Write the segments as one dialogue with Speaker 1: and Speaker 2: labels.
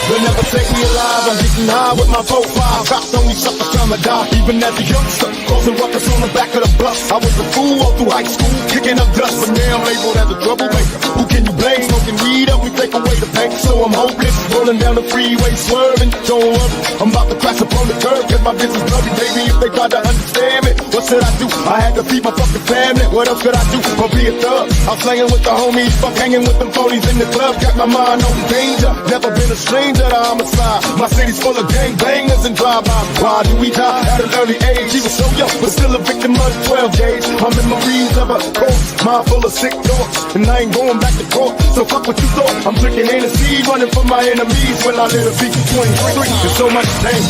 Speaker 1: They'll never take me alive, I'm getting high with my 4-5. Cops only suffer time to die, even as a youngster. Causing ruckus on the back of the bus. I was a fool all through high school, kicking up dust. But now I'm labeled as a troublemaker. Who can you blame? Smoking weed up, we take away the pain. So I'm hopeless, rolling down the freeway, swerving. Don't worry, I'm about to crash upon the curb, cause my business bloody, baby. If they try to understand me, what should I do? I had to feed my fucking family, what else could I do? But be a thug, I'm slanging with the homies, fuck hanging with them phonies in the club. Got my mind on danger, never been a stranger to homicide. My city's full of gangbangers and drive-bys. Why do we die at an early age? He was so young, but still a victim of the 12 gauge. My memories of a corpse, mind full of sick thoughts, and I ain't going back to court. So fuck what you thought. I'm drinking Hennessy, running from my enemies. When I live a beat 23, there's so much pain.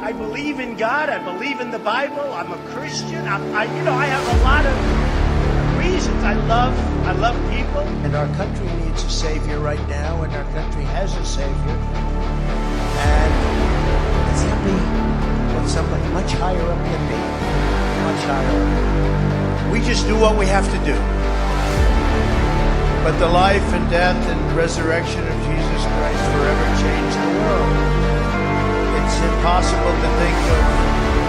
Speaker 2: I believe in God. I believe in the Bible. I'm a Christian. I have a lot of reasons. I love people. And our country needs a savior right now, and our country has a savior. And it's somebody much higher up than me. Much higher up. We just do what we have to do. But the life and death and resurrection of Jesus Christ forever changed the world. It's impossible to think of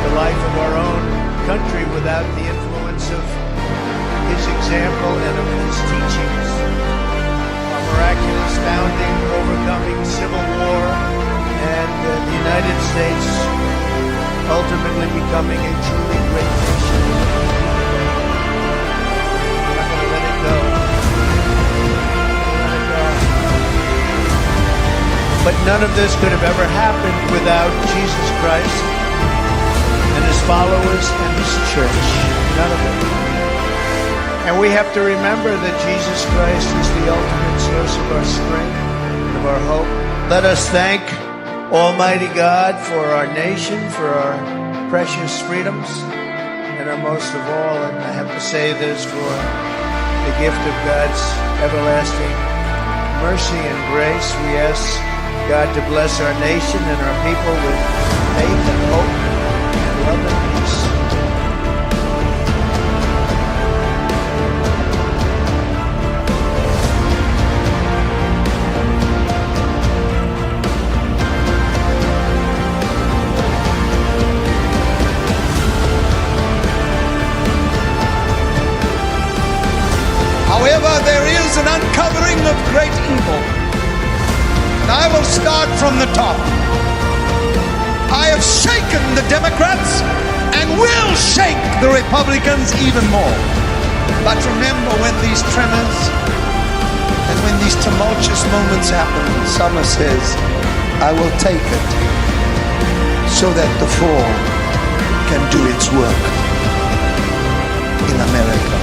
Speaker 2: the life of our own country without the influence of his example and of his teachings. A miraculous founding, overcoming civil war, and the United States ultimately becoming a truly great nation. I'm not going to let it go. But none of this could have ever happened without Jesus Christ and his followers and his church. None of it. And we have to remember that Jesus Christ is the ultimate source of our strength and of our hope. Let us thank Almighty God for our nation, for our precious freedoms, and our most of all, and I have to say this, for the gift of God's everlasting mercy and grace. We ask God to bless our nation and our people with faith and hope and love and peace.
Speaker 3: However, there is an uncovering of great evil. I will start from the top. I have shaken the Democrats and will shake the Republicans even more. But remember, when these tremors and when these tumultuous moments happen, Summer says, I will take it so that the fall can do its work in America.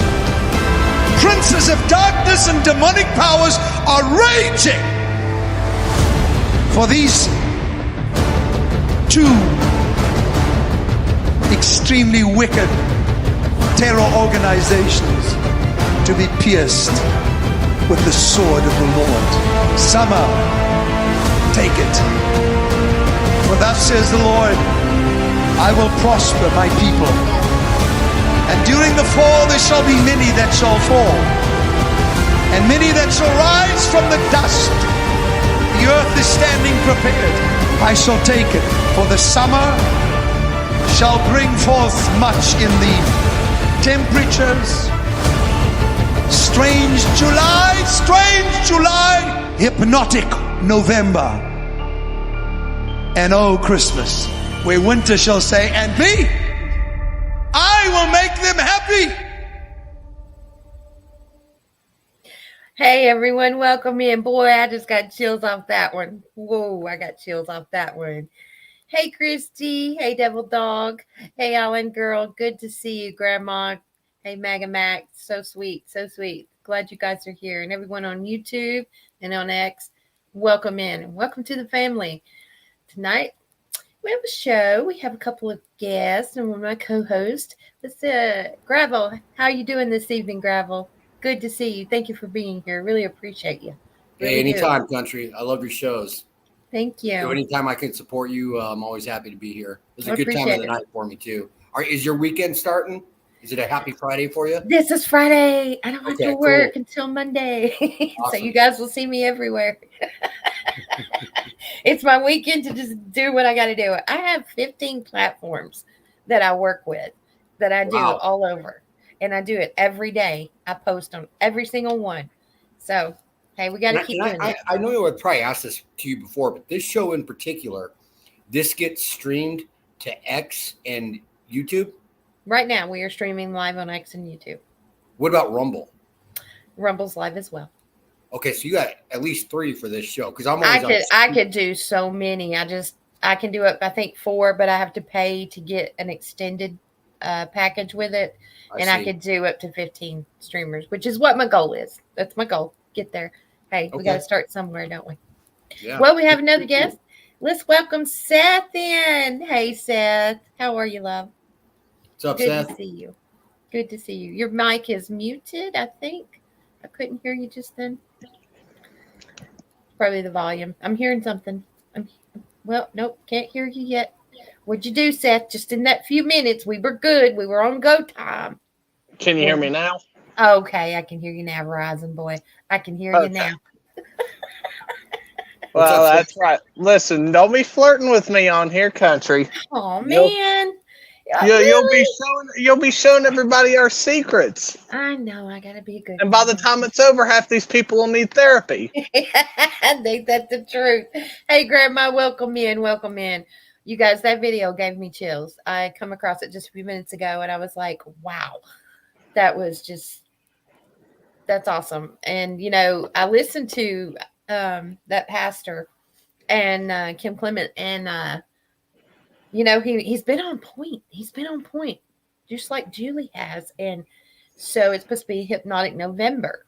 Speaker 3: Princes of darkness and demonic powers are raging for these two extremely wicked terror organizations to be pierced with the sword of the Lord. Summer, take it. For thus says the Lord, I will prosper my people. And during the fall there shall be many that shall fall, and many that shall rise from the dust. The earth is standing prepared. I shall take it, for the summer shall bring forth much in thee. Temperatures, strange July, hypnotic November, and oh Christmas, where winter shall say, and me, I will make them happy.
Speaker 4: Hey everyone, welcome in. Boy, I just got chills off that one. Whoa, I got chills off that one. Hey Christy, hey Devil Dog, hey Alan Girl, good to see you, Grandma. Hey Maga Mac, so sweet, so sweet. Glad you guys are here. And everyone on YouTube and on X, welcome in. Welcome to the family. Tonight, we have a show. We have a couple of guests and one of my co-hosts. Let's Gravel, how are you doing this evening, Gravel? Good to see you. Thank you for being here. Really appreciate you.
Speaker 5: Hey, anytime, country. I love your shows.
Speaker 4: Thank you.
Speaker 5: So anytime I can support you, I'm always happy to be here. It's a good time of the night for me, too. Is your weekend starting? Is it a happy Friday for you?
Speaker 4: This is Friday. I don't have to work until Monday.
Speaker 5: Awesome.
Speaker 4: So you guys will see me everywhere. It's my weekend to just do what I got to do. I have 15 platforms that I work with, that I do all over. And I do it every day. I post on every single one. So, hey, we got to keep doing it.
Speaker 5: I know I would probably ask this to you before, but this show in particular, this gets streamed to X and YouTube?
Speaker 4: Right now, we are streaming live on X and YouTube.
Speaker 5: What about Rumble?
Speaker 4: Rumble's live as well.
Speaker 5: Okay, so you got at least 3 for this show. Because
Speaker 4: I could do so many. I can do up, I think 4, but I have to pay to get an extended package with it. I could do up to 15 streamers, which is what my goal is. That's my goal. Get there. Hey, we got to start somewhere, don't we?
Speaker 5: Yeah.
Speaker 4: Well, we have another guest. Let's welcome Seth in. Hey, Seth. How are you, love?
Speaker 5: What's up, Seth?
Speaker 4: Good to see you. Good to see you. Your mic is muted, I think. I couldn't hear you just then. Probably the volume. I'm hearing something. Well, nope, can't hear you yet. What'd you do, Seth? Just in that few minutes, we were good. We were on go time.
Speaker 6: Can you hear me now?
Speaker 4: Okay, I can hear you now, Verizon boy. I can hear you now.
Speaker 6: Well, that's right. Listen, don't be flirting with me on here, country.
Speaker 4: Oh man,
Speaker 6: you'll be showing everybody our secrets.
Speaker 4: I know. I gotta be a good.
Speaker 6: And by the time it's over, half these people will need therapy.
Speaker 4: I think that's the truth. Hey, Grandma, welcome in. Welcome in. You guys, that video gave me chills. I come across it just a few minutes ago, and I was like, wow, that's awesome. And, I listened to that pastor and Kim Clement, and, he's been on point. He's been on point, just like Julie has. And so it's supposed to be Hypnotic November.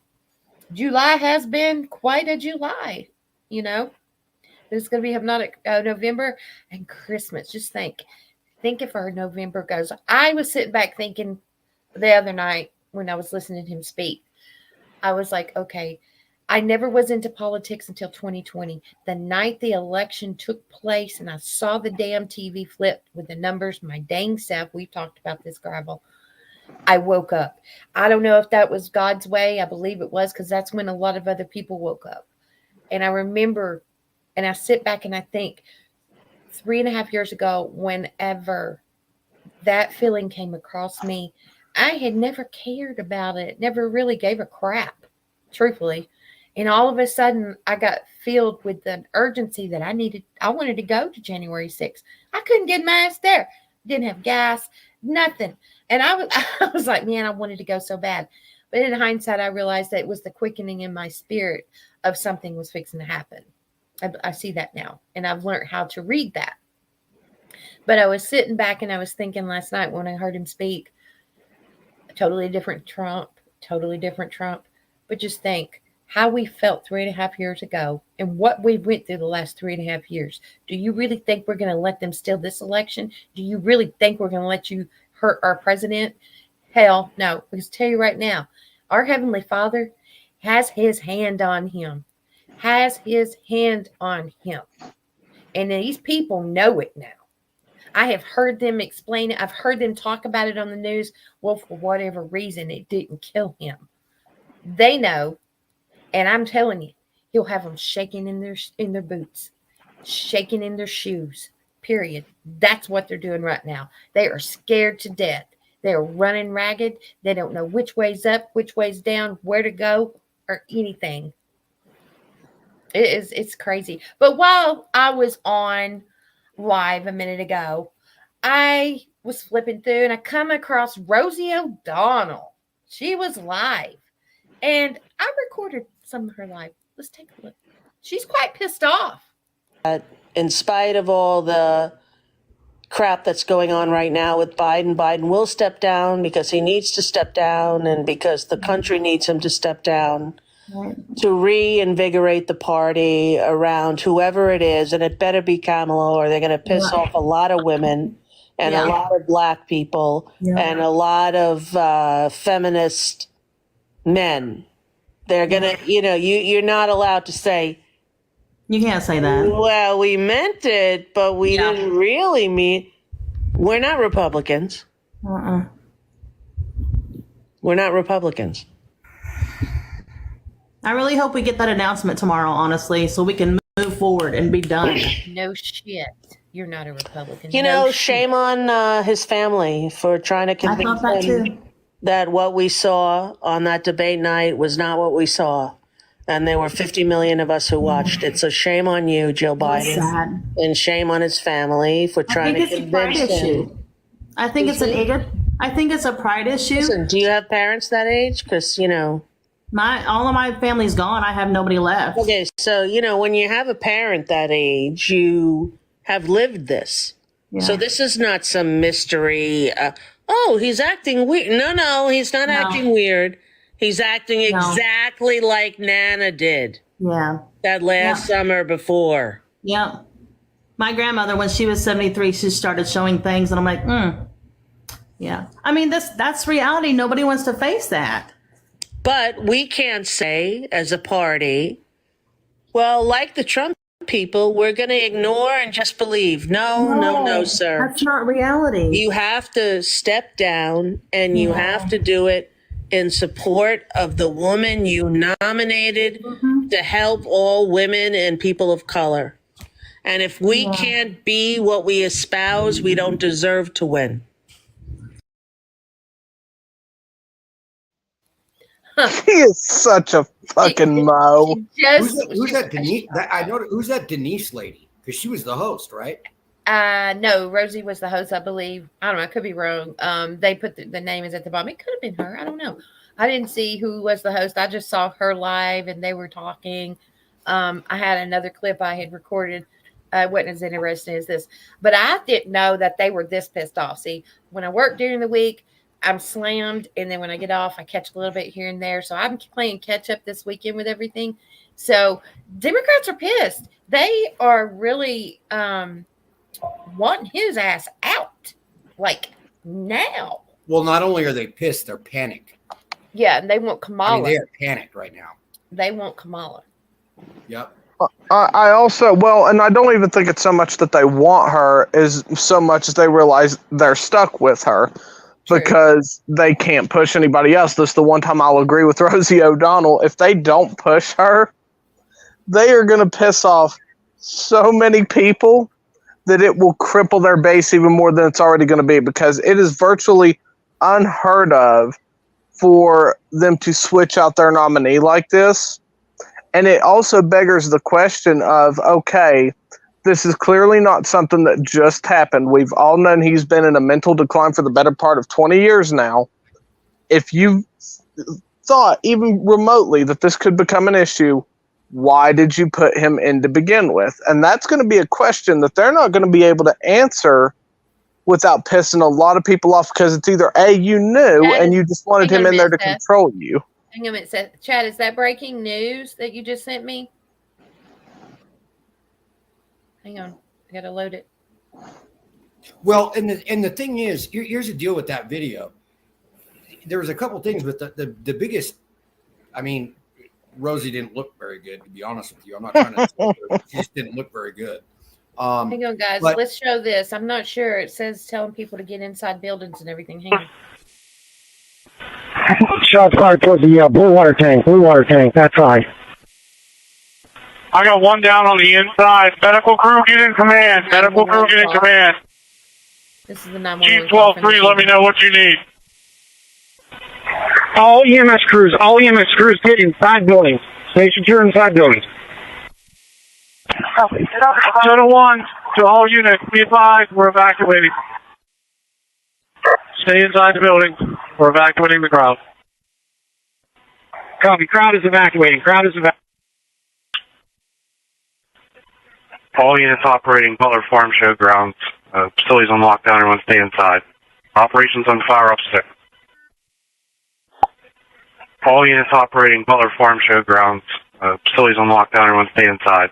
Speaker 4: July has been quite a July, It's going to be Hypnotic November and Christmas. Just think if our November goes. I was sitting back thinking the other night when I was listening to him speak, I was like, okay, I never was into politics until 2020. The night the election took place and I saw the damn TV flip with the numbers, my dang self, we've talked about this, Gravel, I woke up. I don't know if that was God's way. I believe it was, because that's when a lot of other people woke up. And I remember, and I sit back and I think 3.5 years ago, whenever that feeling came across me, I had never cared about it, never really gave a crap, truthfully. And all of a sudden, I got filled with the urgency that I wanted to go to January 6th. I couldn't get my ass there. Didn't have gas, nothing. And I was like, man, I wanted to go so bad. But in hindsight, I realized that it was the quickening in my spirit of something was fixing to happen. I see that now, and I've learned how to read that. But I was sitting back and I was thinking last night when I heard him speak, totally different Trump. But just think how we felt 3.5 years ago and what we went through the last 3.5 years. Do you really think we're going to let them steal this election? Do you really think we're going to let you hurt our president? Hell no. Because tell you right now, our Heavenly Father has his hand on him. And these people know it now. I have heard them explain it. I've heard them talk about it on the news. Well, for whatever reason, it didn't kill him. They know, and I'm telling you, he'll have them shaking in their boots, shaking in their shoes. Period. That's what they're doing right now. They are scared to death. They are running ragged. They don't know which way's up, which way's down, where to go, or anything. It's crazy. But while I was on live a minute ago, I was flipping through and I come across Rosie O'Donnell. She was live. And I recorded some of her live. Let's take a look. She's quite pissed off.
Speaker 7: In spite of all the crap that's going on right now with Biden, Biden will step down because he needs to step down and because the country needs him to step down to reinvigorate the party around whoever it is. And it better be Kamala or they're going to piss off a lot of women and a lot of black people and a lot of feminist men. They're going to, you're not allowed to say,
Speaker 8: you can't say that.
Speaker 7: well, we meant it, but we didn't really mean. We're not Republicans. We're not Republicans.
Speaker 8: I really hope we get that announcement tomorrow, honestly, so we can move forward and be done.
Speaker 4: No shit. You're not a Republican.
Speaker 7: Shame on his family for trying to convince him that what we saw on that debate night was not what we saw. And there were 50 million of us who watched it. So shame on you, Joe Biden. And shame on his famany for trying to convince him.
Speaker 8: I think it's a pride issue.
Speaker 7: Listen, do you have parents that age? Because,
Speaker 8: all of my family's gone. I have nobody left.
Speaker 7: Okay, so, when you have a parent that age, you have lived this. Yeah. So this is not some mystery. He's acting weird. No, he's not acting weird. He's acting exactly like Nana did.
Speaker 8: Yeah.
Speaker 7: That last summer before.
Speaker 8: Yeah. My grandmother, when she was 73, she started showing things, and I'm like, yeah. I mean, that's reality. Nobody wants to face that.
Speaker 7: But we can't say as a party, well, like the Trump people, we're going to ignore and just believe. No, sir.
Speaker 8: That's not reality.
Speaker 7: You have to step down and you have to do it in support of the woman you nominated to help all women and people of color. And if we can't be what we espouse, we don't deserve to win.
Speaker 6: He is such a fucking mo.
Speaker 5: Who's that Denise? Who's that Denise lady? Because she was the host, right?
Speaker 4: No, Rosie was the host, I believe. I don't know. I could be wrong. They put the name is at the bottom. It could have been her. I don't know. I didn't see who was the host. I just saw her live and they were talking. I had another clip I had recorded. It wasn't as interesting as this, but I didn't know that they were this pissed off. See, when I work during the week, I'm slammed, and then when I get off, I catch a little bit here and there. So I'm playing catch up this weekend with everything. So Democrats are pissed. They are really wanting his ass out, like now.
Speaker 5: Well, not only are they pissed, they're panicked.
Speaker 4: Yeah, and they want Kamala.
Speaker 5: I mean, they are panicked right now.
Speaker 4: They want Kamala.
Speaker 5: Yep.
Speaker 6: I also, and I don't even think it's so much that they want her as so much as they realize they're stuck with her. True. Because they can't push anybody else. This is the one time I'll agree with Rosie O'Donnell. If they don't push her, they are going to piss off so many people that it will cripple their base even more than it's already going to be, because it is virtually unheard of for them to switch out their nominee like this. And it also beggars the question of, okay, this is clearly not something that just happened. We've all known he's been in a mental decline for the better part of 20 years now. If you thought even remotely that this could become an issue, why did you put him in to begin with? And that's going to be a question that they're not going to be able to answer without pissing a lot of people off, because it's either A, you knew and you just wanted him in there to control you.
Speaker 4: Hang on a minute, Chad, is that breaking news that you just sent me? Hang on, I gotta load it.
Speaker 5: Well, and the thing is, here's the deal with that video. There was a couple things, but the biggest, I mean, Rosie didn't look very good, to be honest with you. I'm not trying to, she just didn't look very good.
Speaker 4: Hang on, guys.
Speaker 5: but-
Speaker 4: Let's show this. I'm not sure. It says telling people to get inside buildings and everything. Hang on.
Speaker 9: Shots fired towards the blue water tank. Blue water tank. That's right.
Speaker 10: I got one down on the inside. Medical crew, get in command. Medical crew, get in command.
Speaker 4: This is the 911
Speaker 10: Chief 12-3, let me know what you need.
Speaker 9: All EMS crews get inside buildings. Stay secure inside buildings.
Speaker 10: Total 1 to all units, be advised, we're evacuating. Stay inside the building. We're evacuating the crowd.
Speaker 9: Copy. Crowd is evacuating.
Speaker 10: All units operating Butler Farm Showgrounds. Facilities on lockdown, everyone stay inside. Operations on fire up 6. All units operating Butler Farm Showgrounds. Facilities on lockdown, everyone stay inside.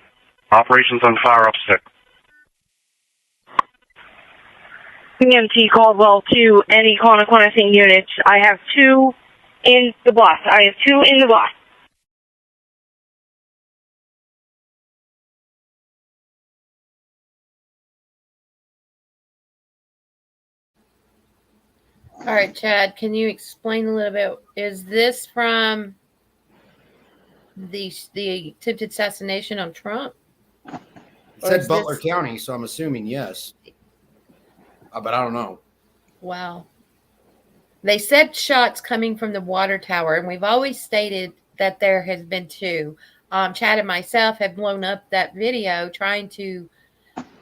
Speaker 10: Operations on fire up 6.
Speaker 11: PMT Caldwell to any Quantaquanting units. I have 2 in the bus.
Speaker 4: All right, Chad, can you explain a little bit? Is this from the attempted assassination on Trump?
Speaker 5: It
Speaker 4: Or
Speaker 5: said
Speaker 4: is
Speaker 5: Butler
Speaker 4: this-
Speaker 5: County, so I'm assuming yes. But I don't know.
Speaker 4: Wow. They said shots coming from the water tower, and we've always stated that there has been 2. Chad and myself have blown up that video trying to,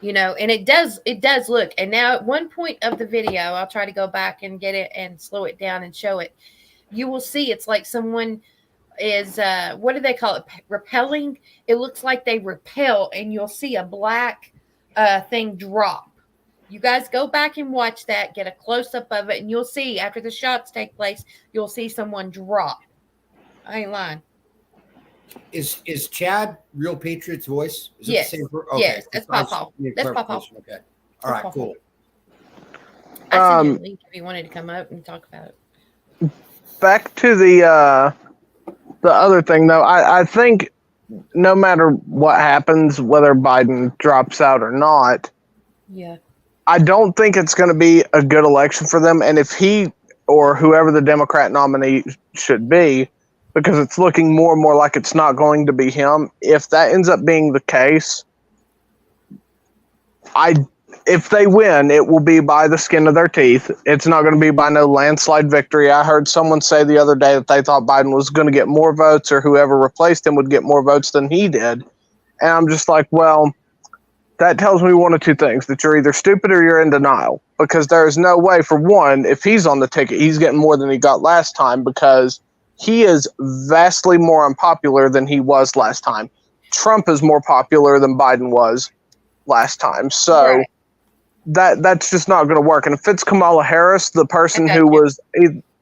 Speaker 4: and it does look. And now at one point of the video, I'll try to go back and get it and slow it down and show it. You will see it's like someone is, what do they call it? Repelling. It looks like they repel, and you'll see a black thing drop. You guys go back and watch that, get a close-up of it, and you'll see after the shots take place, you'll see someone drop. I ain't lying.
Speaker 5: Is Chad Real Patriot's voice? Is
Speaker 4: Yes.
Speaker 5: it the same?
Speaker 4: Yes, that's Pawpaw. That's Pawpaw.
Speaker 5: Okay. All right, cool.
Speaker 4: I sent you a link if you wanted to come up and talk about it.
Speaker 6: Back to the other thing, though, I think no matter what happens, whether Biden drops out or not,
Speaker 4: Yeah.
Speaker 6: I don't think it's going to be a good election for them. And if he or whoever the Democrat nominee should be, because it's looking more and more like it's not going to be him, if that ends up being the case, if they win, it will be by the skin of their teeth. It's not going to be by no landslide victory. I heard someone say the other day that they thought Biden was going to get more votes, or whoever replaced him would get more votes than he did. And I'm just like, well, that tells me one of two things, that you're either stupid or you're in denial, because there is no way, for one, if he's on the ticket, he's getting more than he got last time, because he is vastly more unpopular than he was last time. Trump is more popular than Biden was last time. So that's just not going to work. And if it's Kamala Harris, the person who was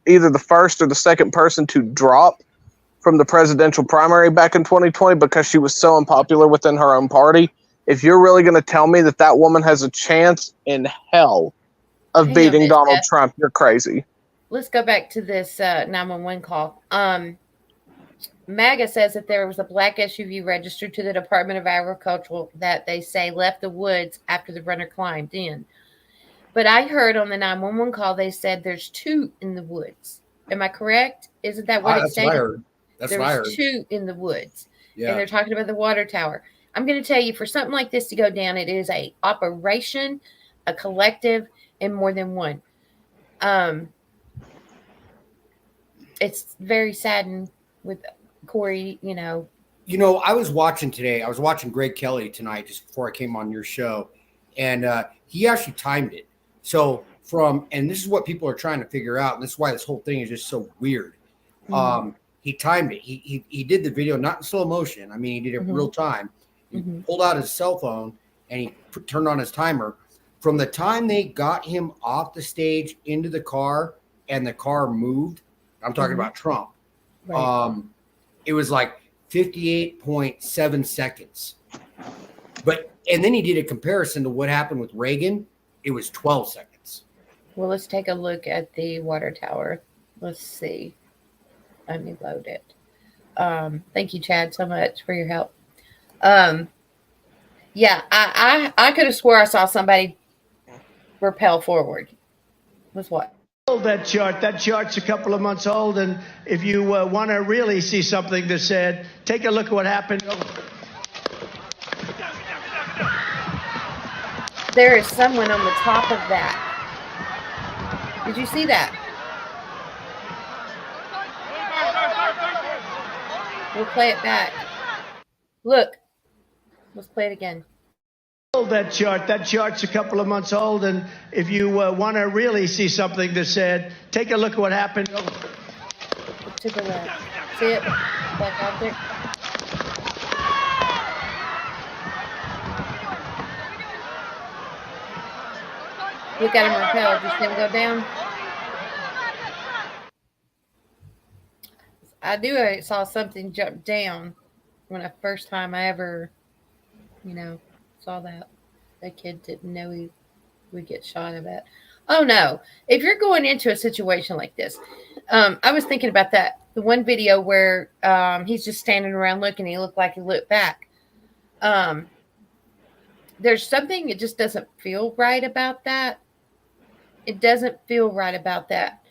Speaker 6: either the first or the second person to drop from the presidential primary back in 2020 because she was so unpopular within her own party, if you're really going to tell me that that woman has a chance in hell of beating Donald Trump, you're crazy.
Speaker 4: Let's go back to this 911 call. MAGA says that there was a black SUV registered to the Department of Agriculture that they say left the woods after the runner climbed in. But I heard on the 911 call they said there's 2 in the woods. Am I correct? Isn't that what it stated?
Speaker 5: What I heard. That's what I heard.
Speaker 4: There's 2 in the woods.
Speaker 5: Yeah.
Speaker 4: And they're talking about the water tower. I'm going to tell you, for something like this to go down, it is a operation, a collective, and more than one. It's very saddened with Corey,
Speaker 5: I was watching today. I was watching Greg Kelly tonight just before I came on your show, and he actually timed it. So and this is what people are trying to figure out, and this is why this whole thing is just so weird. Mm-hmm. He timed it. He did the video not in slow motion. I mean, he did it real time. He pulled out his cell phone and he turned on his timer. From the time they got him off the stage into the car and the car moved, I'm talking about Trump. Right. It was like 58.7 seconds. And then he did a comparison to what happened with Reagan. It was 12 seconds.
Speaker 4: Well, let's take a look at the water tower. Let's see. Let me load it. Thank you, Chad, so much for your help. Yeah, I could have swore I saw somebody repel forward. With what?
Speaker 2: That chart's a couple of months old, and if you want to really see something that's said, take a look at what happened.
Speaker 4: There is someone on the top of that. Did you see that? We'll play it back. Look. Let's play it again.
Speaker 2: That chart's a couple of months old, and if you want to really see something that's said, take a look at what happened.
Speaker 4: To the left. See it? Black object. Look at him repel. Just him go down. I saw something jump down when the first time I ever, saw that. That kid didn't know he would get shot at that. Oh no. If you're going into a situation like this, I was thinking about that. The one video where he's just standing around looking, he looked like he looked back. There's something, it just doesn't feel right about that. It doesn't feel right about that.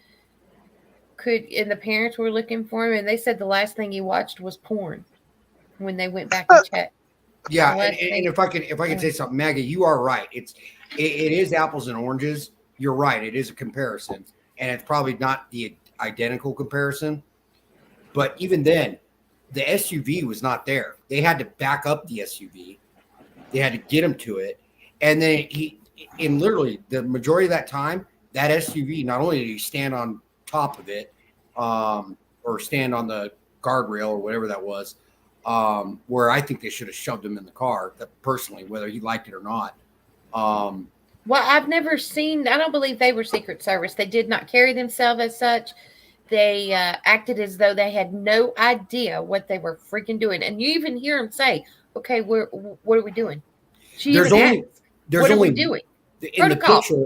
Speaker 4: And the parents were looking for him, and they said the last thing he watched was porn when they went back and checked.
Speaker 5: Yeah, and if I can say something, Maggie, you are right. It is apples and oranges. You're right. It is a comparison, and it's probably not the identical comparison. But even then, the SUV was not there. They had to back up the SUV. They had to get him to it, and then in literally the majority of that time, that SUV, not only did he stand on top of it, or stand on the guardrail or whatever that was, where I think they should have shoved him in the car, personally, whether he liked it or not.
Speaker 4: Well, I've never seen, I don't believe they were Secret Service. They did not carry themselves as such. They acted as though they had no idea what they were freaking doing. And you even hear them say, okay, what are we doing? What are we doing?
Speaker 5: In the picture,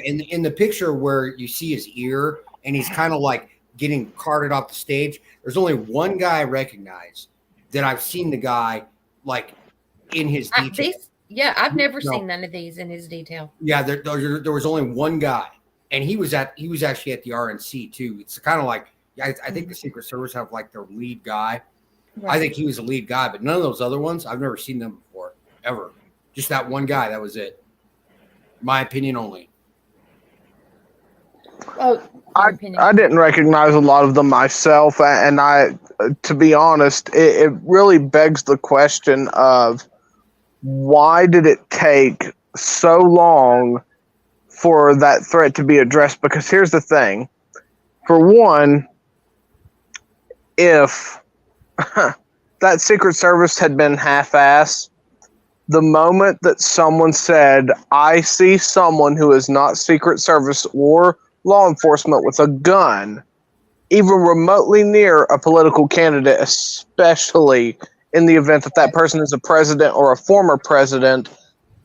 Speaker 5: in the picture where you see his ear and he's kind of like getting carted off the stage, there's only one guy I recognize that I've seen the guy like in his detail.
Speaker 4: I've never seen none of these in his detail.
Speaker 5: Yeah, there was only one guy, and he was actually at the RNC too. It's kind of like I think the Secret Service have like their lead guy. Right. I think he was the lead guy, but none of those other ones I've never seen them before ever. Just that one guy. That was it. My opinion only.
Speaker 4: Oh,
Speaker 6: I didn't recognize a lot of them myself, and to be honest, it really begs the question of why did it take so long for that threat to be addressed? Because here's the thing. For one, if that Secret Service had been half-ass, the moment that someone said, I see someone who is not Secret Service or law enforcement with a gun, even remotely near a political candidate, especially in the event that that person is a president or a former president,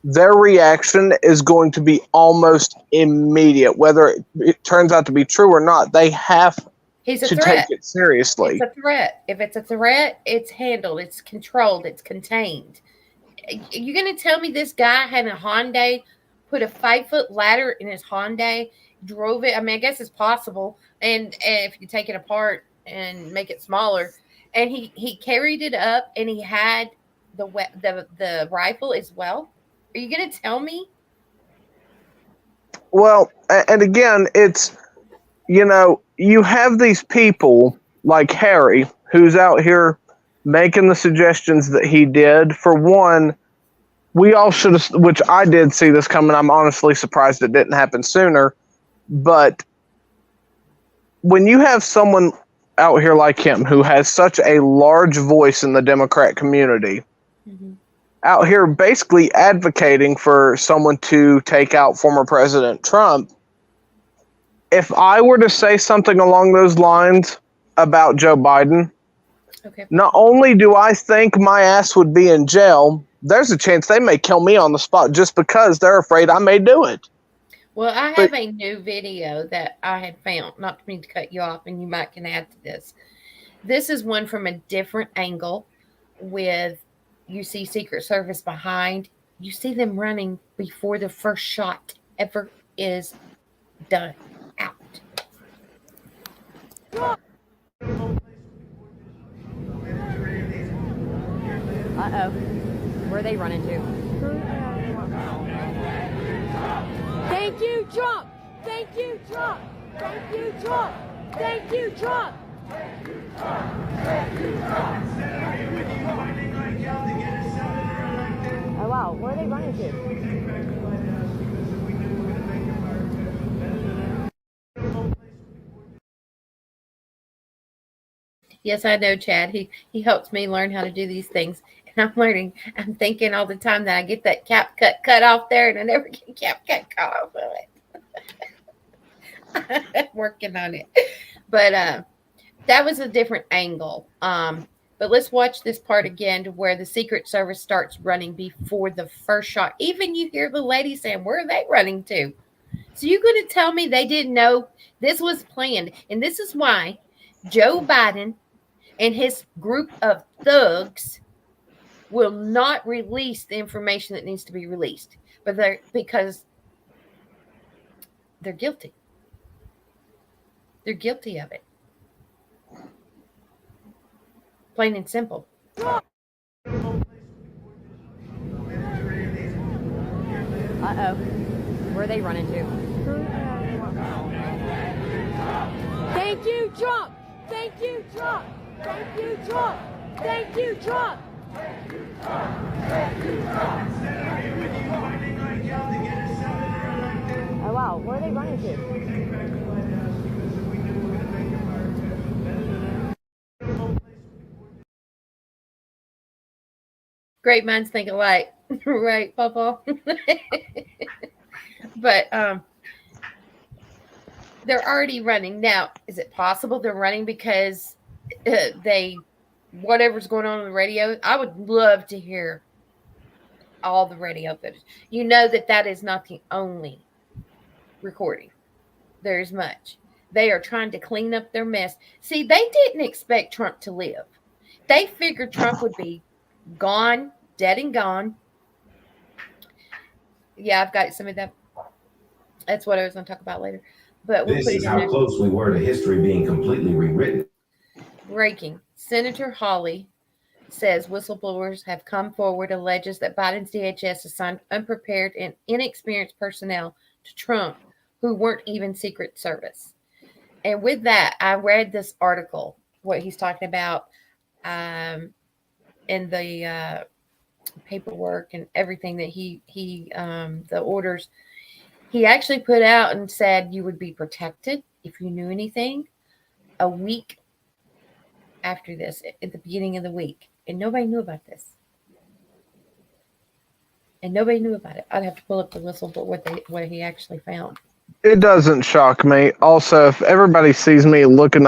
Speaker 6: their reaction is going to be almost immediate. Whether it turns out to be true or not, they have to take it seriously.
Speaker 4: It's a threat. If it's a threat, it's handled, it's controlled, it's contained. You're going to tell me this guy had a Hyundai, put a 5-foot ladder in his Hyundai, drove it? I mean, I guess it's possible. And if you take it apart and make it smaller, and he carried it up, and he had the rifle as well. Are you going to tell me?
Speaker 6: Well, and again, it's, you have these people like Harry who's out here making the suggestions that he did. For one, we all should have, which I did see this coming. I'm honestly surprised it didn't happen sooner. But when you have someone out here like him who has such a large voice in the Democrat community, out here basically advocating for someone to take out former President Trump, if I were to say something along those lines about Joe Biden, not only do I think my ass would be in jail, there's a chance they may kill me on the spot just because they're afraid I may do it.
Speaker 4: Well, I have a new video that I had found, not to mean to cut you off, and you might can add to this. This is one from a different angle with you see Secret Service behind, you see them running before the first shot ever is done out.
Speaker 12: Uh-oh. Where are they running to? Thank you, Trump! Thank you, Trump! Thank you, Trump! Thank you, Trump! Oh, wow. Where are they running to?
Speaker 4: Yes, I know, Chad. He helps me learn how to do these things. And I'm learning. I'm thinking all the time that I get that cap cut off there, and I never get cap cut off of it. I'm working on it. But that was a different angle. But let's watch this part again to where the Secret Service starts running before the first shot. Even you hear the lady saying, where are they running to? So you're going to tell me they didn't know this was planned. And this is why Joe Biden and his group of thugs will not release the information that needs to be released. But because they're guilty. They're guilty of it. Plain and simple.
Speaker 12: Uh-oh. Where are they running to? Thank you, Trump! Thank you, Trump! Thank you, Trump! Thank you, Trump! Oh, wow. Where are they running to?
Speaker 4: Great minds think alike. Right, Papa? But they're already running. Now, is it possible they're running because whatever's going on the radio? I would love to hear all the radio footage. You know that is not the only recording. There's much. They are trying to clean up their mess. See, they didn't expect Trump to live. They figured Trump would be gone, dead and gone. Yeah, I've got some of that. That's what I was going to talk about later. But we'll
Speaker 13: This
Speaker 4: put it
Speaker 13: is
Speaker 4: in
Speaker 13: how
Speaker 4: there.
Speaker 13: close we were to history being completely rewritten.
Speaker 4: Breaking. Senator Hawley says whistleblowers have come forward, alleges that Biden's DHS assigned unprepared and inexperienced personnel to Trump who weren't even Secret Service. And with that, I read this article, what he's talking about in the paperwork and everything that he the orders he actually put out and said you would be protected if you knew anything a week after this, at the beginning of the week. And nobody knew about this. And nobody knew about it. I'd have to pull up the whistle, but what he actually found.
Speaker 6: It doesn't shock me. Also, if everybody sees me looking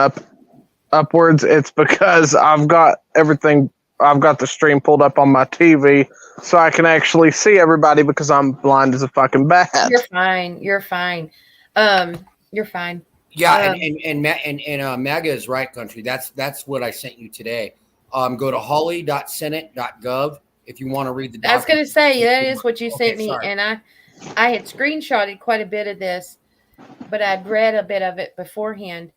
Speaker 6: upwards, it's because I've got the stream pulled up on my TV so I can actually see everybody because I'm blind as a fucking bat.
Speaker 4: You're fine. You're fine. You're fine.
Speaker 5: Yeah, and MAGA is right, country. That's what I sent you today. Go to holly.senate.gov if you want to read the document.
Speaker 4: I was going to say, that is what you sent me.
Speaker 5: Sorry.
Speaker 4: And I had screenshotted quite a bit of this, but I'd read a bit of it beforehand.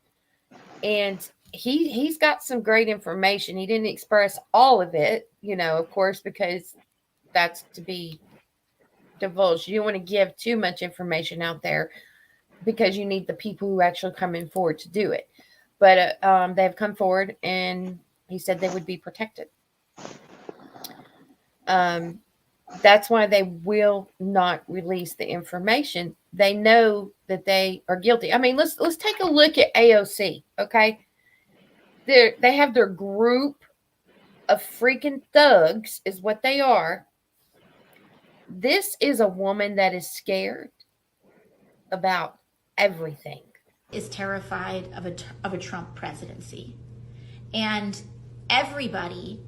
Speaker 4: And he's got some great information. He didn't express all of it, of course, because that's to be divulged. You don't want to give too much information out there because you need the people who actually come in forward to do it. But they've come forward, and he said they would be protected. That's why they will not release the information. They know that they are guilty. I mean, let's take a look at AOC, okay? They have their group of freaking thugs is what they are. This is a woman that is scared about everything.
Speaker 14: Is terrified of a Trump presidency. And everybody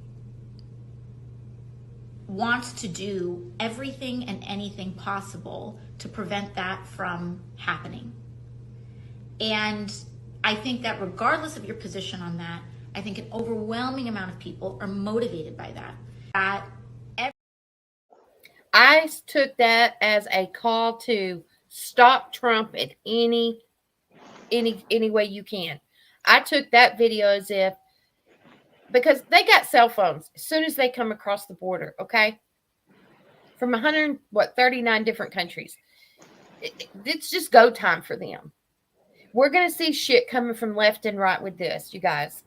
Speaker 14: wants to do everything and anything possible to prevent that from happening. And I think that regardless of your position on that, I think an overwhelming amount of people are motivated by that. That
Speaker 4: I took that as a call to stop Trump in any way you can. I took that video as if, because they got cell phones as soon as they come across the border, okay? From 39 different countries. It's just go time for them. We're going to see shit coming from left and right with this, you guys.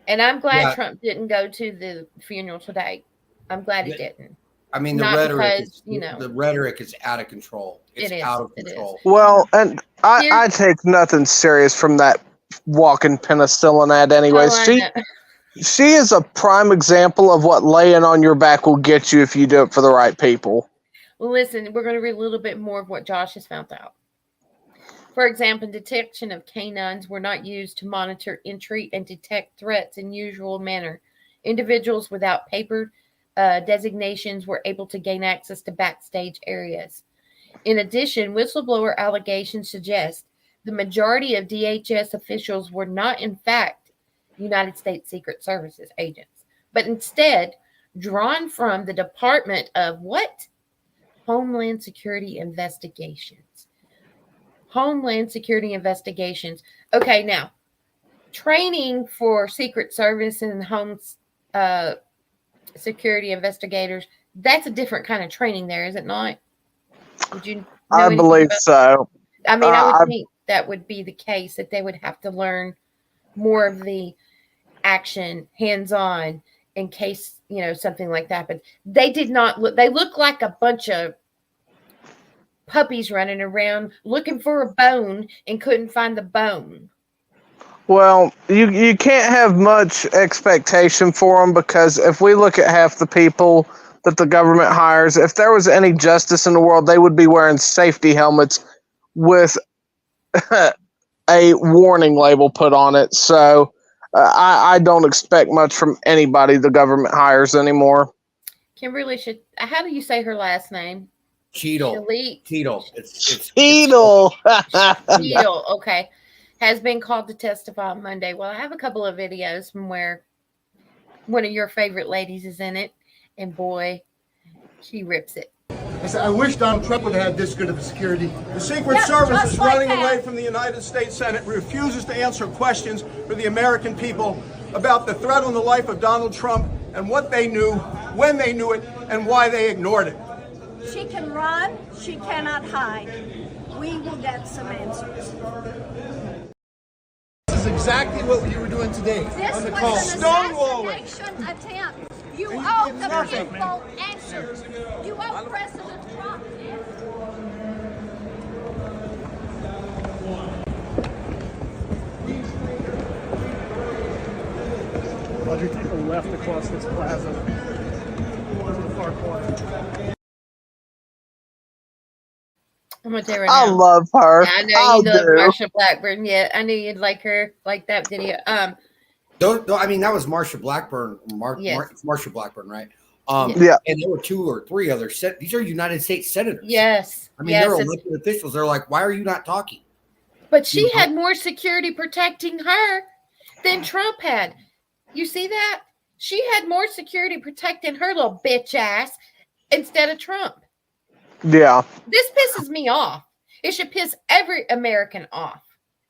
Speaker 4: And I'm glad Trump didn't go to the funeral today. I'm glad he didn't.
Speaker 5: I mean, the rhetoric is out of control. It's out of control.
Speaker 6: Well, and I take nothing serious from that walking penicillin ad anyways. She is a prime example of what laying on your back will get you if you do it for the right people.
Speaker 4: Well, listen, we're going to read a little bit more of what Josh has found out. For example, detection of canines were not used to monitor entry and detect threats in usual manner. Individuals without paper designations were able to gain access to backstage areas. In addition, whistleblower allegations suggest the majority of DHS officials were not, in fact, United States Secret Services agents, but instead drawn from the Department of what? Homeland Security Investigations. Homeland Security Investigations. Okay, now, training for Secret Service and home security investigators, that's a different kind of training there, is it not? Would you know
Speaker 6: I believe so.
Speaker 4: I mean, I would think that would be the case, that they would have to learn more of the action, hands-on, in case, something like that. But they did not look, they look like a bunch of puppies running around looking for a bone and couldn't find the bone.
Speaker 6: Well, you can't have much expectation for them, because if we look at half the people that the government hires, if there was any justice in the world, they would be wearing safety helmets with a warning label put on it. So I don't expect much from anybody the government hires anymore.
Speaker 4: Kimberly should. How do you say her last name?
Speaker 5: Cheadle.
Speaker 4: Cheadle.
Speaker 5: It's
Speaker 6: Cheadle.
Speaker 4: Cheadle. Okay. Has been called to testify on Monday. Well, I have a couple of videos from where one of your favorite ladies is in it, and boy, she rips it.
Speaker 1: I said, I wish Donald Trump would have had this good of a security.
Speaker 15: The Secret Service is running away from the United States Senate, refuses to answer questions for the American people about the threat on the life of Donald Trump and what they knew, when they knew it, and why they ignored it.
Speaker 12: She can run, she cannot hide. We will get some answers.
Speaker 1: This is exactly what you were doing today on the call.
Speaker 12: This was an assassination attempt. You owe the people answers. You owe President Trump answers.
Speaker 16: Audrey, take a left across this plaza to the far corner.
Speaker 4: I'm gonna tell you right now.
Speaker 6: I love her.
Speaker 4: Yeah, I know you love Marsha Blackburn. Yeah, I knew you'd like her, like that video.
Speaker 5: I mean, that was Marsha Blackburn. It's Marsha Blackburn, right?
Speaker 6: Yeah.
Speaker 5: And there were 2 or 3 other these are United States senators.
Speaker 4: Yes.
Speaker 5: I mean, they're elected officials. They're like, why are you not talking?
Speaker 4: But she had more security protecting her than Trump had. You see that? She had more security protecting her little bitch ass instead of Trump.
Speaker 6: Yeah.
Speaker 4: This pisses me off. It should piss every American off.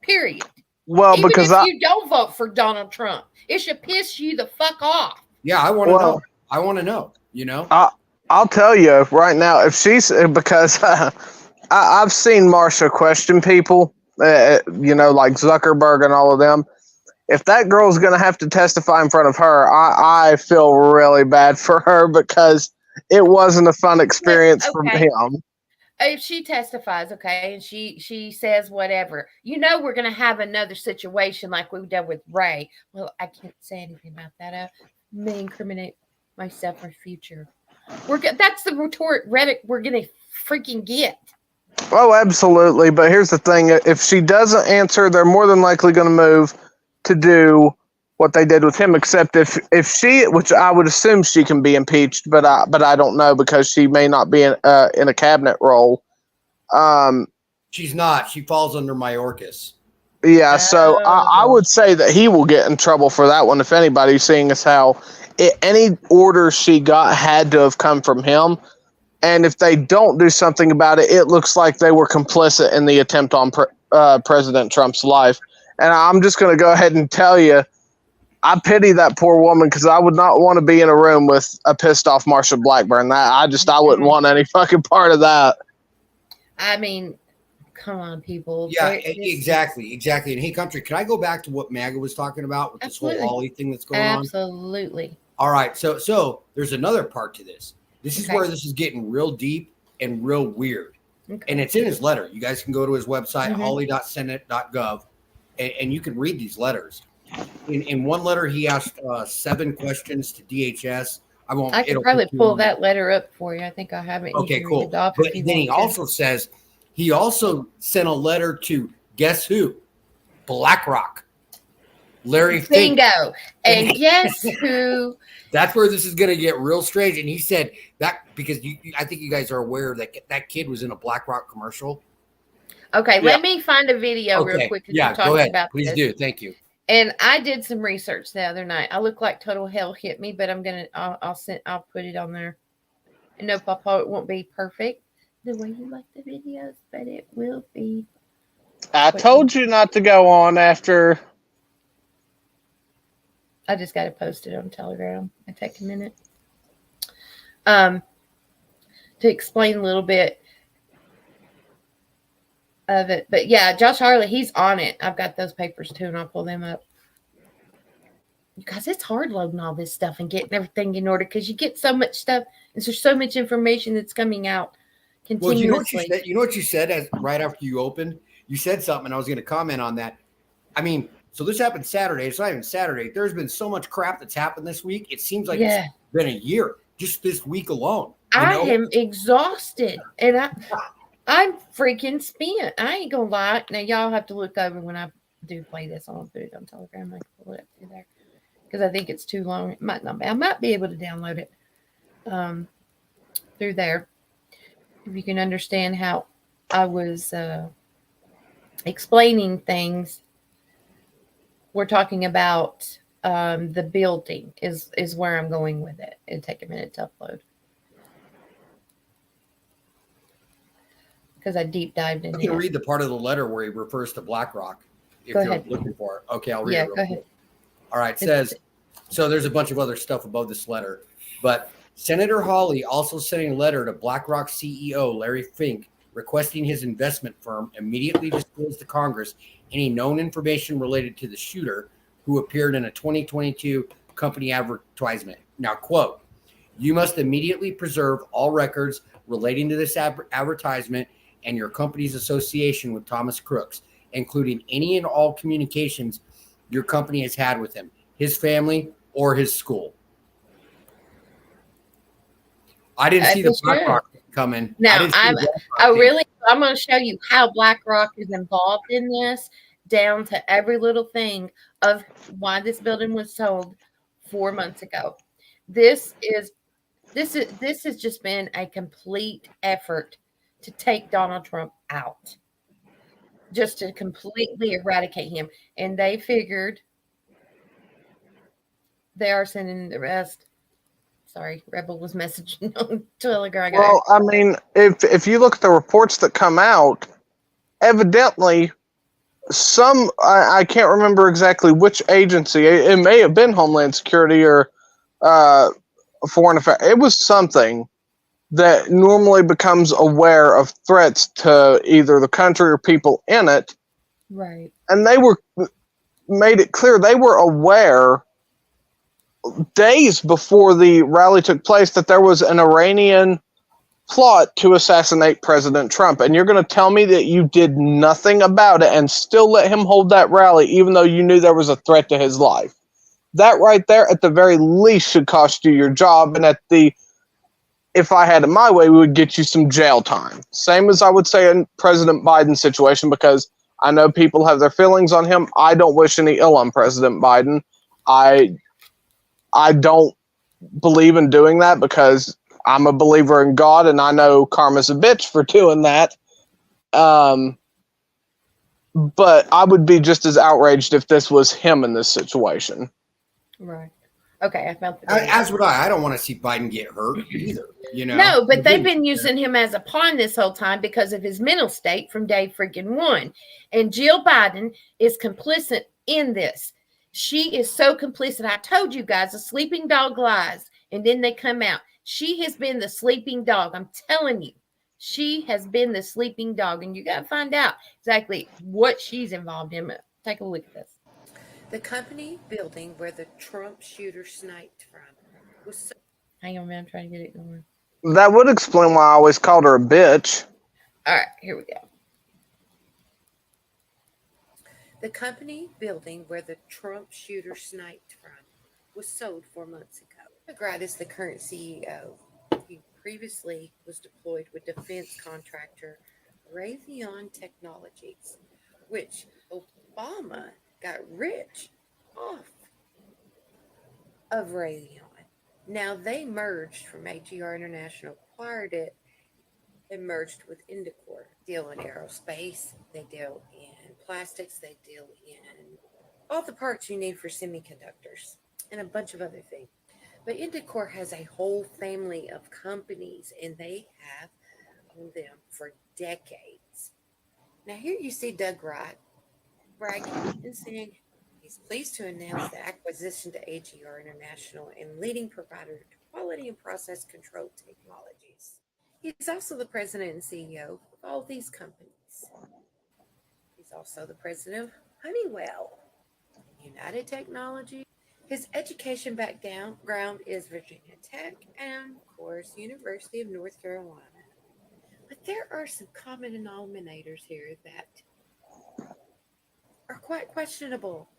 Speaker 4: Period.
Speaker 6: Well,
Speaker 4: even
Speaker 6: because
Speaker 4: if you don't vote for Donald Trump, it should piss you the fuck off.
Speaker 5: Yeah, I want to know. I want to know.
Speaker 6: I'll tell you right now, if she's because I've seen Marsha question people, like Zuckerberg and all of them. If that girl's going to have to testify in front of her, I feel really bad for her, because it wasn't a fun experience for him.
Speaker 4: If she testifies, okay, and she says whatever, we're going to have another situation like we did with Ray. Well, I can't say anything about that. I may incriminate myself for future. That's the rhetoric we're going to freaking get.
Speaker 6: Oh, absolutely. But here's the thing. If she doesn't answer, they're more than likely going to move to do what they did with him, except if she, which I would assume she can be impeached, but I don't know, because she may not be in a cabinet role.
Speaker 5: She's not. She falls under Mayorkas.
Speaker 6: Yeah, so I would say that he will get in trouble for that one, if anybody, seeing as how any orders she got had to have come from him. And if they don't do something about it, it looks like they were complicit in the attempt on President Trump's life. And I'm just going to go ahead and tell you, I pity that poor woman because I would not want to be in a room with a pissed off Marsha Blackburn. I wouldn't want any fucking part of that.
Speaker 4: I mean, come on, people.
Speaker 5: Yeah, exactly. And hey, country, can I go back to what MAGA was talking about with this whole Ollie thing that's going on?
Speaker 4: Absolutely.
Speaker 5: All right, so there's another part to this. This is where this is getting real deep and real weird. Okay. And it's in his letter. You guys can go to his website, holly.senate.gov, and you can read these letters. In one letter, he asked 7 questions to DHS.
Speaker 4: I can probably pull that letter up for you. I think I have it.
Speaker 5: Okay, cool. But then he also says he also sent a letter to guess who? BlackRock. Larry Fink.
Speaker 4: Bingo. And guess who?
Speaker 5: That's where this is going to get real strange. And he said that because I think you guys are aware that that kid was in a BlackRock commercial.
Speaker 4: Okay, let me find a video real quick.
Speaker 5: Yeah, go ahead. Please do. Thank you.
Speaker 4: And I did some research the other night. I look like total hell hit me, but I'll put it on there. And no, Papa, it won't be perfect the way you like the videos, but it will be.
Speaker 6: I told you not to go on after.
Speaker 4: I just got to post it on Telegram. It take a minute. To explain a little bit of it. But yeah, Josh Harley, he's on it. I've got those papers too, and I'll pull them up. Because it's hard loading all this stuff and getting everything in order because you get so much stuff and there's so much information that's coming out continuously.
Speaker 5: Well, you know what you said right after you opened? You said something, and I was going to comment on that. I mean, so this happened Saturday. It's not even Saturday. There's been so much crap that's happened this week. It seems like it's been a year just this week alone.
Speaker 4: I am exhausted, and I'm freaking spent. I ain't gonna lie. Now y'all have to look over when I do play this. I'll put it on Telegram. I can pull it up through there because I think it's too long. It might not be. I might be able to download it through there if you can understand how I was explaining things. We're talking about the building is where I'm going with it. It'll take a minute to upload. Because I deep dived in.
Speaker 5: I'm going to read the part of the letter where he refers to BlackRock. If you're looking for it. Okay, I'll read it.
Speaker 4: Go ahead.
Speaker 5: All right, it says, so there's a bunch of other stuff above this letter. But Senator Hawley also sent a letter to BlackRock CEO Larry Fink requesting his investment firm immediately disclose to Congress any known information related to the shooter who appeared in a 2022 company advertisement. Now, quote, "You must immediately preserve all records relating to this advertisement and your company's association with Thomas Crooks, including any and all communications your company has had with him, his family, or his school." I didn't see the BlackRock coming.
Speaker 4: Now, I'm going to show you how BlackRock is involved in this, down to every little thing of why this building was sold 4 months ago. This has just been a complete effort to take Donald Trump out, just to completely eradicate him. And they figured they are sending the rest. Sorry, Rebel was messaging on Telegram.
Speaker 6: Well, I mean, if you look at the reports that come out, evidently I can't remember exactly which agency. It may have been Homeland Security or Foreign Affairs. It was something that normally becomes aware of threats to either the country or people in it.
Speaker 4: Right.
Speaker 6: And they made it clear they were aware days before the rally took place that there was an Iranian plot to assassinate President Trump. And you're going to tell me that you did nothing about it and still let him hold that rally, even though you knew there was a threat to his life. That right there, at the very least, should cost you your job. And if I had it my way, we would get you some jail time. Same as I would say in President Biden's situation, because I know people have their feelings on him. I don't wish any ill on President Biden. I don't believe in doing that because I'm a believer in God, and I know karma's a bitch for doing that. But I would be just as outraged if this was him in this situation.
Speaker 4: Right. Okay, I found the video.
Speaker 5: As would I. I don't want to see Biden get hurt either. You know.
Speaker 4: No, but they've been using him as a pawn this whole time because of his mental state from day freaking one. And Jill Biden is complicit in this. She is so complicit. I told you guys, the sleeping dog lies, and then they come out. She has been the sleeping dog. I'm telling you, she has been the sleeping dog, and you got to find out exactly what she's involved in. Take a look at this. The company building where the Trump shooter sniped from was so. Hang on, man. I'm trying to get it going.
Speaker 6: That would explain why I always called her a bitch.
Speaker 4: All right, here we go. The company building where the Trump shooter sniped from was sold 4 months ago. McGrath is the current CEO. He previously was deployed with defense contractor Raytheon Technologies, which Obama got rich off of Raytheon. Now they merged from AGR International, acquired it, and merged with Indicor. Deal in aerospace, they deal in plastics, they deal in all the parts you need for semiconductors and a bunch of other things. But Indicor has a whole family of companies, and they have owned them for decades. Now here you see Doug Wright bragging and saying he's pleased to announce the acquisition to AGR International and leading provider to quality and process control technologies. He's also the president and CEO of all these companies. He's also the president of Honeywell, United Technology. His education background is Virginia Tech and, of course, University of North Carolina. But there are some common denominators here that are quite questionable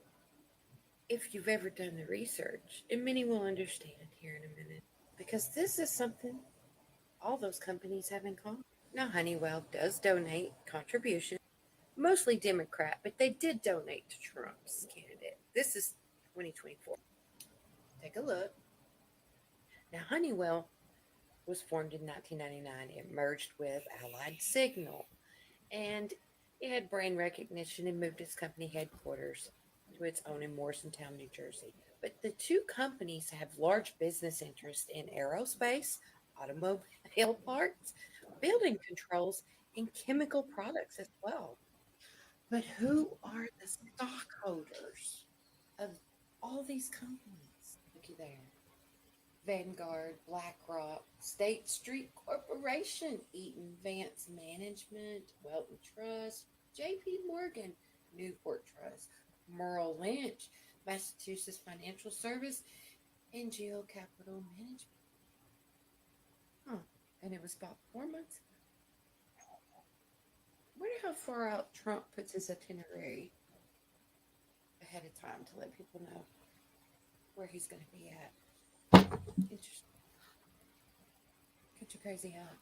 Speaker 4: if you've ever done the research, and many will understand here in a minute, because this is something all those companies have in common. Now, Honeywell does donate contributions, mostly Democrat, but they did donate to Trump's candidate. This is 2024. Take a look. Now, Honeywell was formed in 1999. It merged with Allied Signal, and it had brand recognition and moved its company headquarters to its own in Morrisontown, New Jersey. But the two companies have large business interests in aerospace, automobile parts, building controls, and chemical products as well. But who are the stockholders of all these companies? Looky there. Vanguard, BlackRock, State Street Corporation, Eaton Vance Management, Welton Trust, J.P. Morgan, Newport Trust, Merrill Lynch, Massachusetts Financial Service, and Geo Capital Management. And it was about 4 months ago. I wonder how far out Trump puts his itinerary ahead of time to let people know where he's going to be at. Interesting. Get your crazy out.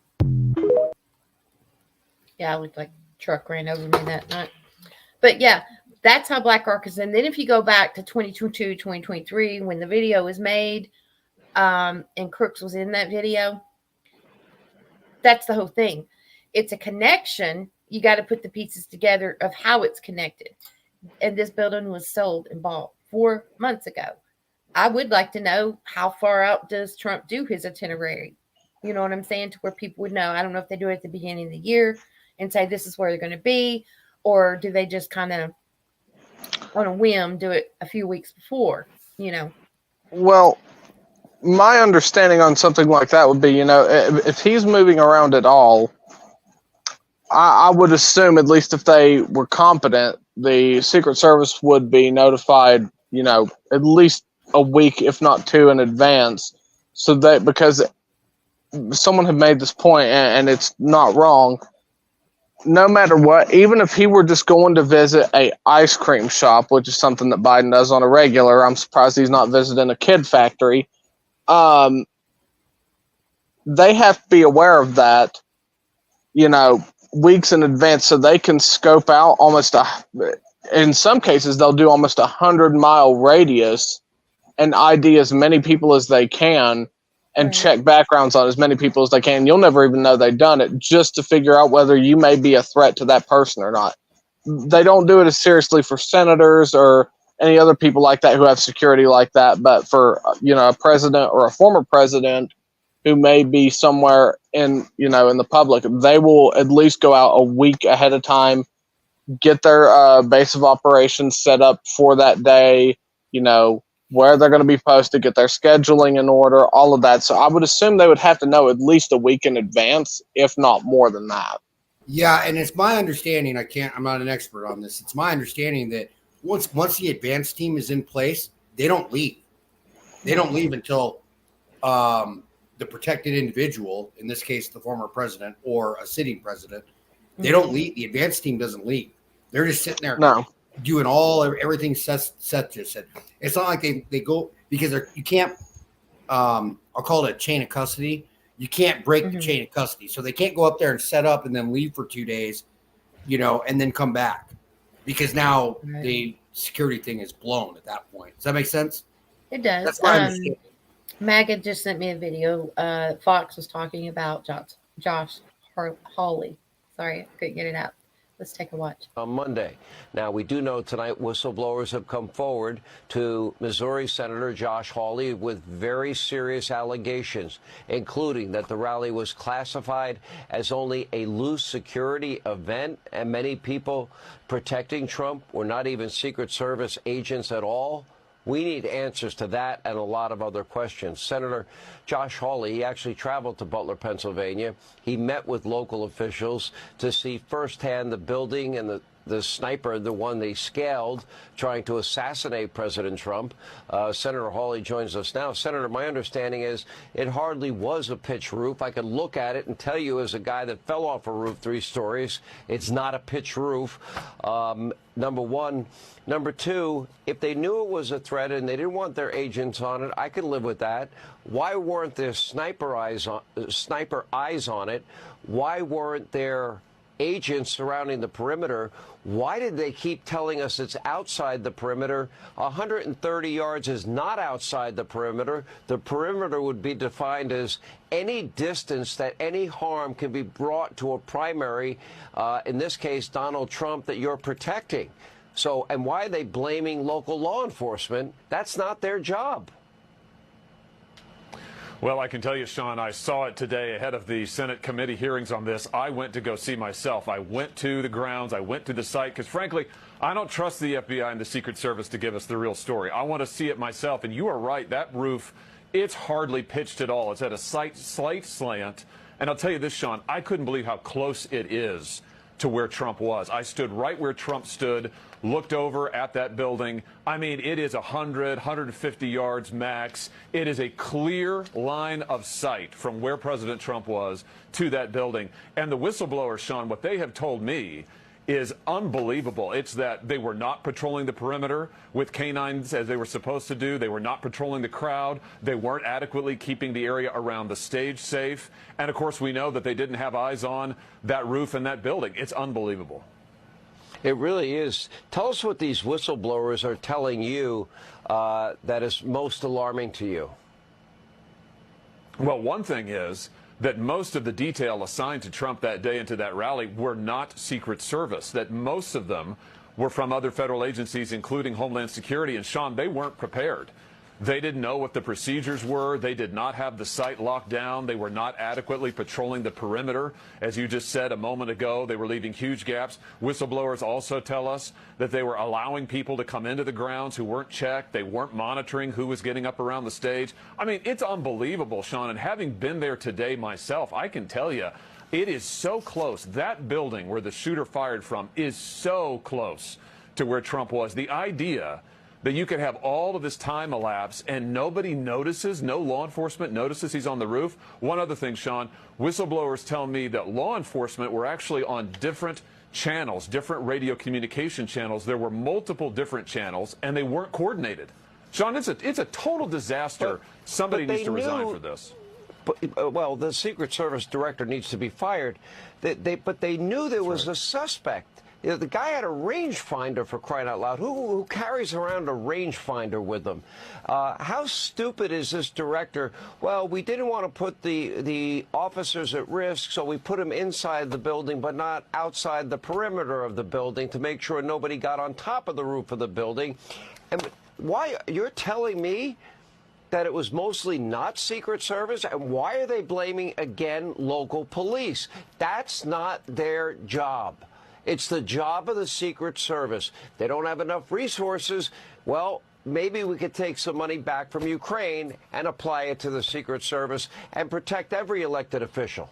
Speaker 4: Yeah, I looked like a truck ran over me that night. But yeah, that's how BlackRock is. And then if you go back to 2022, 2023, when the video was made, and Crooks was in that video, that's the whole thing. It's a connection. You got to put the pieces together of how it's connected. And this building was sold and bought 4 months ago. I would like to know, how far out does Trump do his itinerary? You know what I'm saying? To where people would know. I don't know if they do it at the beginning of the year and say this is where they're going to be, or do they just kind of on a whim do it a few weeks before, you know?
Speaker 6: Well, my understanding on something like that would be, if he's moving around at all, I would assume, at least if they were competent, the Secret Service would be notified, at least a week, if not 2, in advance, so that, because someone had made this point, and it's not wrong, no matter what, even if he were just going to visit a ice cream shop, which is something that Biden does on a regular, I'm surprised he's not visiting a kid factory. They have to be aware of that, weeks in advance, so they can scope out in some cases, they'll do almost 100-mile radius and ID as many people as they can and check backgrounds on as many people as they can. You'll never even know they've done it, just to figure out whether you may be a threat to that person or not. They don't do it as seriously for senators or any other people like that who have security like that. But for, a president or a former president who may be somewhere in the public, they will at least go out a week ahead of time, get their base of operations set up for that day, where they're going to be posted, get their scheduling in order, all of that. So I would assume they would have to know at least a week in advance, if not more than that.
Speaker 5: Yeah, and it's my understanding, I'm not an expert on this. It's my understanding that once the advance team is in place, they don't leave. They don't leave until the protected individual, in this case, the former president or a sitting president, they don't leave. The advance team doesn't leave. They're just sitting there doing everything Seth just said. It's not like they go, because you can't, I'll call it a chain of custody. You can't break the chain of custody. So they can't go up there and set up and then leave for 2 days, and then come back, because now the security thing is blown at that point. Does that make sense?
Speaker 4: It does.
Speaker 5: That's my understanding.
Speaker 4: Maggot just sent me a video. Fox was talking about Josh Hawley. Sorry, I couldn't get it out. Let's take a watch.
Speaker 17: On Monday. Now, we do know tonight whistleblowers have come forward to Missouri Senator Josh Hawley with very serious allegations, including that the rally was classified as only a loose security event, and many people protecting Trump were not even Secret Service agents at all. We need answers to that and a lot of other questions. Senator Josh Hawley, he actually traveled to Butler, Pennsylvania. He met with local officials to see firsthand the building and the sniper, the one they scaled, trying to assassinate President Trump. Senator Hawley joins us now. Senator, my understanding is it hardly was a pitch roof. I could look at it and tell you, as a guy that fell off a roof 3 stories, it's not a pitch roof, number one. Number two, if they knew it was a threat and they didn't want their agents on it, I could live with that. Why weren't there sniper eyes on it? Why weren't there agents surrounding the perimeter? Why did they keep telling us it's outside the perimeter? 130 yards is not outside the perimeter. The perimeter would be defined as any distance that any harm can be brought to a primary, in this case, Donald Trump, that you're protecting. So, and why are they blaming local law enforcement? That's not their job.
Speaker 18: Well, I can tell you, Sean, I saw it today ahead of the Senate committee hearings on this. I went to go see myself. I went to the grounds. I went to the site because, frankly, I don't trust the FBI and the Secret Service to give us the real story. I want to see it myself. And you are right. That roof, it's hardly pitched at all. It's at a slight slant. And I'll tell you this, Sean, I couldn't believe how close it is to where Trump was. I stood right where Trump stood, looked over at that building. I mean, it is 100, 150 yards max. It is a clear line of sight from where President Trump was to that building. And the whistleblowers, Sean, what they have told me is unbelievable. It's that they were not patrolling the perimeter with canines as they were supposed to do. They were not patrolling the crowd. They weren't adequately keeping the area around the stage safe. And, of course, we know that they didn't have eyes on that roof and that building. It's unbelievable.
Speaker 17: It really is. Tell us what these whistleblowers are telling you that is most alarming to you.
Speaker 18: Well, one thing is that most of the detail assigned to Trump that day and to that rally were not Secret Service, that most of them were from other federal agencies, including Homeland Security. And, Sean, they weren't prepared. They didn't know what the procedures were. They did not have the site locked down. They were not adequately patrolling the perimeter. As you just said a moment ago, they were leaving huge gaps. Whistleblowers also tell us that they were allowing people to come into the grounds who weren't checked. They weren't monitoring who was getting up around the stage. I mean, it's unbelievable, Sean. And having been there today myself, I can tell you, it is so close. That building where the shooter fired from is so close to where Trump was. The idea that you could have all of this time elapse and nobody notices, no law enforcement notices he's on the roof. One other thing, Sean, whistleblowers tell me that law enforcement were actually on different channels, different radio communication channels. There were multiple different channels, and they weren't coordinated. Sean, it's a total disaster. Somebody needs to resign for this.
Speaker 17: Well, the Secret Service director needs to be fired. But they knew there was a suspect. You know, the guy had a rangefinder, for crying out loud. Who carries around a rangefinder with them? How stupid is this director? Well, we didn't want to put the officers at risk, so we put them inside the building, but not outside the perimeter of the building to make sure nobody got on top of the roof of the building. And why you're telling me that it was mostly not Secret Service? And why are they blaming, again, local police? That's not their job. It's the job of the Secret Service. They don't have enough resources. Well, maybe we could take some money back from Ukraine and apply it to the Secret Service and protect every elected official.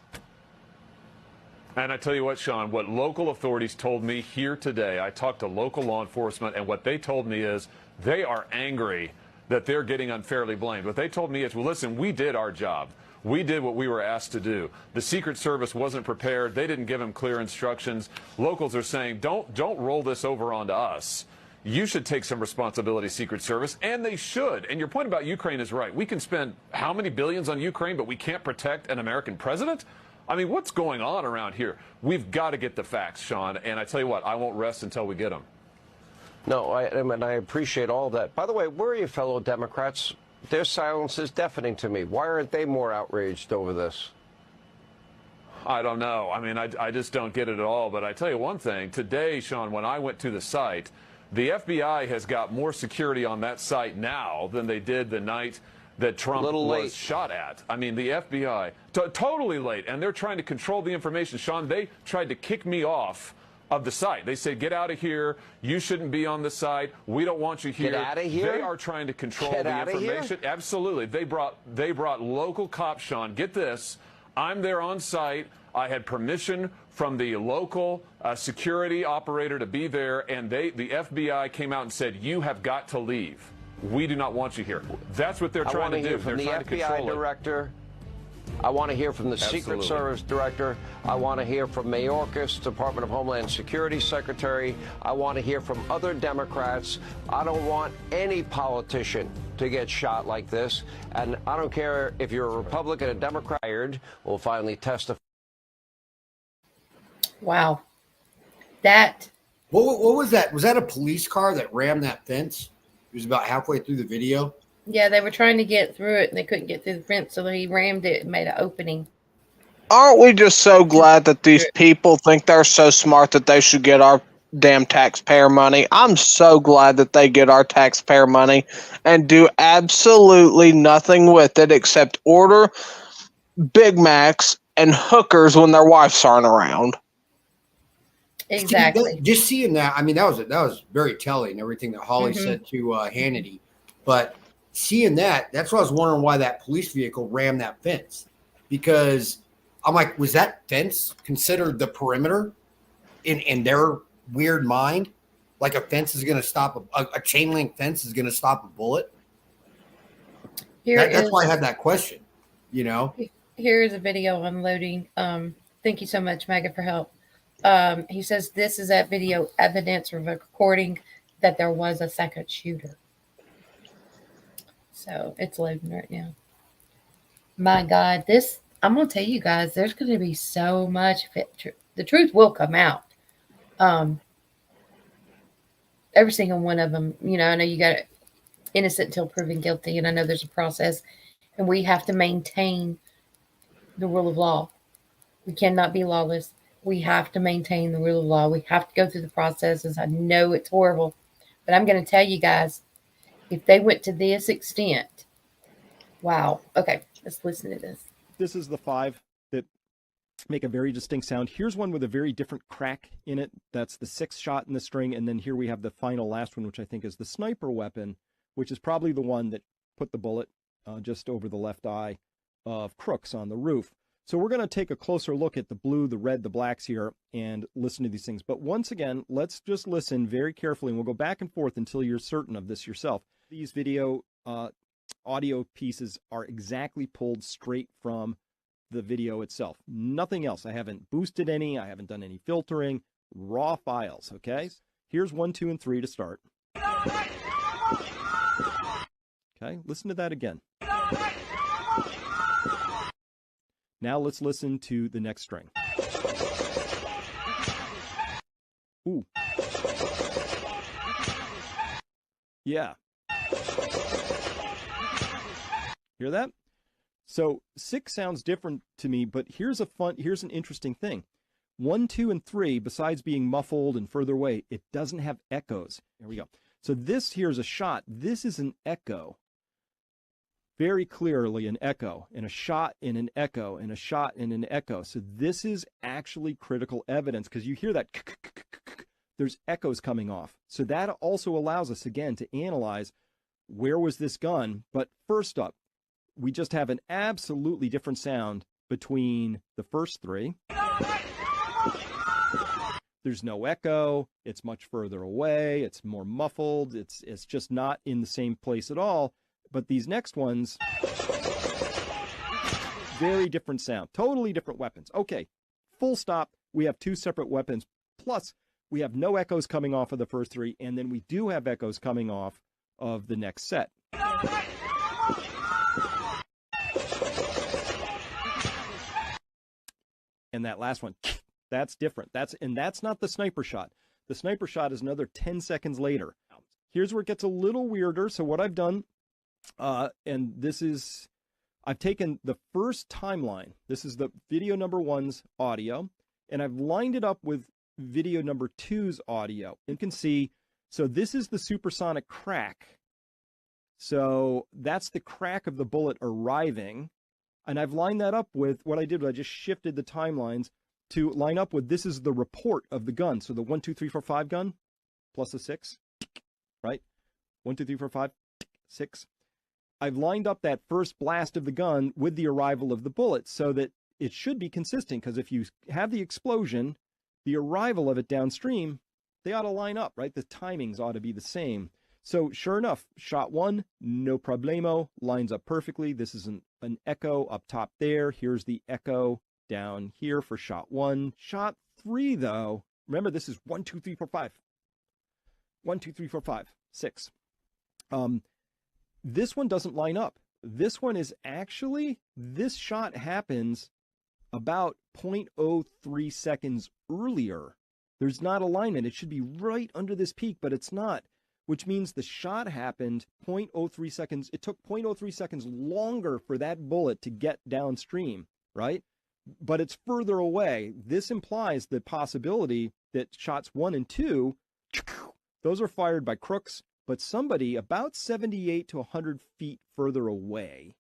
Speaker 18: And I tell you what, Sean, what local authorities told me here today, I talked to local law enforcement, and what they told me is they are angry that they're getting unfairly blamed. What they told me is, well, listen, we did our job. We did what we were asked to do. The Secret Service wasn't prepared. They didn't give them clear instructions. Locals are saying, don't roll this over onto us. You should take some responsibility, Secret Service, and they should. And your point about Ukraine is right. We can spend how many billions on Ukraine, but we can't protect an American president? I mean, what's going on around here? We've got to get the facts, Sean. And I tell you what, I won't rest until we get them.
Speaker 17: No, I appreciate all that. By the way, where are you fellow Democrats? Their silence is deafening to me. Why aren't they more outraged over this?
Speaker 18: I don't know. I mean, I just don't get it at all. But I tell you one thing. Today, Sean, when I went to the site, the FBI has got more security on that site now than they did the night that Trump was shot at. I mean, the FBI, totally late. And they're trying to control the information. Sean, they tried to kick me off of the site. They said, get out of here. You shouldn't be on the site. We don't want you here.
Speaker 17: Get out of here?
Speaker 18: They are trying to control the information. Absolutely. They brought local cops, Sean. Get this. I'm there on site. I had permission from the local security operator to be there, and the FBI came out and said, you have got to leave. We do not want you here. That's what they're trying to do.
Speaker 17: From the FBI director. I want to hear from the Secret Service director. I want to hear from Mayorkas, Department of Homeland Security Secretary. I want to hear from other Democrats. I don't want any politician to get shot like this. And I don't care if you're a Republican or Democrat, will finally testify.
Speaker 4: Wow. That.
Speaker 5: What was that? Was that a police car that rammed that fence? It was about halfway through the video.
Speaker 4: Yeah, they were trying to get through it, and they couldn't get through the fence, so he rammed it and made an opening.
Speaker 6: Aren't we just so glad that these people think they're so smart that they should get our damn taxpayer money? I'm so glad that they get our taxpayer money and do absolutely nothing with it except order Big Macs and hookers when their wives aren't around.
Speaker 4: Exactly.
Speaker 5: Just seeing that, I mean, that was very telling, everything that Holly said to Hannity. But seeing that's why I was wondering why that police vehicle rammed that fence. Because I'm like, was that fence considered the perimeter in their weird mind? Like a fence is going to stop, a chain link fence is going to stop a bullet? That's why I had that question, you know?
Speaker 4: Here is a video unloading. Thank you so much, Megan, for help. He says this is that video evidence of a recording that there was a second shooter. So it's loading right now. My God, I'm going to tell you guys, there's going to be so much. The truth will come out. Every single one of them, you know, I know you got innocent until proven guilty, and I know there's a process, and we have to maintain the rule of law. We cannot be lawless. We have to maintain the rule of law. We have to go through the processes. I know it's horrible, but I'm going to tell you guys, if they went to this extent, wow. Okay, let's listen to this.
Speaker 19: This is the 5 that make a very distinct sound. Here's one with a very different crack in it. That's the 6th shot in the string. And then here we have the final last one, which I think is the sniper weapon, which is probably the one that put the bullet just over the left eye of Crooks on the roof. So we're going to take a closer look at the blue, the red, the blacks here and listen to these things. But once again, let's just listen very carefully, and we'll go back and forth until you're certain of this yourself. These audio pieces are exactly pulled straight from the video itself. Nothing else. I haven't boosted any. I haven't done any filtering. Raw files, okay? Here's 1, 2, and 3 to start. Okay, listen to that again. Now let's listen to the next string. Ooh. Yeah. Hear that? So 6 sounds different to me, but here's an interesting thing. 1, 2, and 3, besides being muffled and further away, it doesn't have echoes. Here we go. So this here is a shot. This is an echo. Very clearly an echo, and a shot in an echo, and a shot in an echo. So this is actually critical evidence, because you hear that, there's echoes coming off. So that also allows us, again, to analyze where was this gun. But first up, we just have an absolutely different sound between the first three. There's no echo. It's much further away. It's more muffled. It's just not in the same place at all. But these next ones, very different sound, totally different weapons. Okay, full stop. We have two separate weapons. Plus, we have no echoes coming off of the first three, and then we do have echoes coming off of the next set. And that last one, that's different. That's not the sniper shot. The sniper shot is another 10 seconds later. Here's where it gets a little weirder. So what I've done, and this is, I've taken the first timeline. This is the video number 1's audio, and I've lined it up with video number 2's audio. You can see, so this is the supersonic crack. So that's the crack of the bullet arriving. And I've lined that up with what I did. I just shifted the timelines to line up with, this is the report of the gun. So the 1, 2, 3, 4, 5 gun plus a 6, right? 1, 2, 3, 4, 5, 6. I've lined up that first blast of the gun with the arrival of the bullet so that it should be consistent, because if you have the explosion, the arrival of it downstream, they ought to line up, right? The timings ought to be the same. So sure enough, shot 1, no problemo, lines up perfectly. This is an echo up top there. Here's the echo down here for shot 1. Shot 3, though, remember this is 1, 2, 3, 4, 5. 1, 2, 3, 4, 5, 6. This one doesn't line up. This one is actually, this shot happens about 0.03 seconds earlier. There's not alignment. It should be right under this peak, but it's not, which means the shot happened 0.03 seconds. It took 0.03 seconds longer for that bullet to get downstream, right? But it's further away. This implies the possibility that shots 1 and 2, those are fired by crooks, but somebody about 78 to 100 feet further away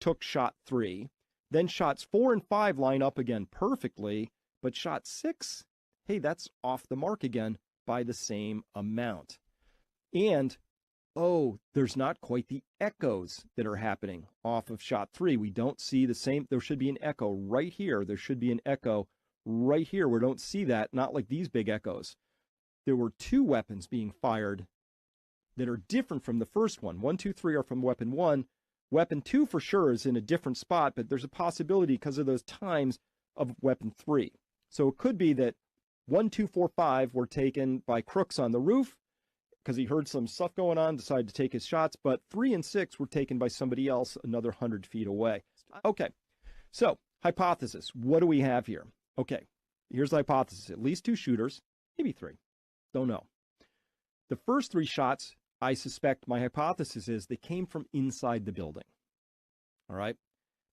Speaker 19: took shot 3. Then shots 4 and 5 line up again perfectly, but shot 6, hey, that's off the mark again by the same amount. And, oh, there's not quite the echoes that are happening off of shot 3. We don't see the same. There should be an echo right here. There should be an echo right here. We don't see that, not like these big echoes. There were 2 weapons being fired that are different from the first one. 1, 2, 3 are from weapon 1. Weapon 2 for sure is in a different spot, but there's a possibility because of those times of weapon 3. So it could be that 1, 2, 4, 5 were taken by crooks on the roof because he heard some stuff going on, decided to take his shots, but 3 and 6 were taken by somebody else another 100 feet away. Okay, so hypothesis. What do we have here? Okay, here's the hypothesis. At least 2 shooters, maybe 3. Don't know. The first 3 shots, I suspect, my hypothesis is they came from inside the building. All right?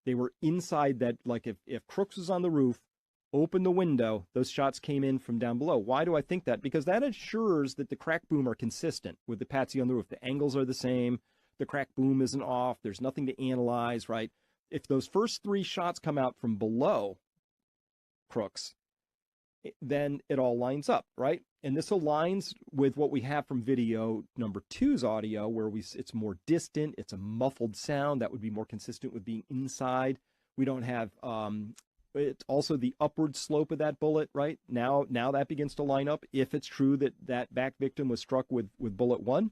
Speaker 19: They were inside that, like if Crooks was on the roof, opened the window, those shots came in from down below. Why do I think that? Because that ensures that the crack boom are consistent with the Patsy on the roof. The angles are the same. The crack boom isn't off. There's nothing to analyze, right? If those first 3 shots come out from below Crooks, then it all lines up, right? And this aligns with what we have from video number 2's audio, where it's more distant, it's a muffled sound that would be more consistent with being inside. We don't have, it's also the upward slope of that bullet, right? Now that begins to line up if it's true that that back victim was struck with bullet 1,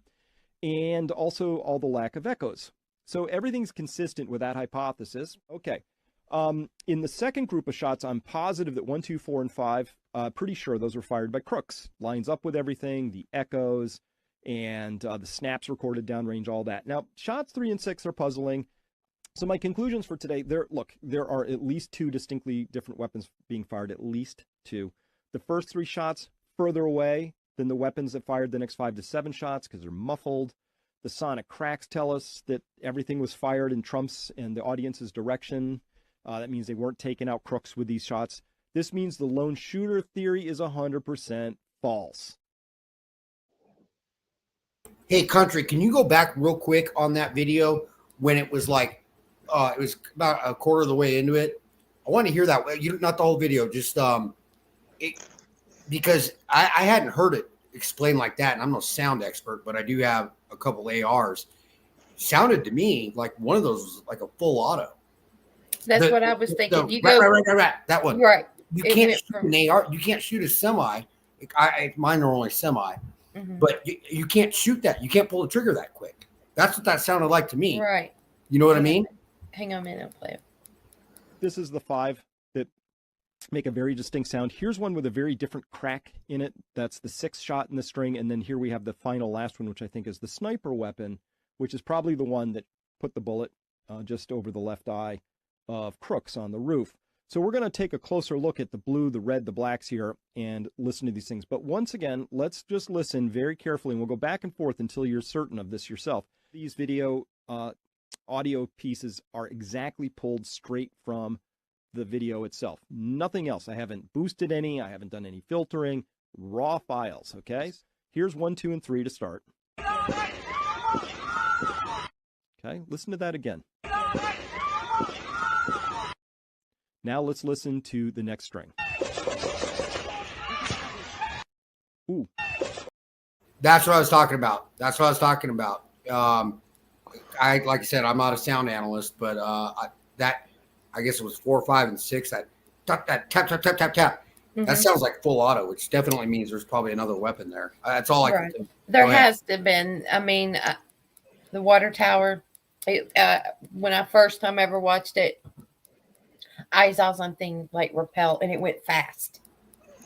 Speaker 19: and also all the lack of echoes. So everything's consistent with that hypothesis. Okay. In the second group of shots, I'm positive that 1, 2, 4, and 5, pretty sure those were fired by crooks. Lines up with everything, the echoes, and the snaps recorded downrange, all that. Now, shots 3 and 6 are puzzling. So my conclusions for today, there are at least 2 distinctly different weapons being fired, at least 2. The first 3 shots further away than the weapons that fired the next 5 to 7 shots because they're muffled. The sonic cracks tell us that everything was fired in Trump's and the audience's direction. That means they weren't taking out crooks with these shots. This means the lone shooter theory is 100% false.
Speaker 5: Hey, country, can you go back real quick on that video when it was like, it was about a quarter of the way into it? I want to hear that. You not the whole video, just because I hadn't heard it explained like that, and I'm no sound expert, but I do have a couple ARs. Sounded to me like one of those was like a full auto.
Speaker 4: That's what I was thinking.
Speaker 5: Right. That one.
Speaker 4: Right.
Speaker 5: You can't shoot an AR. You can't shoot a semi. Mine are only semi, but you can't shoot that. You can't pull the trigger that quick. That's what that sounded like to me.
Speaker 4: Right.
Speaker 5: You know what I mean?
Speaker 4: Hang on a minute. I'll play it.
Speaker 19: This is the 5 that make a very distinct sound. Here's one with a very different crack in it. That's the 6th shot in the string. And then here we have the final last one, which I think is the sniper weapon, which is probably the one that put the bullet just over the left eye of Crooks on the roof. So we're going to take a closer look at the blue, the red, the blacks here and listen to these things. But once again, let's just listen very carefully, and we'll go back and forth until you're certain of this yourself. These audio pieces are exactly pulled straight from the video itself. Nothing else. I haven't boosted any. I haven't done any filtering. Raw files, okay? Here's 1, 2, and 3 to start. Okay, listen to that again. Now let's listen to the next string. Ooh.
Speaker 5: That's what I was talking about. Like I said, I'm not a sound analyst, but I guess it was 4, 5, and 6. That tap. That sounds like full auto, which definitely means there's probably another weapon there. That's all I can think.
Speaker 4: There has to have been. I mean, the water tower. When I first time ever watched it, I saw something like repel, and it went fast.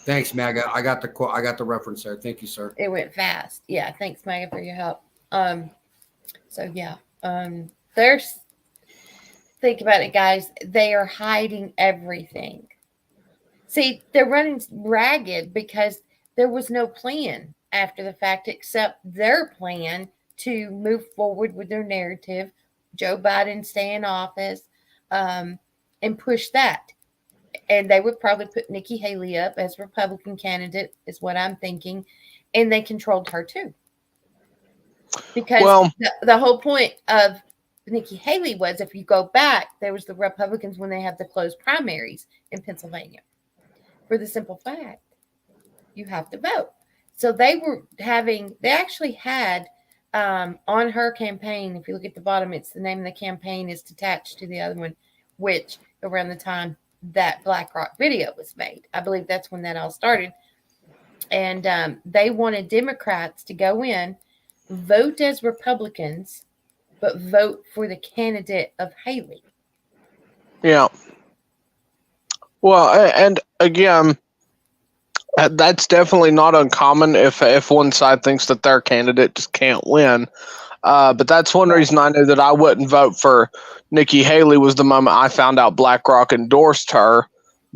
Speaker 5: Thanks, Maga. I got the reference there. Thank you, sir.
Speaker 4: It went fast. Yeah, thanks, Maga, for your help. So yeah, there's. Think about it, guys. They are hiding everything. See, they're running ragged because there was no plan after the fact except their plan to move forward with their narrative, Joe Biden stay in office, and push that. And they would probably put Nikki Haley up as Republican candidate, is what I'm thinking. And they controlled her too. Because the whole point of Nikki Haley was, if you go back, there was the Republicans when they had the closed primaries in Pennsylvania. For the simple fact, you have to vote. So they actually had on her campaign, if you look at the bottom, it's the name of the campaign is attached to the other one, which around the time that BlackRock video was made. I believe that's when that all started. And they wanted Democrats to go in, vote as Republicans, but vote for the candidate of Haley.
Speaker 6: Yeah. Well, and again, that's definitely not uncommon if one side thinks that their candidate just can't win. But that's one reason I knew that I wouldn't vote for Nikki Haley was the moment I found out BlackRock endorsed her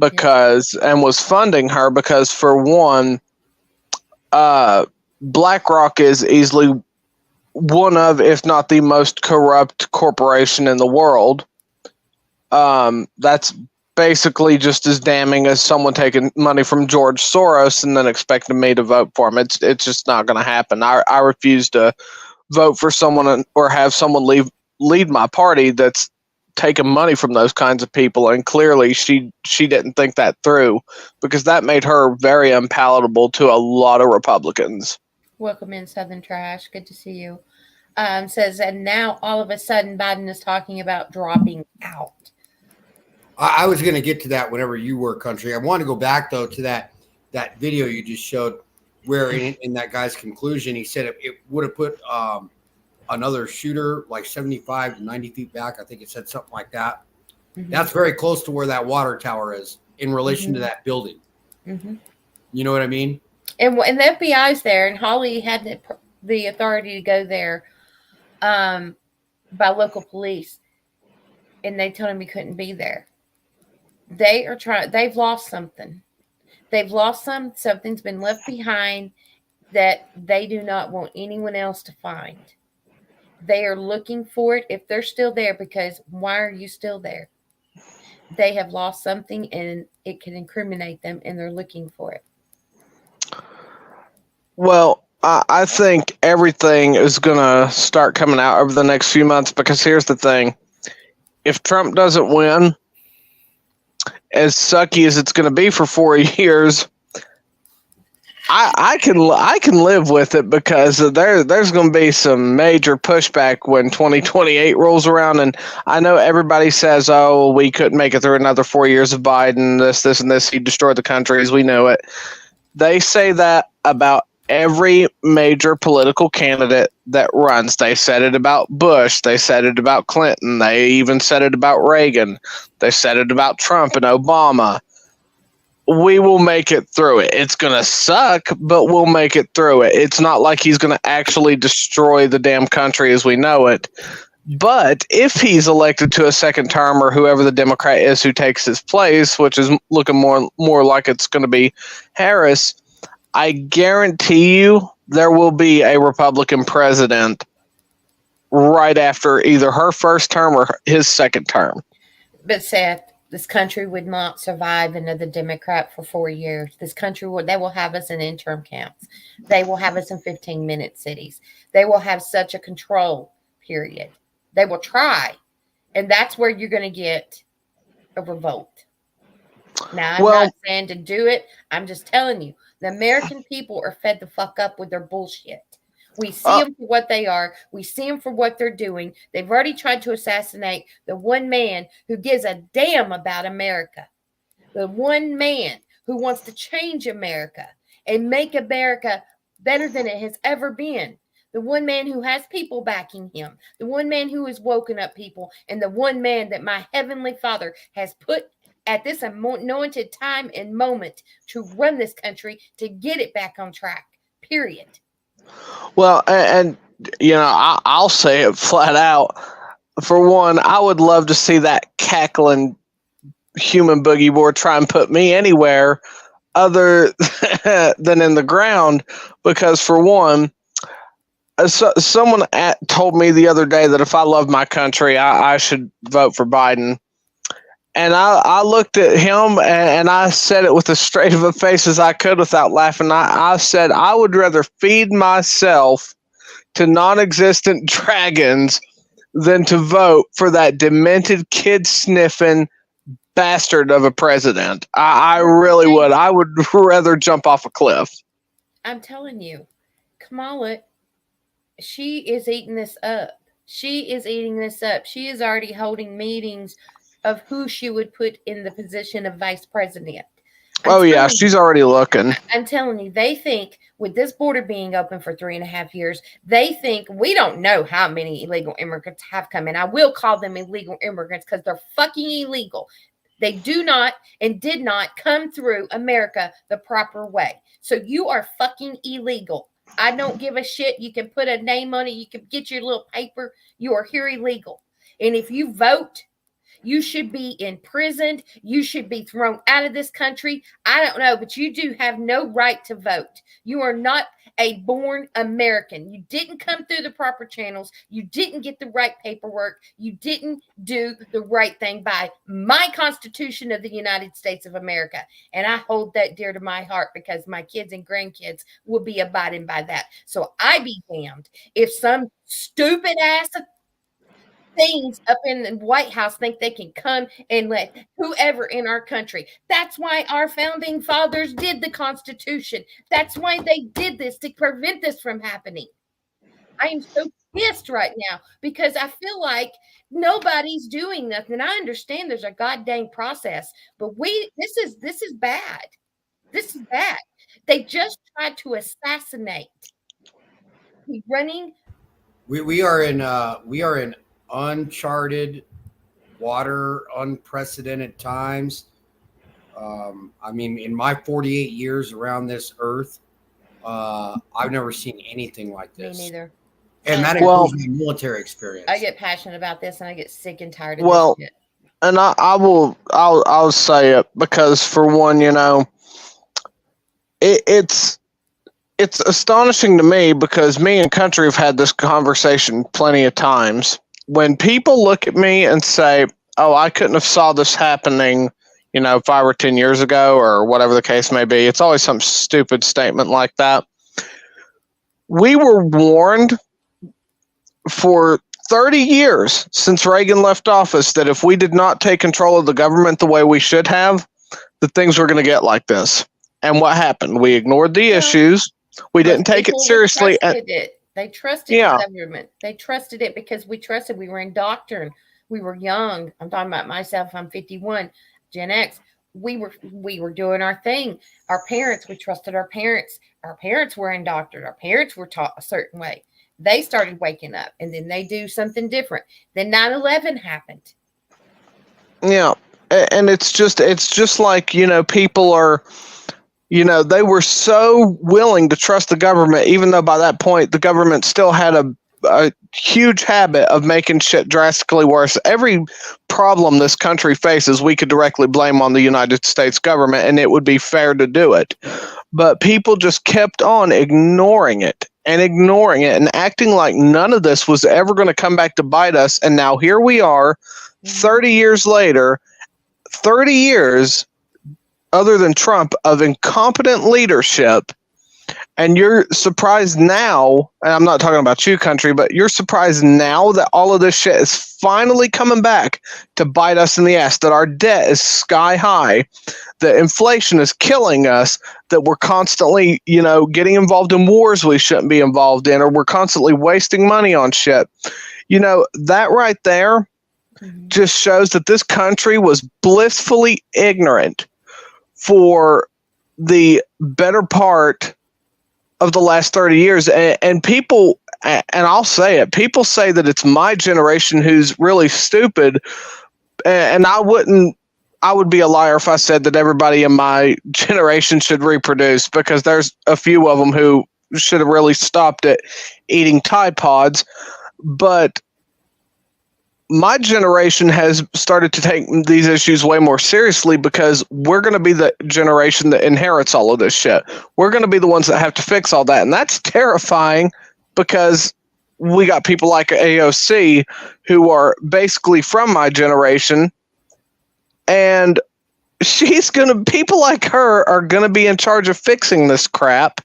Speaker 6: and was funding her because, for one, BlackRock is easily one of, if not the most corrupt corporation in the world. That's basically just as damning as someone taking money from George Soros and then expecting me to vote for him. It's just not going to happen. I refuse to vote for someone or have someone lead my party that's taking money from those kinds of people. And clearly she didn't think that through, because that made her very unpalatable to a lot of Republicans.
Speaker 4: Welcome in, Southern Trash. Good to see you. Says, and now all of a sudden Biden is talking about dropping out.
Speaker 5: I was going to get to that whenever you were, country. I want to go back, though, to that video you just showed where in that guy's conclusion, he said it would have put another shooter like 75 to 90 feet back. I think it said something like that. Mm-hmm. That's very close to where that water tower is in relation to that building. Mm-hmm. You know what I mean?
Speaker 4: And the FBI's there, and Holly had the authority to go there by local police, and they told him he couldn't be there. They are trying. They've lost something. They've lost something's been left behind that they do not want anyone else to find. They are looking for it if they're still there, because why are you still there? They have lost something and it can incriminate them, and they're looking for it.
Speaker 6: Well, I think everything is going to start coming out over the next few months because here's the thing. If Trump doesn't win, as sucky as it's going to be for 4 years, I can live with it because there's going to be some major pushback when 2028 rolls around. And I know everybody says, oh, we couldn't make it through another 4 years of Biden, this, and this. He destroyed the country as we know it. They say that about every major political candidate that runs. They said it about Bush. They said it about Clinton. They even said it about Reagan. They said it about Trump and Obama. We will make it through it. It's going to suck, but we'll make it through it. It's not like he's going to actually destroy the damn country as we know it. But if he's elected to a second term, or whoever the Democrat is who takes his place, which is looking more like it's going to be Harris, I guarantee you there will be a Republican president right after either her first term or his second term.
Speaker 4: But Seth, this country would not survive another Democrat for 4 years. This country they will have us in interim camps. They will have us in 15-minute cities. They will have such a control period. They will try. And that's where you're going to get a revolt. Now, I'm not saying to do it. I'm just telling you, the American people are fed the fuck up with their bullshit. We see them for what they are. We see them for what they're doing. They've already tried to assassinate the one man who gives a damn about America. The one man who wants to change America and make America better than it has ever been. The one man who has people backing him. The one man who has woken up people. And the one man that my Heavenly Father has put at this anointed time and moment to run this country, to get it back on track. Period.
Speaker 6: Well, and you know, I'll say it flat out. For one, I would love to see that cackling human boogie board try and put me anywhere other than in the ground, because for one, someone told me the other day that if I love my country, I should vote for Biden. And I looked at him and I said it with as straight of a face as I could without laughing. I said, I would rather feed myself to non-existent dragons than to vote for that demented, kid-sniffing bastard of a president. I really would. I would rather jump off a cliff.
Speaker 4: I'm telling you, Kamala, she is eating this up. She is eating this up. She is already holding meetings of who she would put in the position of vice president.
Speaker 6: Yeah, she's already looking.
Speaker 4: I'm telling you, they think with this border being open for 3.5 years, they think we don't know how many illegal immigrants have come in. I will call them illegal immigrants because they're fucking illegal. They do not and did not come through America the proper way. So you are fucking illegal. I don't give a shit. You can put a name on it. You can get your little paper. You are here illegal. And if you vote, you should be imprisoned. You should be thrown out of this country. I don't know, but you do have no right to vote. You are not a born American. You didn't come through the proper channels. You didn't get the right paperwork. You didn't do the right thing by my Constitution of the United States of America. And I hold that dear to my heart because my kids and grandkids will be abiding by that. So I be damned if some stupid ass things up in the White House think they can come and let whoever in our country. That's why our founding fathers did the Constitution. That's why they did this, to prevent this from happening. I am so pissed right now because I feel like nobody's doing nothing. I understand there's a goddamn process, but this is bad. This is bad. They just tried to assassinate. We're running.
Speaker 5: We are in uncharted water, unprecedented times. I mean, in my 48 years around this earth, I've never seen anything like this.
Speaker 4: Me neither.
Speaker 5: And that includes my military experience.
Speaker 4: I get passionate about this and I get sick and tired of this shit.
Speaker 6: And I'll say it because for one, you know, it's astonishing to me because me and Country have had this conversation plenty of times. When people look at me and say, oh, I couldn't have saw this happening, you know, 5 or 10 years ago or whatever the case may be, it's always some stupid statement like that. we were warned for 30 years since Reagan left office that if we did not take control of the government the way we should have, that things were going to get like this. And what happened? We ignored the issues. We didn't take it seriously.
Speaker 4: They trusted the government. They trusted it because we trusted. We were indoctrinated. We were young. I'm talking about myself. I'm 51, Gen X. We were doing our thing. Our parents, we trusted our parents. Our parents were indoctrinated. Our parents were taught a certain way. They started waking up, and then they do something different. Then 9/11 happened.
Speaker 6: Yeah, and it's just like, you know, people are, you know, they were so willing to trust the government, even though by that point the government still had a huge habit of making shit drastically worse. Every problem this country faces, we could directly blame on the United States government, and it would be fair to do it. But people just kept on ignoring it and acting like none of this was ever going to come back to bite us. And now here we are, 30 years later, 30 years other than Trump of incompetent leadership. And you're surprised now, and I'm not talking about you, country, but you're surprised now that all of this shit is finally coming back to bite us in the ass, that our debt is sky high, that inflation is killing us, that we're constantly, you know, getting involved in wars we shouldn't be involved in, or we're constantly wasting money on shit. You know, that right there just shows that this country was blissfully ignorant for the better part of the last 30 years. And people, and I'll say it, people say that it's my generation who's really stupid. And I would be a liar if I said that everybody in my generation should reproduce, because there's a few of them who should have really stopped at eating Tide Pods. But my generation has started to take these issues way more seriously, because we're going to be the generation that inherits all of this shit. We're going to be the ones that have to fix all that. And that's terrifying, because we got people like AOC who are basically from my generation, and people like her are going to be in charge of fixing this crap.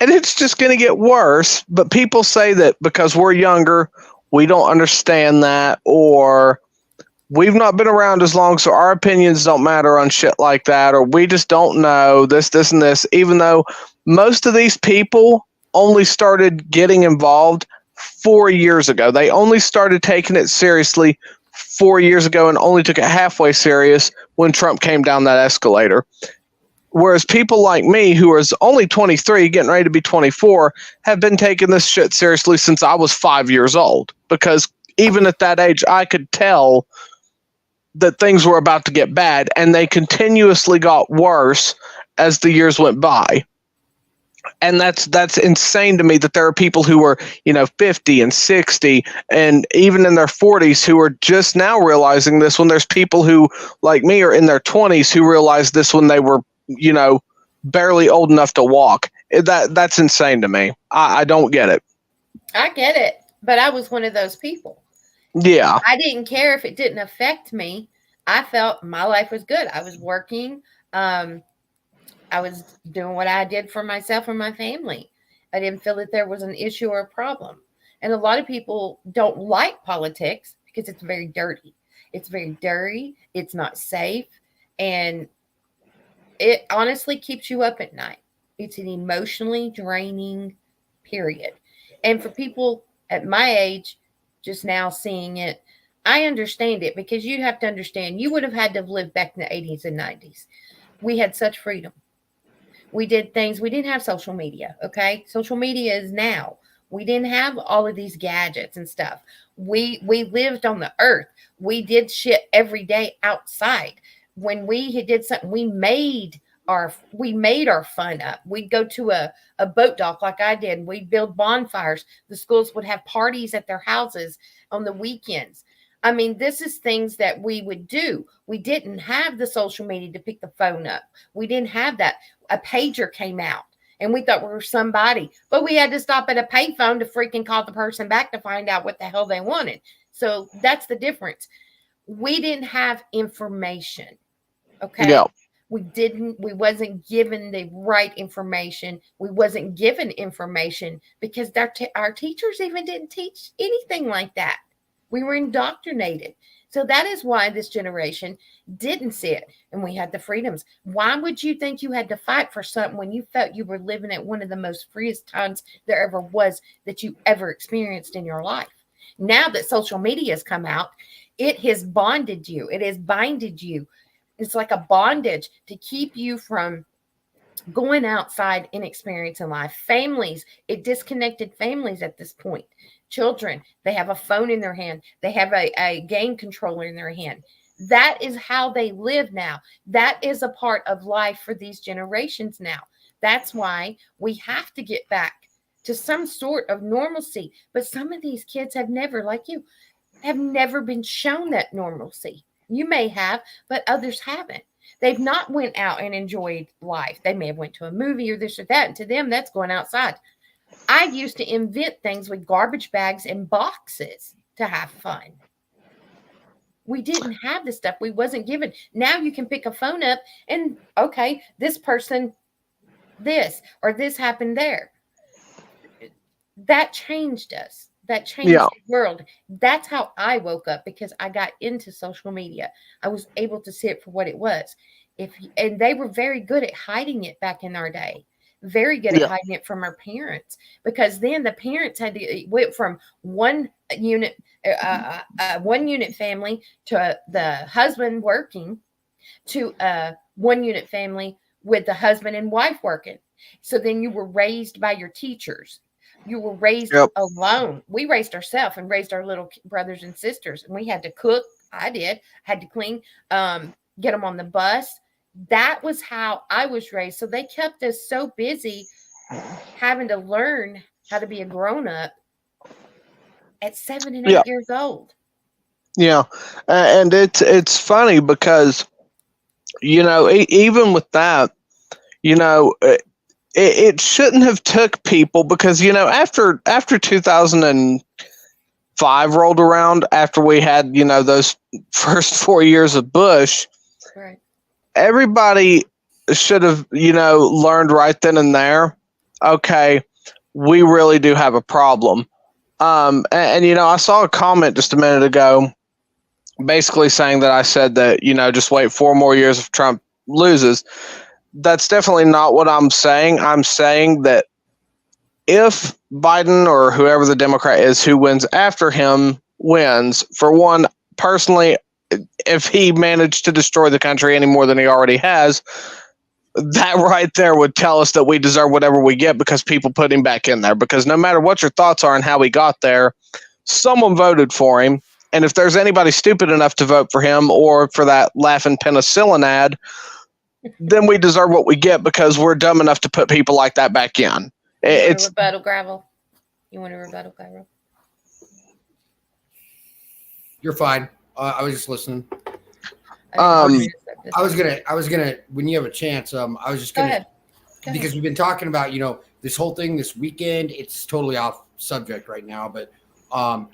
Speaker 6: And it's just going to get worse. But people say that because we're younger, we don't understand that, or we've not been around as long, so our opinions don't matter on shit like that, or we just don't know this, and this, even though most of these people only started getting involved 4 years ago. They only started taking it seriously 4 years ago, and only took it halfway serious when Trump came down that escalator. Whereas people like me, who is only 23, getting ready to be 24, have been taking this shit seriously since I was 5 years old. Because even at that age, I could tell that things were about to get bad, and they continuously got worse as the years went by. And that's insane to me, that there are people who are, 50 and 60 and even in their 40s who are just now realizing this, when there's people who, like me, are in their 20s who realized this when they were, barely old enough to walk. That's insane to me. I don't get it.
Speaker 4: I get it, but I was one of those people.
Speaker 6: Yeah.
Speaker 4: I didn't care if it didn't affect me. I felt my life was good. I was working. I was doing what I did for myself and my family. I didn't feel that there was an issue or a problem. And a lot of people don't like politics because it's very dirty. It's very dirty. It's not safe. And it honestly keeps you up at night. It's an emotionally draining period. And for people at my age, just now seeing it, I understand it, because you'd have to understand, you would have had to have lived back in the 80s and 90s. We had such freedom. We did things. We didn't have social media, okay? Social media is now. We didn't have all of these gadgets and stuff. We lived on the earth. We did shit every day outside. When we did something, we made our fun up. We'd go to a boat dock like I did. We'd build bonfires. The schools would have parties at their houses on the weekends. I mean, this is things that we would do. We didn't have the social media to pick the phone up. We didn't have that. A pager came out, and we thought we were somebody. But we had to stop at a payphone to freaking call the person back to find out what the hell they wanted. So that's the difference. We didn't have information. Okay.
Speaker 6: Yeah.
Speaker 4: we wasn't given the right information. We wasn't given information because our teachers even didn't teach anything like that. We were indoctrinated. So that is why this generation didn't see it, and we had the freedoms. Why would you think you had to fight for something when you felt you were living at one of the most freest times there ever was that you ever experienced in your life? Now that social media has come out, it has bonded you. It has binded you. It's like a bondage to keep you from going outside and experiencing life. Families, it disconnected families at this point. Children, they have a phone in their hand. They have a game controller in their hand. That is how they live now. That is a part of life for these generations now. That's why we have to get back to some sort of normalcy. But some of these kids have never, like you, have never been shown that normalcy. You may have, but others haven't. They've not went out and enjoyed life. They may have went to a movie or this or that. And to them, that's going outside. I used to invent things with garbage bags and boxes to have fun. We didn't have this stuff. We wasn't given. Now you can pick a phone up and, okay, this person, this, or this happened there. That changed us. That changed the world. That's how I woke up, because I got into social media. I was able to see it for what it was. And they were very good at hiding it back in our day. Very good at hiding it from our parents, because then the parents had to went from one unit family to the husband working to a one unit family with the husband and wife working. So then you were raised by your teachers. You were raised alone. We raised ourselves and raised our little brothers and sisters, and we had to cook. I had to clean, get them on the bus. That was how I was raised. So they kept us so busy having to learn how to be a grown-up at 7 and 8 years old.
Speaker 6: Yeah. And it's funny because, even with that, it shouldn't have took people, because, after 2005 rolled around, after we had, those first 4 years of Bush,
Speaker 4: right,
Speaker 6: everybody should have, learned right then and there, okay, we really do have a problem. And I saw a comment just a minute ago basically saying that I said that, just wait 4 more years if Trump loses. That's definitely not what I'm saying. I'm saying that if Biden or whoever the Democrat is who wins after him wins, for one, personally, if he managed to destroy the country any more than he already has, that right there would tell us that we deserve whatever we get, because people put him back in there. Because no matter what your thoughts are on how he got there, someone voted for him. And if there's anybody stupid enough to vote for him or for that laughing penicillin ad, then we deserve what we get, because we're dumb enough to put people like that back in.
Speaker 4: It's rebuttal gravel. You want a rebuttal gravel?
Speaker 5: You're fine. I was just listening. I was gonna when you have a chance. I was just gonna, because we've been talking about this whole thing this weekend. It's totally off subject right now, but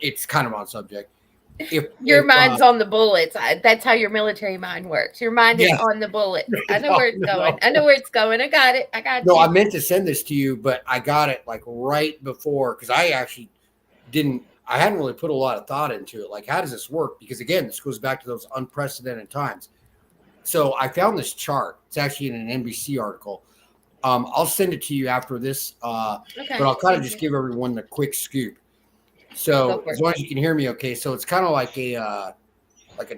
Speaker 5: it's kind of on subject. If your
Speaker 4: mind's on the bullets, that's how your military mind works. Your mind is on the bullets. I know where it's going. I know where it's going. I got it. I got it.
Speaker 5: No, I meant to send this to you, but I got it like right before, because I actually I hadn't really put a lot of thought into it. Like, how does this work? Because again, this goes back to those unprecedented times. So I found this chart. It's actually in an NBC article. I'll send it to you after this, but I'll kind of just give everyone the quick scoop. So as long as you can hear me, okay. So it's kind of like a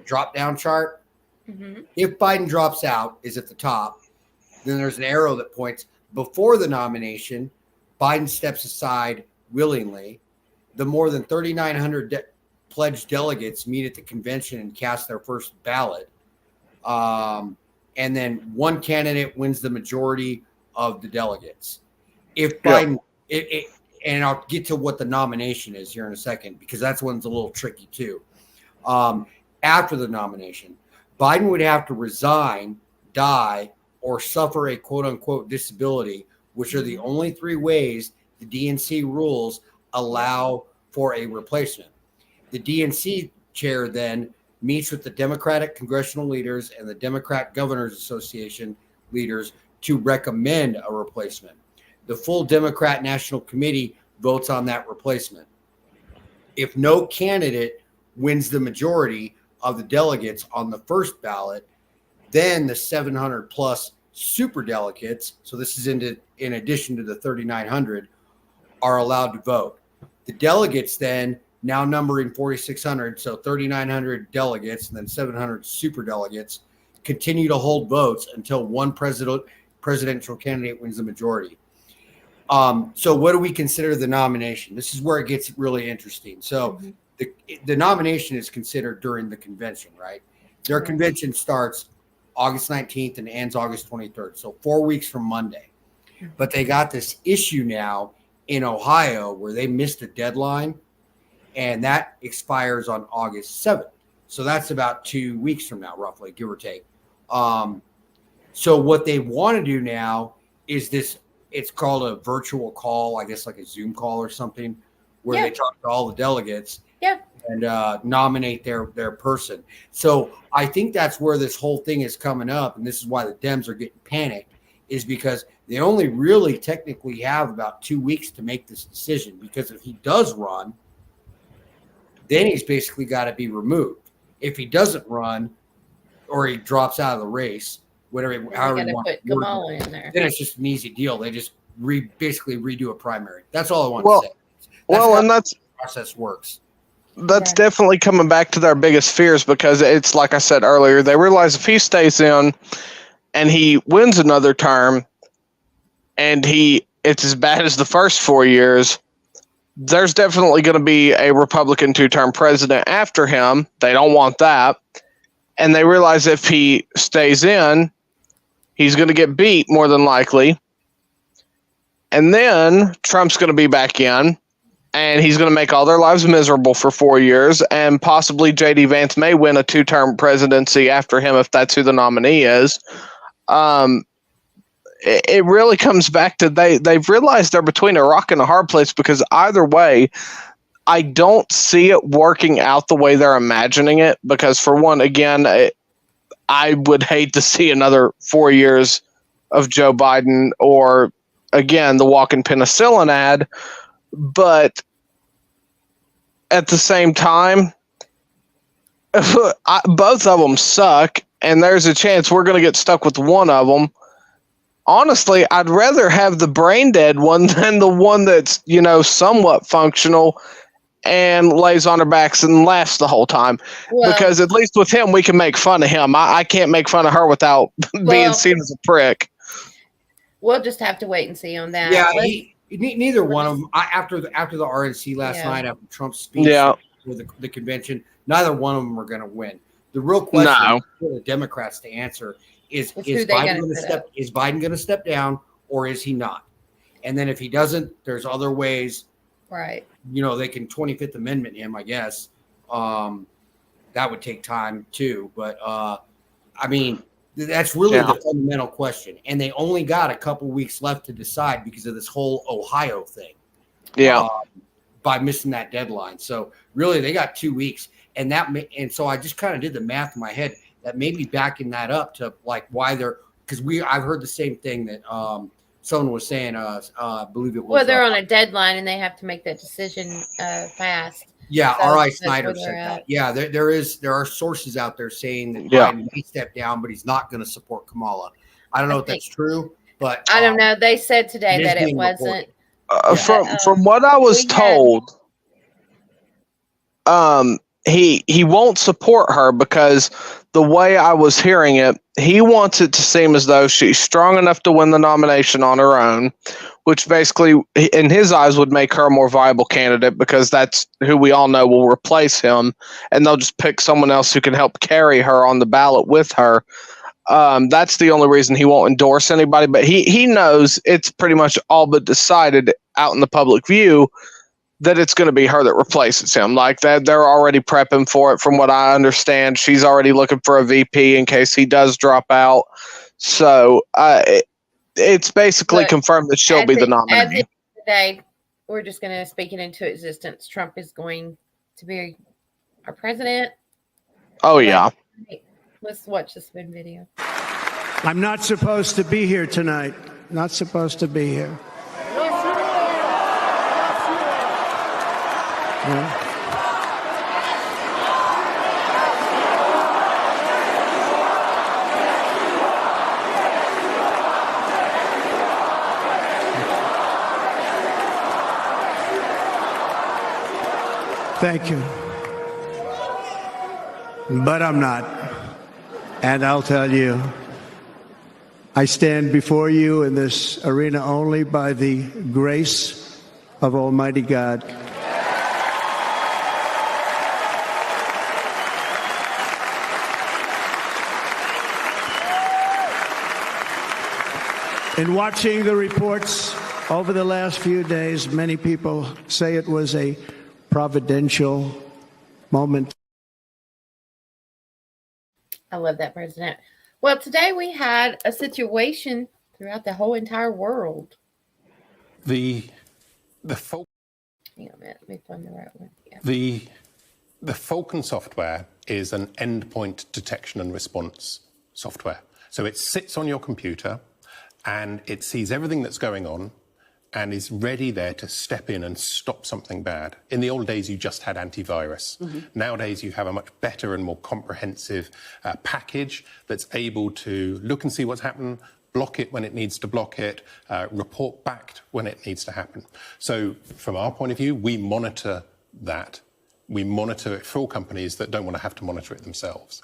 Speaker 5: drop down chart.
Speaker 4: Mm-hmm.
Speaker 5: If Biden drops out is at the top, then there's an arrow that points before the nomination. Biden steps aside willingly. The more than 3,900 pledged delegates meet at the convention and cast their first ballot. And then one candidate wins the majority of the delegates. If Biden, and I'll get to what the nomination is here in a second, because that's one's a little tricky too. After the nomination, Biden would have to resign, die, or suffer a quote unquote disability, which are the only 3 ways the DNC rules allow for a replacement. The DNC chair then meets with the Democratic congressional leaders and the Democrat Governors Association leaders to recommend a replacement. The full Democrat National Committee votes on that replacement. If no candidate wins the majority of the delegates on the first ballot, then the 700 plus super delegates, so this is in addition to the 3,900, are allowed to vote. The delegates then, now numbering 4,600, so 3,900 delegates and then 700 super delegates, continue to hold votes until one presidential candidate wins the majority. So what do we consider the nomination? This is where it gets really interesting. So the nomination is considered during the convention, right? Their convention starts August 19th and ends August 23rd. So 4 weeks from Monday. But they got this issue now in Ohio where they missed a deadline, and that expires on August 7th. So that's about 2 weeks from now, roughly, give or take. So what they want to do now is this, it's called a virtual call, I guess like a Zoom call or something, where they talk to all the delegates and nominate their person. So I think that's where this whole thing is coming up, and this is why the Dems are getting panicked, is because they only really technically have about 2 weeks to make this decision, because if he does run, then he's basically got to be removed. If he doesn't run or he drops out of the race, whatever, however you want to put Kamala in there, then it's just an easy deal. They just basically redo a primary. That's all I want to say. That's the process works.
Speaker 6: That's definitely coming back to their biggest fears, because it's like I said earlier, they realize if he stays in and he wins another term and it's as bad as the first 4 years, there's definitely going to be a Republican two-term president after him. They don't want that. And they realize if he stays in, he's going to get beat more than likely. And then Trump's going to be back in, and he's going to make all their lives miserable for 4 years. And possibly J.D. Vance may win a two-term presidency after him if that's who the nominee is. It really comes back to they've realized they're between a rock and a hard place, because either way, I don't see it working out the way they're imagining it. Because for one, again, I would hate to see another 4 years of Joe Biden or, again, the walking penicillin ad. But at the same time, both of them suck, and there's a chance we're going to get stuck with one of them. Honestly, I'd rather have the brain dead one than the one that's, somewhat functional and lays on her backs and laughs the whole time. Because at least with him, we can make fun of him. I can't make fun of her without being seen as a prick.
Speaker 4: We'll just have to wait and see on that.
Speaker 5: Yeah, neither one of them. After the RNC last night, after Trump's speech for the convention, neither one of them are going to win. The real question for the Democrats to answer is Biden going to step down, or is he not? And then if he doesn't, there's other ways.
Speaker 4: Right.
Speaker 5: They can 25th Amendment him, I guess. That would take time too. But that's really the fundamental question. And they only got a couple weeks left to decide because of this whole Ohio thing.
Speaker 6: Yeah.
Speaker 5: By missing that deadline. So really they got 2 weeks. And so I just kind of did the math in my head that maybe backing that up to like why I've heard the same thing that someone was saying, I believe it was.
Speaker 4: Well, they're on a deadline and they have to make that decision fast.
Speaker 5: Yeah,
Speaker 4: so
Speaker 5: R.I. Snyder said that. Yeah, there are sources out there saying that Biden may step down, but he's not going to support Kamala. I don't know if that's true, but
Speaker 4: I don't know. They said today that it wasn't.
Speaker 6: From what I was told, he won't support her because the way I was hearing it, he wants it to seem as though she's strong enough to win the nomination on her own, which basically, in his eyes, would make her a more viable candidate because that's who we all know will replace him, and they'll just pick someone else who can help carry her on the ballot with her. That's the only reason he won't endorse anybody, but he knows it's pretty much all but decided out in the public view that it's going to be her that replaces him. Like that, they're already prepping for it. From what I understand, she's already looking for a VP in case he does drop out. So it's basically confirmed that she'll be the nominee.
Speaker 4: Today, we're just going to speak it into existence. Trump is going to be our president.
Speaker 6: Oh, yeah.
Speaker 4: Let's watch the spin video.
Speaker 2: I'm not supposed to be here tonight. Not supposed to be here. Yeah. Thank you. But I'm not. And I'll tell you, I stand before you in this arena only by the grace of Almighty God. In watching the reports over the last few days, many people say it was a providential moment.
Speaker 4: I love that, President. Well, today we had a situation throughout the whole entire world.
Speaker 20: The
Speaker 4: Hang on a minute, let me find the right one. Yeah.
Speaker 20: The Falcon software is an endpoint detection and response software. So it sits on your computer and it sees everything that's going on and is ready there to step in and stop something bad. In the old days, you just had antivirus. Nowadays, you have a much better and more comprehensive package that's able to look and see what's happened, block it when it needs to block it, report back when it needs to happen. So from our point of view, we monitor that. We monitor it for all companies that don't want to have to monitor it themselves.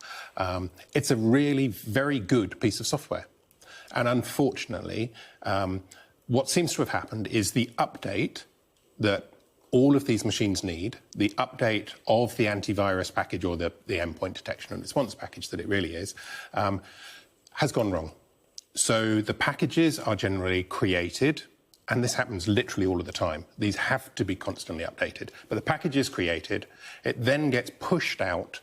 Speaker 20: It's a really very good piece of software. And unfortunately, what seems to have happened is the update that all of these machines need, the update of the antivirus package or the endpoint detection and response package that it really is, has gone wrong. So the packages are generally created, and this happens literally all of the time. These have to be constantly updated. But the package is created, it then gets pushed out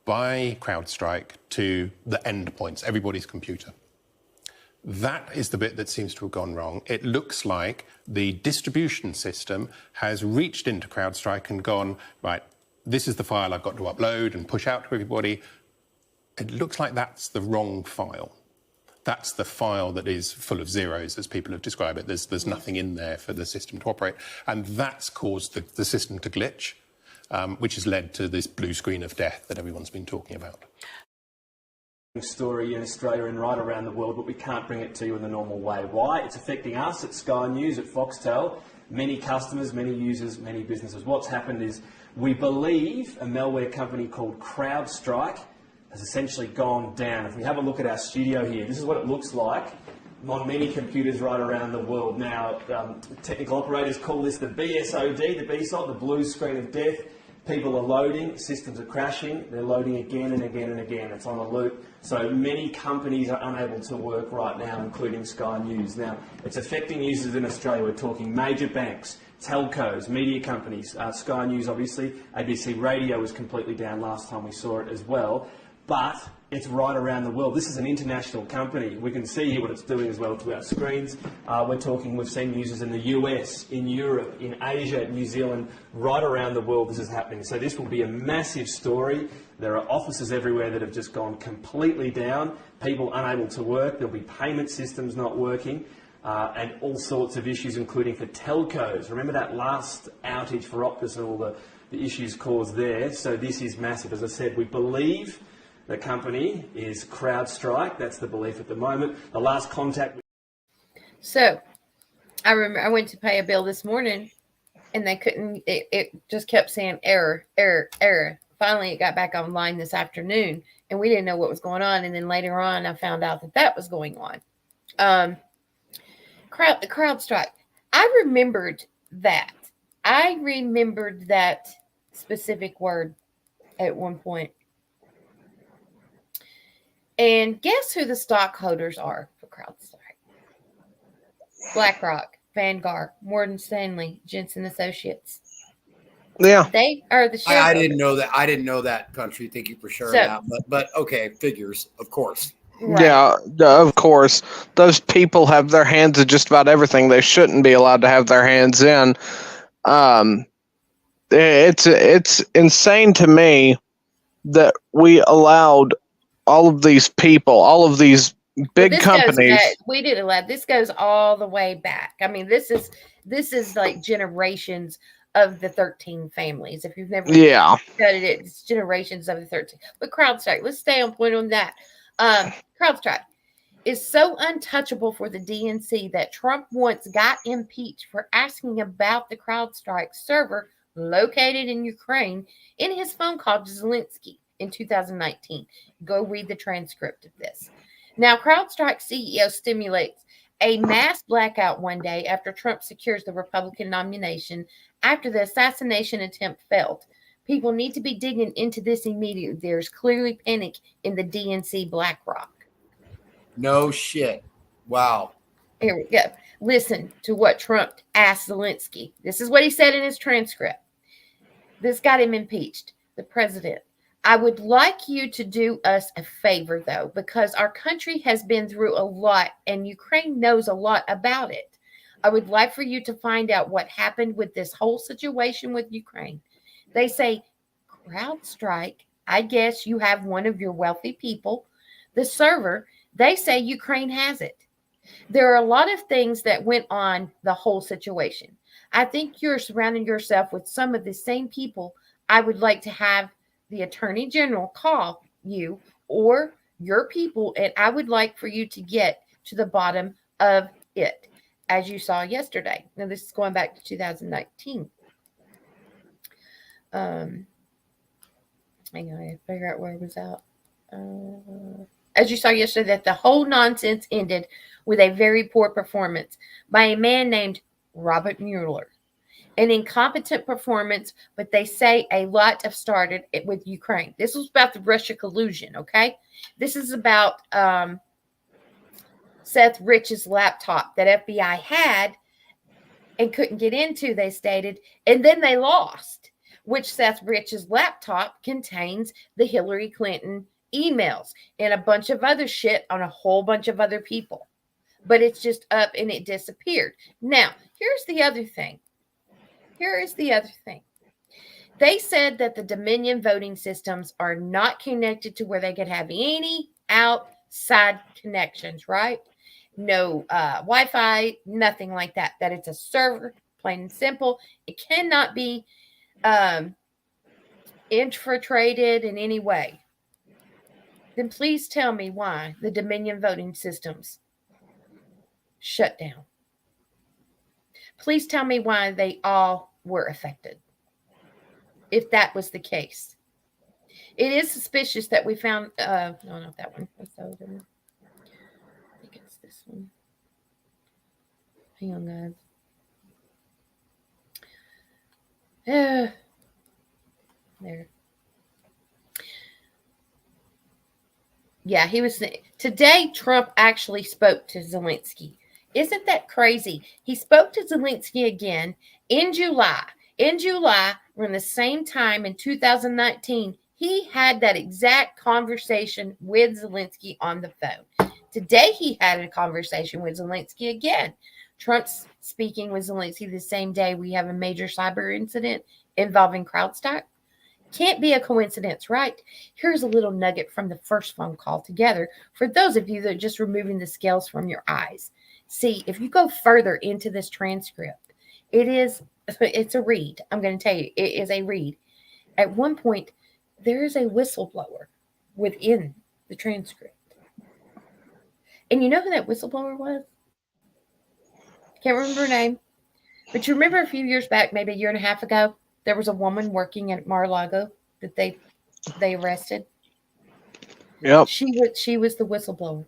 Speaker 20: by CrowdStrike to the endpoints, everybody's computer. That is the bit that seems to have gone wrong. It looks like the distribution system has reached into CrowdStrike and gone, right, this is the file I've got to upload and push out to everybody. It looks like that's the wrong file. That's the file that is full of zeros, as people have described it. There's nothing in there for the system to operate. And that's caused the system to glitch, which has led to this blue screen of death that everyone's been talking about.
Speaker 21: Story in Australia and right around the world, but we can't bring it to you in the normal way. Why? It's affecting us at Sky News, at Foxtel, many customers, many users, many businesses. What's happened is we believe a malware company called CrowdStrike has essentially gone down. If we have a look at our studio here, this is what it looks like on many computers right around the world. Now, technical operators call this the BSOD, the BSOD, the blue screen of death. People are loading, systems are crashing, they're loading again and again and again. It's on a loop. So many companies are unable to work right now, including Sky News. Now, it's affecting users in Australia. We're talking major banks, telcos, media companies, Sky News obviously, ABC Radio was completely down last time we saw it as well. But it's right around the world. This is an international company. We can see here what it's doing as well to our screens. We've seen users in the US, in Europe, in Asia, New Zealand, right around the world this is happening. So this will be a massive story. There are offices everywhere that have just gone completely down, people unable to work, there'll be payment systems not working, and all sorts of issues, including for telcos. Remember that last outage for Optus and all the issues caused there? So this is massive. As I said, we believe the company is CrowdStrike. That's the belief at the moment. The last contact.
Speaker 4: So, I remember I went to pay a bill this morning, and they couldn't. It just kept saying error, error, error. Finally, it got back online this afternoon, and we didn't know what was going on. And then later on, I found out that was going on. CrowdStrike. I remembered that. I remembered that specific word at one point. And guess who the stockholders are for CrowdStrike? BlackRock, Vanguard, Morgan Stanley, Jensen Associates.
Speaker 6: Yeah,
Speaker 4: they are the shareholders.
Speaker 5: I didn't know that. I didn't know that, Country. Thank you for sharing that. But okay, figures, of course.
Speaker 6: Right. Yeah, of course. Those people have their hands in just about everything they shouldn't be allowed to have their hands in. It's insane to me that we allowed all of these people, all of these big
Speaker 4: this
Speaker 6: companies.
Speaker 4: we didn't allow. This goes all the way back. I mean, this is like generations of the 13 families. If you've never studied it, it's generations of the 13. But CrowdStrike, let's stay on point on that. CrowdStrike is so untouchable for the DNC that Trump once got impeached for asking about the CrowdStrike server located in Ukraine in his phone call to Zelensky in 2019. Go read the transcript of this. Now, CrowdStrike CEO stimulates a mass blackout one day after Trump secures the Republican nomination after the assassination attempt failed. People need to be digging into this immediately. There's clearly panic in the DNC BlackRock.
Speaker 5: No shit. Wow.
Speaker 4: Here we go. Listen to what Trump asked Zelensky. This is what he said in his transcript. This got him impeached. The president, I would like you to do us a favor, though, because our country has been through a lot and Ukraine knows a lot about it. I would like for you to find out what happened with this whole situation with Ukraine. They say, CrowdStrike, I guess you have one of your wealthy people. The server, they say Ukraine has it. There are a lot of things that went on the whole situation. I think you're surrounding yourself with some of the same people. I would like to have the Attorney General call you or your people, and I would like for you to get to the bottom of it, as you saw yesterday. Now, this is going back to 2019. Hang on, I figure out where it was out. As you saw yesterday, that the whole nonsense ended with a very poor performance by a man named Robert Mueller. An incompetent performance, but they say a lot have started with Ukraine. This was about the Russia collusion, okay? This is about Seth Rich's laptop that FBI had and couldn't get into, they stated, and then they lost, which Seth Rich's laptop contains the Hillary Clinton emails and a bunch of other shit on a whole bunch of other people. But it's just up and it disappeared. Now, here's the other thing. They said that the Dominion voting systems are not connected to where they could have any outside connections, right? No Wi-Fi, nothing like that. That it's a server, plain and simple. It cannot be infiltrated in any way. Then please tell me why the Dominion voting systems shut down. Please tell me why they all were affected, if that was the case. It is suspicious that we found, no, not that one. That's the other one. I think it's this one. Hang on, guys. There. Yeah, he was. Today, Trump actually spoke to Zelensky. Isn't that crazy? He spoke to Zelensky again in July. In July, around the same time in 2019, he had that exact conversation with Zelensky on the phone. Today, he had a conversation with Zelensky again. Trump's speaking with Zelensky the same day we have a major cyber incident involving CrowdStrike. Can't be a coincidence, right? Here's a little nugget from the first phone call together for those of you that are just removing the scales from your eyes. See, if you go further into this transcript, it's a read. I'm going to tell you, it is a read. At one point, there is a whistleblower within the transcript. And you know who that whistleblower was? Can't remember her name. But you remember a few years back, maybe a year and a half ago, there was a woman working at Mar-a-Lago that they arrested.
Speaker 6: Yep.
Speaker 4: She was the whistleblower.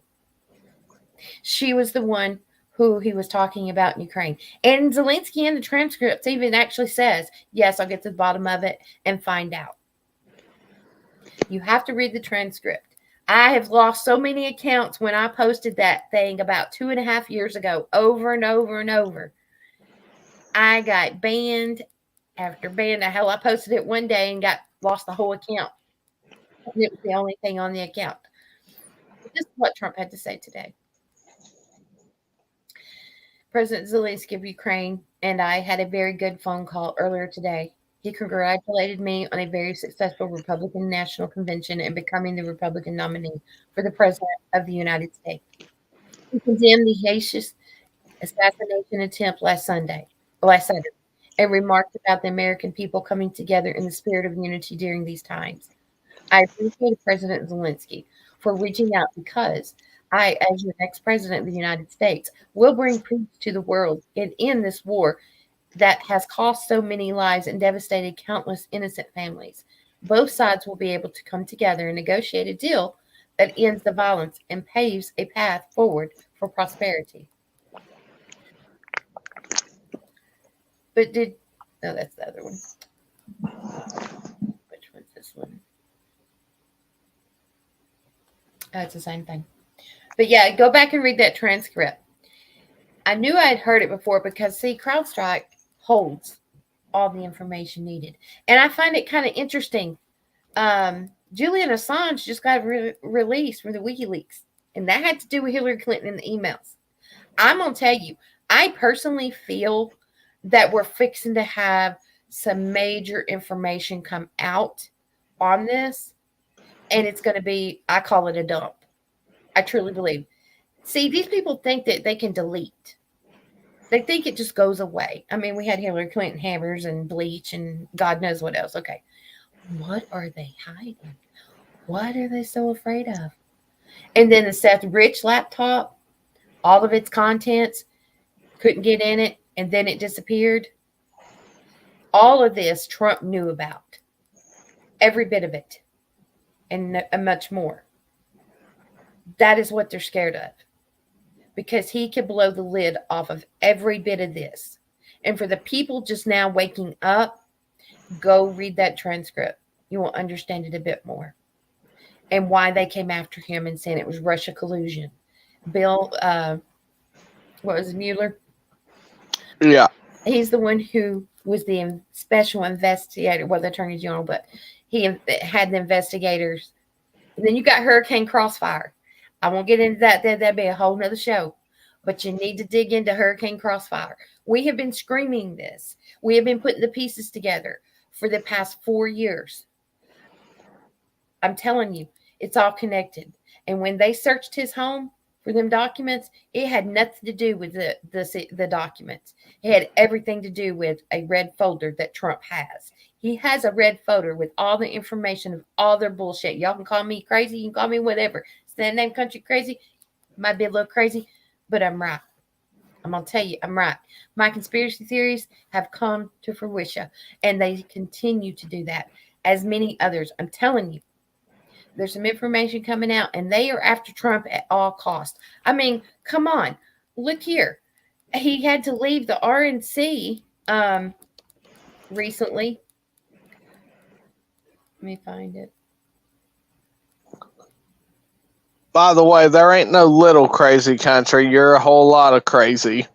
Speaker 4: She was the one who he was talking about in Ukraine. And Zelensky in the transcripts even actually says, yes, I'll get to the bottom of it and find out. You have to read the transcript. I have lost so many accounts when I posted that thing about 2.5 years ago, over and over and over. I got banned after banned. Hell, I posted it one day and lost the whole account. It was the only thing on the account. This is what Trump had to say today. President Zelensky of Ukraine and I had a very good phone call earlier today. He congratulated me on a very successful Republican National Convention and becoming the Republican nominee for the President of the United States. He condemned the Haitian assassination attempt last Saturday, and remarked about the American people coming together in the spirit of unity during these times. I appreciate President Zelensky for reaching out because I, as your next president of the United States, will bring peace to the world and end this war that has cost so many lives and devastated countless innocent families. Both sides will be able to come together and negotiate a deal that ends the violence and paves a path forward for prosperity. But no, that's the other one. Which one's this one? Oh, it's the same thing. But yeah, go back and read that transcript. I knew I had heard it before because, see, CrowdStrike holds all the information needed. And I find it kind of interesting. Julian Assange just got released from the WikiLeaks, and that had to do with Hillary Clinton and the emails. I'm going to tell you, I personally feel that we're fixing to have some major information come out on this, and it's going to be, I call it a dump. I truly believe. See, these people think that they can delete. They think it just goes away. I mean, we had Hillary Clinton hammers and bleach and God knows what else. Okay. What are they hiding? What are they so afraid of? And then the Seth Rich laptop, all of its contents, couldn't get in it, and then it disappeared. All of this Trump knew about. Every bit of it. And much more. That is what they're scared of. Because he could blow the lid off of every bit of this. And for the people just now waking up, go read that transcript. You will understand it a bit more. And why they came after him and saying it was Russia collusion. Bill, what was it, Mueller?
Speaker 6: Yeah.
Speaker 4: He's the one who was the special investigator, well, the attorney general, but he had the investigators. And then you got Hurricane Crossfire. I won't get into that. That'd be a whole nother show. But you need to dig into Hurricane Crossfire. We have been screaming this. We have been putting the pieces together for the past 4 years. I'm telling you, it's all connected. And when they searched his home for them documents, it had nothing to do with the documents. It had everything to do with a red folder that Trump has. He has a red folder with all the information of all their bullshit. Y'all can call me crazy. You can call me whatever. Stand name country crazy. Might be a little crazy, but I'm right. I'm going to tell you, I'm right. My conspiracy theories have come to fruition, and they continue to do that, as many others. I'm telling you, there's some information coming out, and they are after Trump at all costs. I mean, come on. Look here. He had to leave the RNC recently. Let me find it.
Speaker 6: By the way, there ain't no little crazy country. You're a whole lot of crazy.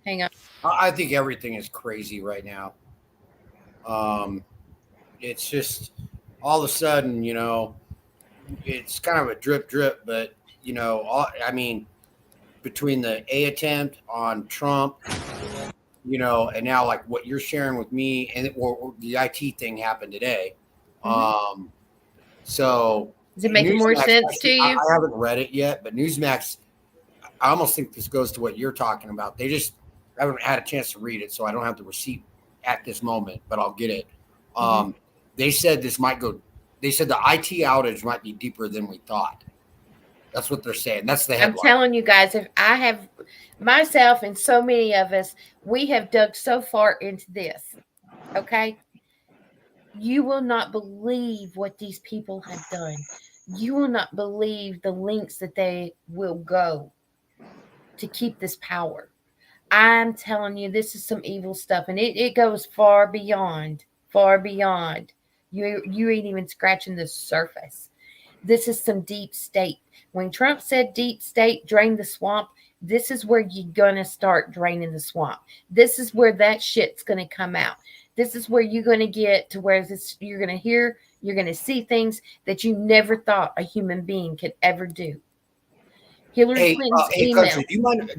Speaker 4: Hang on.
Speaker 5: I think everything is crazy right now. It's just all of a sudden, it's kind of a drip, but, between the A attempt on Trump, and now like what you're sharing with me and or the IT thing happened today.
Speaker 4: Mm-hmm.
Speaker 5: So
Speaker 4: is it making more sense to you?
Speaker 5: I haven't read it yet, but Newsmax, I almost think this goes to what you're talking about. They just haven't had a chance to read it, so I don't have the receipt at this moment, but I'll get it. They said this might go. They said the IT outage might be deeper than we thought. That's what they're saying. That's the headline.
Speaker 4: I'm telling you guys, if I have myself and so many of us, we have dug so far into this. Okay. You will not believe what these people have done. You will not believe the lengths that they will go to keep this power. I'm telling you, this is some evil stuff, and it goes far beyond. You ain't even scratching the surface. This is some deep state. When Trump said deep state, drain the swamp, this is where you're going to start draining the swamp. This is where that shit's going to come out. This is where you're going to get to where you're going to hear, you're going to see things that you never thought a human being could ever do. Hillary Clinton's
Speaker 5: Hey,
Speaker 4: email.
Speaker 5: Country,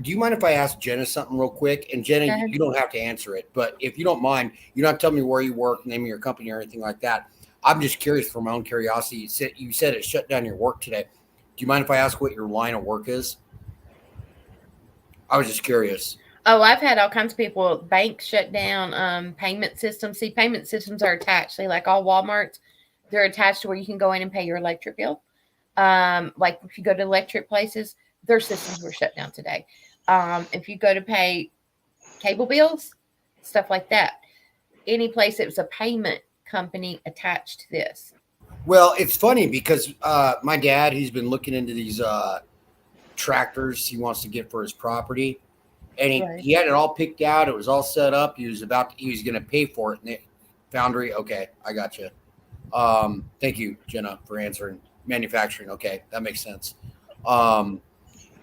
Speaker 5: do you mind if I ask Jenna something real quick? And Jenna,
Speaker 4: Go ahead.
Speaker 5: you don't have to answer it, but if you don't mind, you don't have to tell me where you work, name of your company, or anything like that. I'm just curious for my own curiosity. You said it shut down your work today. Do you mind if I ask what your line of work is? I was just curious.
Speaker 4: Oh, I've had all kinds of people, banks shut down, payment systems. See, payment systems are attached. See, like all Walmarts, they're attached to where you can go in and pay your electric bill. Like if you go to electric places, their systems were shut down today. If you go to pay cable bills, stuff like that, any place that was a payment company attached to this.
Speaker 5: Well, it's funny because my dad, he's been looking into these tractors he wants to get for his property, and he had it all picked out. It was all set up. He was going to pay for it. And Foundry, okay, I got you. Thank you, Jenna, for answering. Manufacturing, okay, that makes sense. Thank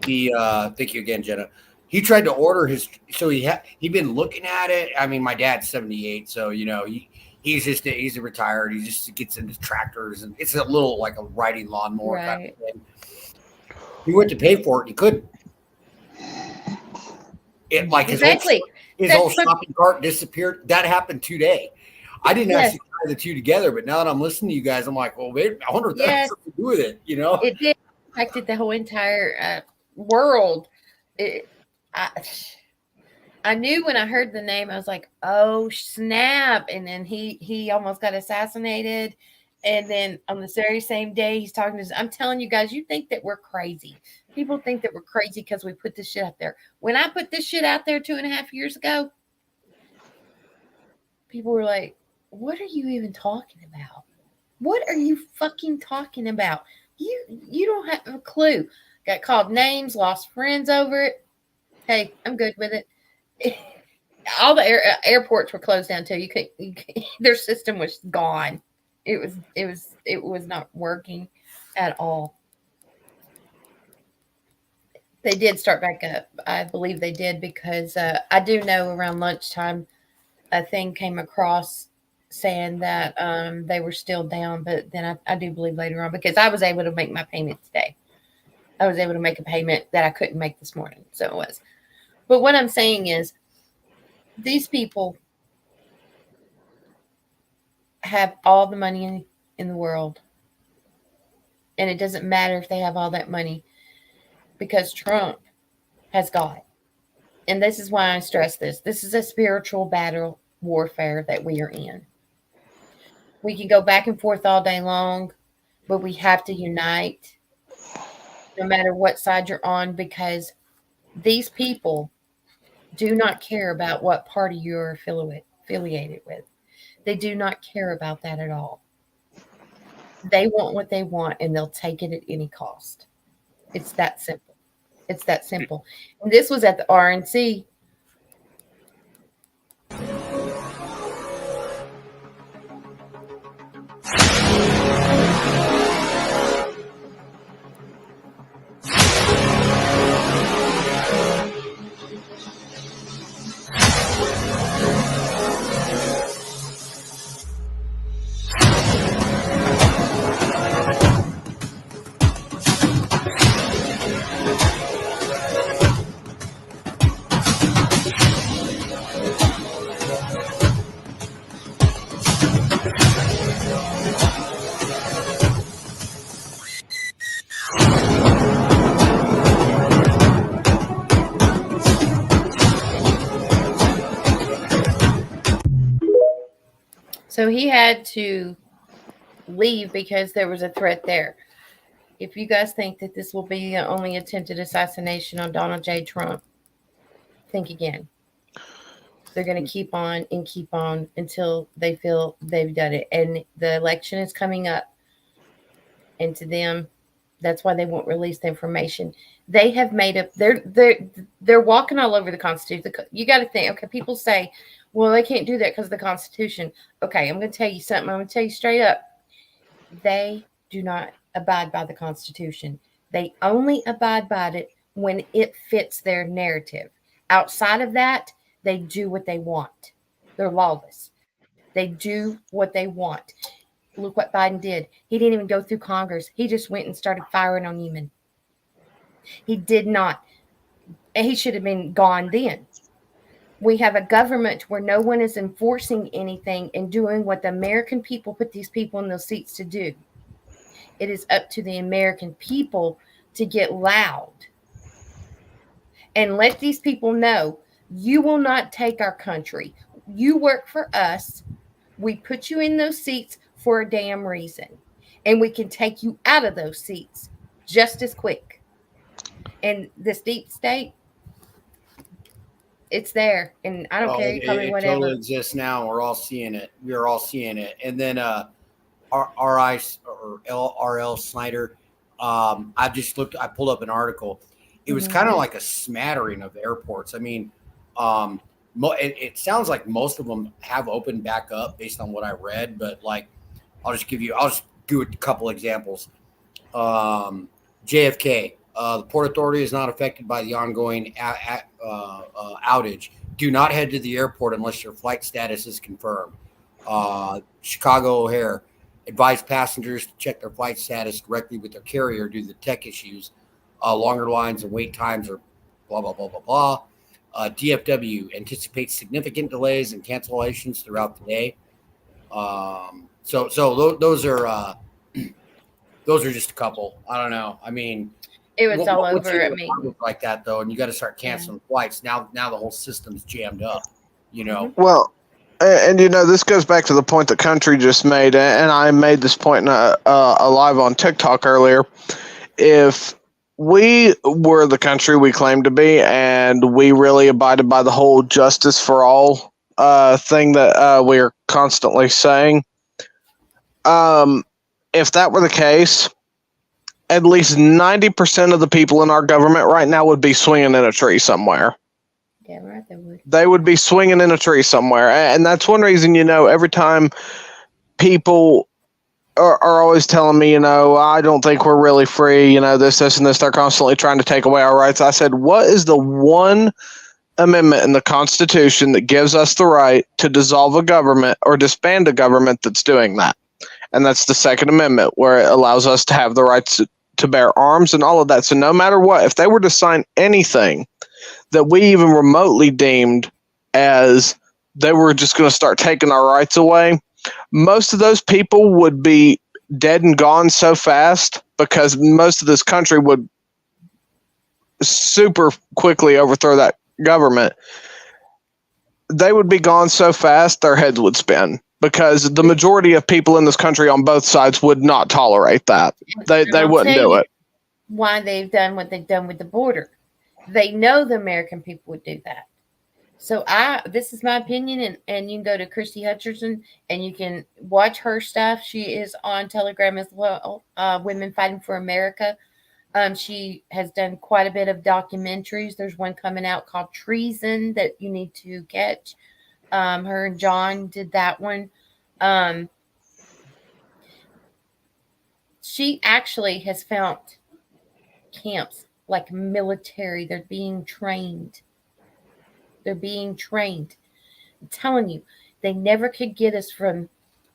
Speaker 5: you again, Jenna. He tried to order his, so he'd been looking at it. I mean, my dad's 78, so he's retired. He just gets into tractors, and it's a little like a riding lawnmower kind of thing. He went to pay for it, and he couldn't. It like his whole shopping cart disappeared. That happened today. I didn't actually tie the two together, but now that I'm listening to you guys, I'm like, well, wait, I wonder if that has something to do with it.
Speaker 4: It did affected the whole entire world. I knew when I heard the name, I was like, oh snap! And then he almost got assassinated. And then on the very same day, he's talking to. I'm telling you guys, you think that we're crazy. People think that we're crazy because we put this shit out there. When I put this shit out there 2.5 years ago, people were like, what are you even talking about? What are you fucking talking about? You don't have a clue. Got called names, lost friends over it. Hey, I'm good with it. All the airports were closed down too. You couldn't, their system was gone. It was not working at all. They did start back up. I believe they did because I do know around lunchtime a thing came across saying that they were still down, but then I do believe later on, because I was able to make my payment today. I was able to make a payment that I couldn't make this morning. So it was. But what I'm saying is these people have all the money in the world. And it doesn't matter if they have all that money, because Trump has God. And this is why I stress this. This is a spiritual battle warfare that we are in. We can go back and forth all day long, but we have to unite no matter what side you're on, because these people do not care about what party you're affiliated with. They do not care about that at all. They want what they want, and they'll take it at any cost. It's that simple. It's that simple. And this was at the RNC. So he had to leave because there was a threat there. If you guys think that this will be the only attempted assassination on Donald J. Trump, think again. They're going to keep on and keep on until they feel they've done it. And the election is coming up. And to them, that's why they won't release the information. They have made up. They're walking all over the Constitution. You got to think. Okay, people say, well, they can't do that because of the Constitution. Okay, I'm going to tell you something. I'm going to tell you straight up. They do not abide by the Constitution. They only abide by it when it fits their narrative. Outside of that, they do what they want. They're lawless. They do what they want. Look what Biden did. He didn't even go through Congress. He just went and started firing on Yemen. He did not. And he should have been gone then. We have a government where no one is enforcing anything and doing what the American people put these people in those seats to do. It is up to the American people to get loud and let these people know, you will not take our country. You work for us. We put you in those seats for a damn reason. And we can take you out of those seats just as quick. And this deep state, it's there. And I don't care. You call me whatever.
Speaker 5: It totally exists now. We're all seeing it. We're all seeing it. And then R.L. Snyder, I pulled up an article. It was kind of like a smattering of airports. I mean, it sounds like most of them have opened back up based on what I read, but like, I'll just do a couple examples. JFK, the Port Authority is not affected by the ongoing outage. Do not head to the airport unless your flight status is confirmed. Chicago O'Hare, advise passengers to check their flight status directly with their carrier due to the tech issues. Longer lines and wait times are blah, blah, blah, blah, blah. DFW anticipates significant delays and cancellations throughout the day. So those are just a couple. I don't know. I mean,
Speaker 4: it was all over at me
Speaker 5: like that though, and you got to start canceling flights. Now the whole system's jammed up. You know.
Speaker 6: Well, and this goes back to the point the country just made, and I made this point in a live on TikTok earlier. If we were the country we claim to be, and we really abided by the whole justice for all thing that we are constantly saying, if that were the case, at least 90% of the people in our government right now would be swinging in a tree somewhere.
Speaker 4: Yeah, right, they would.
Speaker 6: They would be swinging in a tree somewhere. And that's one reason, every time people are always telling me, I don't think we're really free, this, and this. They're constantly trying to take away our rights. I said, what is the one amendment in the Constitution that gives us the right to dissolve a government or disband a government that's doing that? And that's the Second Amendment, where it allows us to have the rights to bear arms and all of that. So no matter what, if they were to sign anything that we even remotely deemed as they were just going to start taking our rights away, most of those people would be dead and gone so fast, because most of this country would super quickly overthrow that government. They would be gone so fast, their heads would spin, because the majority of people in this country on both sides would not tolerate that. They wouldn't do it.
Speaker 4: Why they've done what they've done with the border. They know the American people would do that. So this is my opinion, and you can go to Christy Hutcherson and you can watch her stuff. She is on Telegram as well, Women Fighting for America. She has done quite a bit of documentaries. There's one coming out called Treason that you need to catch. Her and John did that one. She actually has found camps like military. They're being trained. I'm telling you, they never could get us from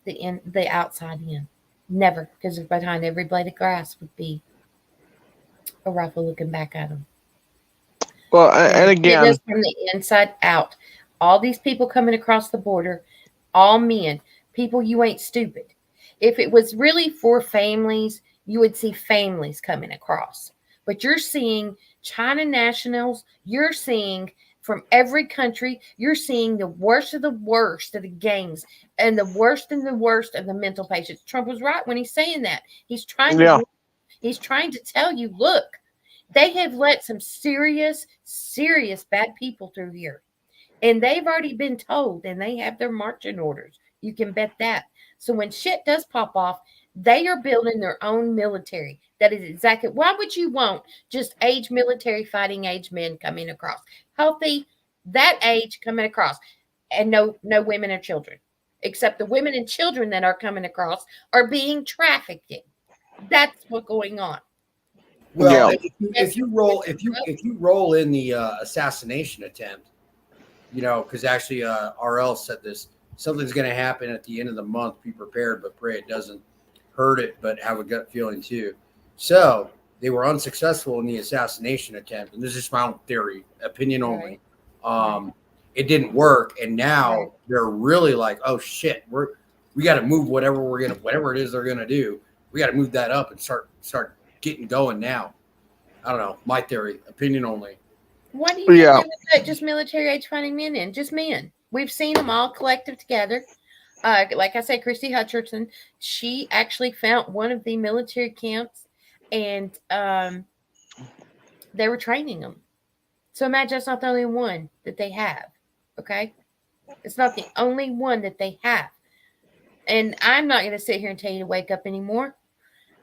Speaker 4: the outside in. Never, because behind every blade of grass would be a rifle looking back at them.
Speaker 6: Well, and again,
Speaker 4: get us from the inside out. All these people coming across the border, all men, people, you ain't stupid. If it was really for families, you would see families coming across. But you're seeing China nationals, you're seeing from every country, you're seeing the worst of the gangs and the worst of the mental patients. Trump was right when he's saying that. He's trying to tell you, look, they have let some serious bad people through here. And they've already been told, and they have their marching orders. You can bet that. So when shit does pop off, they are building their own military. That is exactly. Why would you want just age military fighting age men coming across? Healthy, that age coming across, and no women or children, except the women and children that are coming across are being trafficked. That's what's going on.
Speaker 5: Well, if you roll in the assassination attempt, because actually RL said this, something's going to happen at the end of the month. Be prepared, but pray it doesn't hurt it, but have a gut feeling too. So they were unsuccessful in the assassination attempt, and this is my own theory, opinion only. It didn't work, and now they're really like, oh shit, we got to move whatever it is they're gonna do. We got to move that up and start getting going now. I don't know, my theory, opinion only.
Speaker 4: What do you think with just military age finding men in? Just men. We've seen them all collective together. Like I said, Christy Hutcherson, she actually found one of the military camps, and they were training them. So imagine that's not the only one that they have. Okay? It's not the only one that they have. And I'm not going to sit here and tell you to wake up anymore,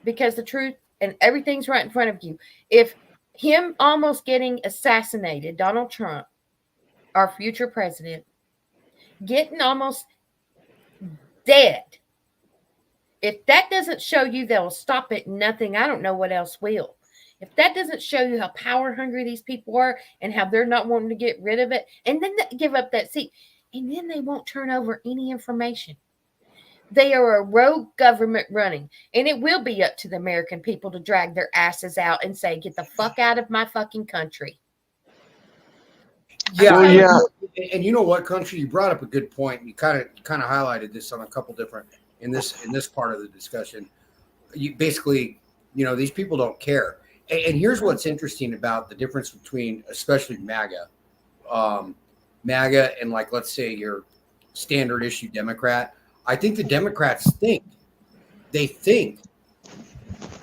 Speaker 4: because the truth and everything's right in front of you. If him almost getting assassinated, Donald Trump, our future president, getting almost dead, if that doesn't show you they'll stop at nothing, I don't know what else will. If that doesn't show you how power hungry these people are and how they're not wanting to get rid of it, and then give up that seat, and then they won't turn over any information. They are a rogue government running, and it will be up to the American people to drag their asses out and say, get the fuck out of my fucking country.
Speaker 5: Yeah. And you know what, Country, you brought up a good point. You kind of highlighted this on a couple different in this part of the discussion. You basically, these people don't care. And here's what's interesting about the difference between, especially MAGA and, like, let's say your standard issue Democrat. I think the Democrats think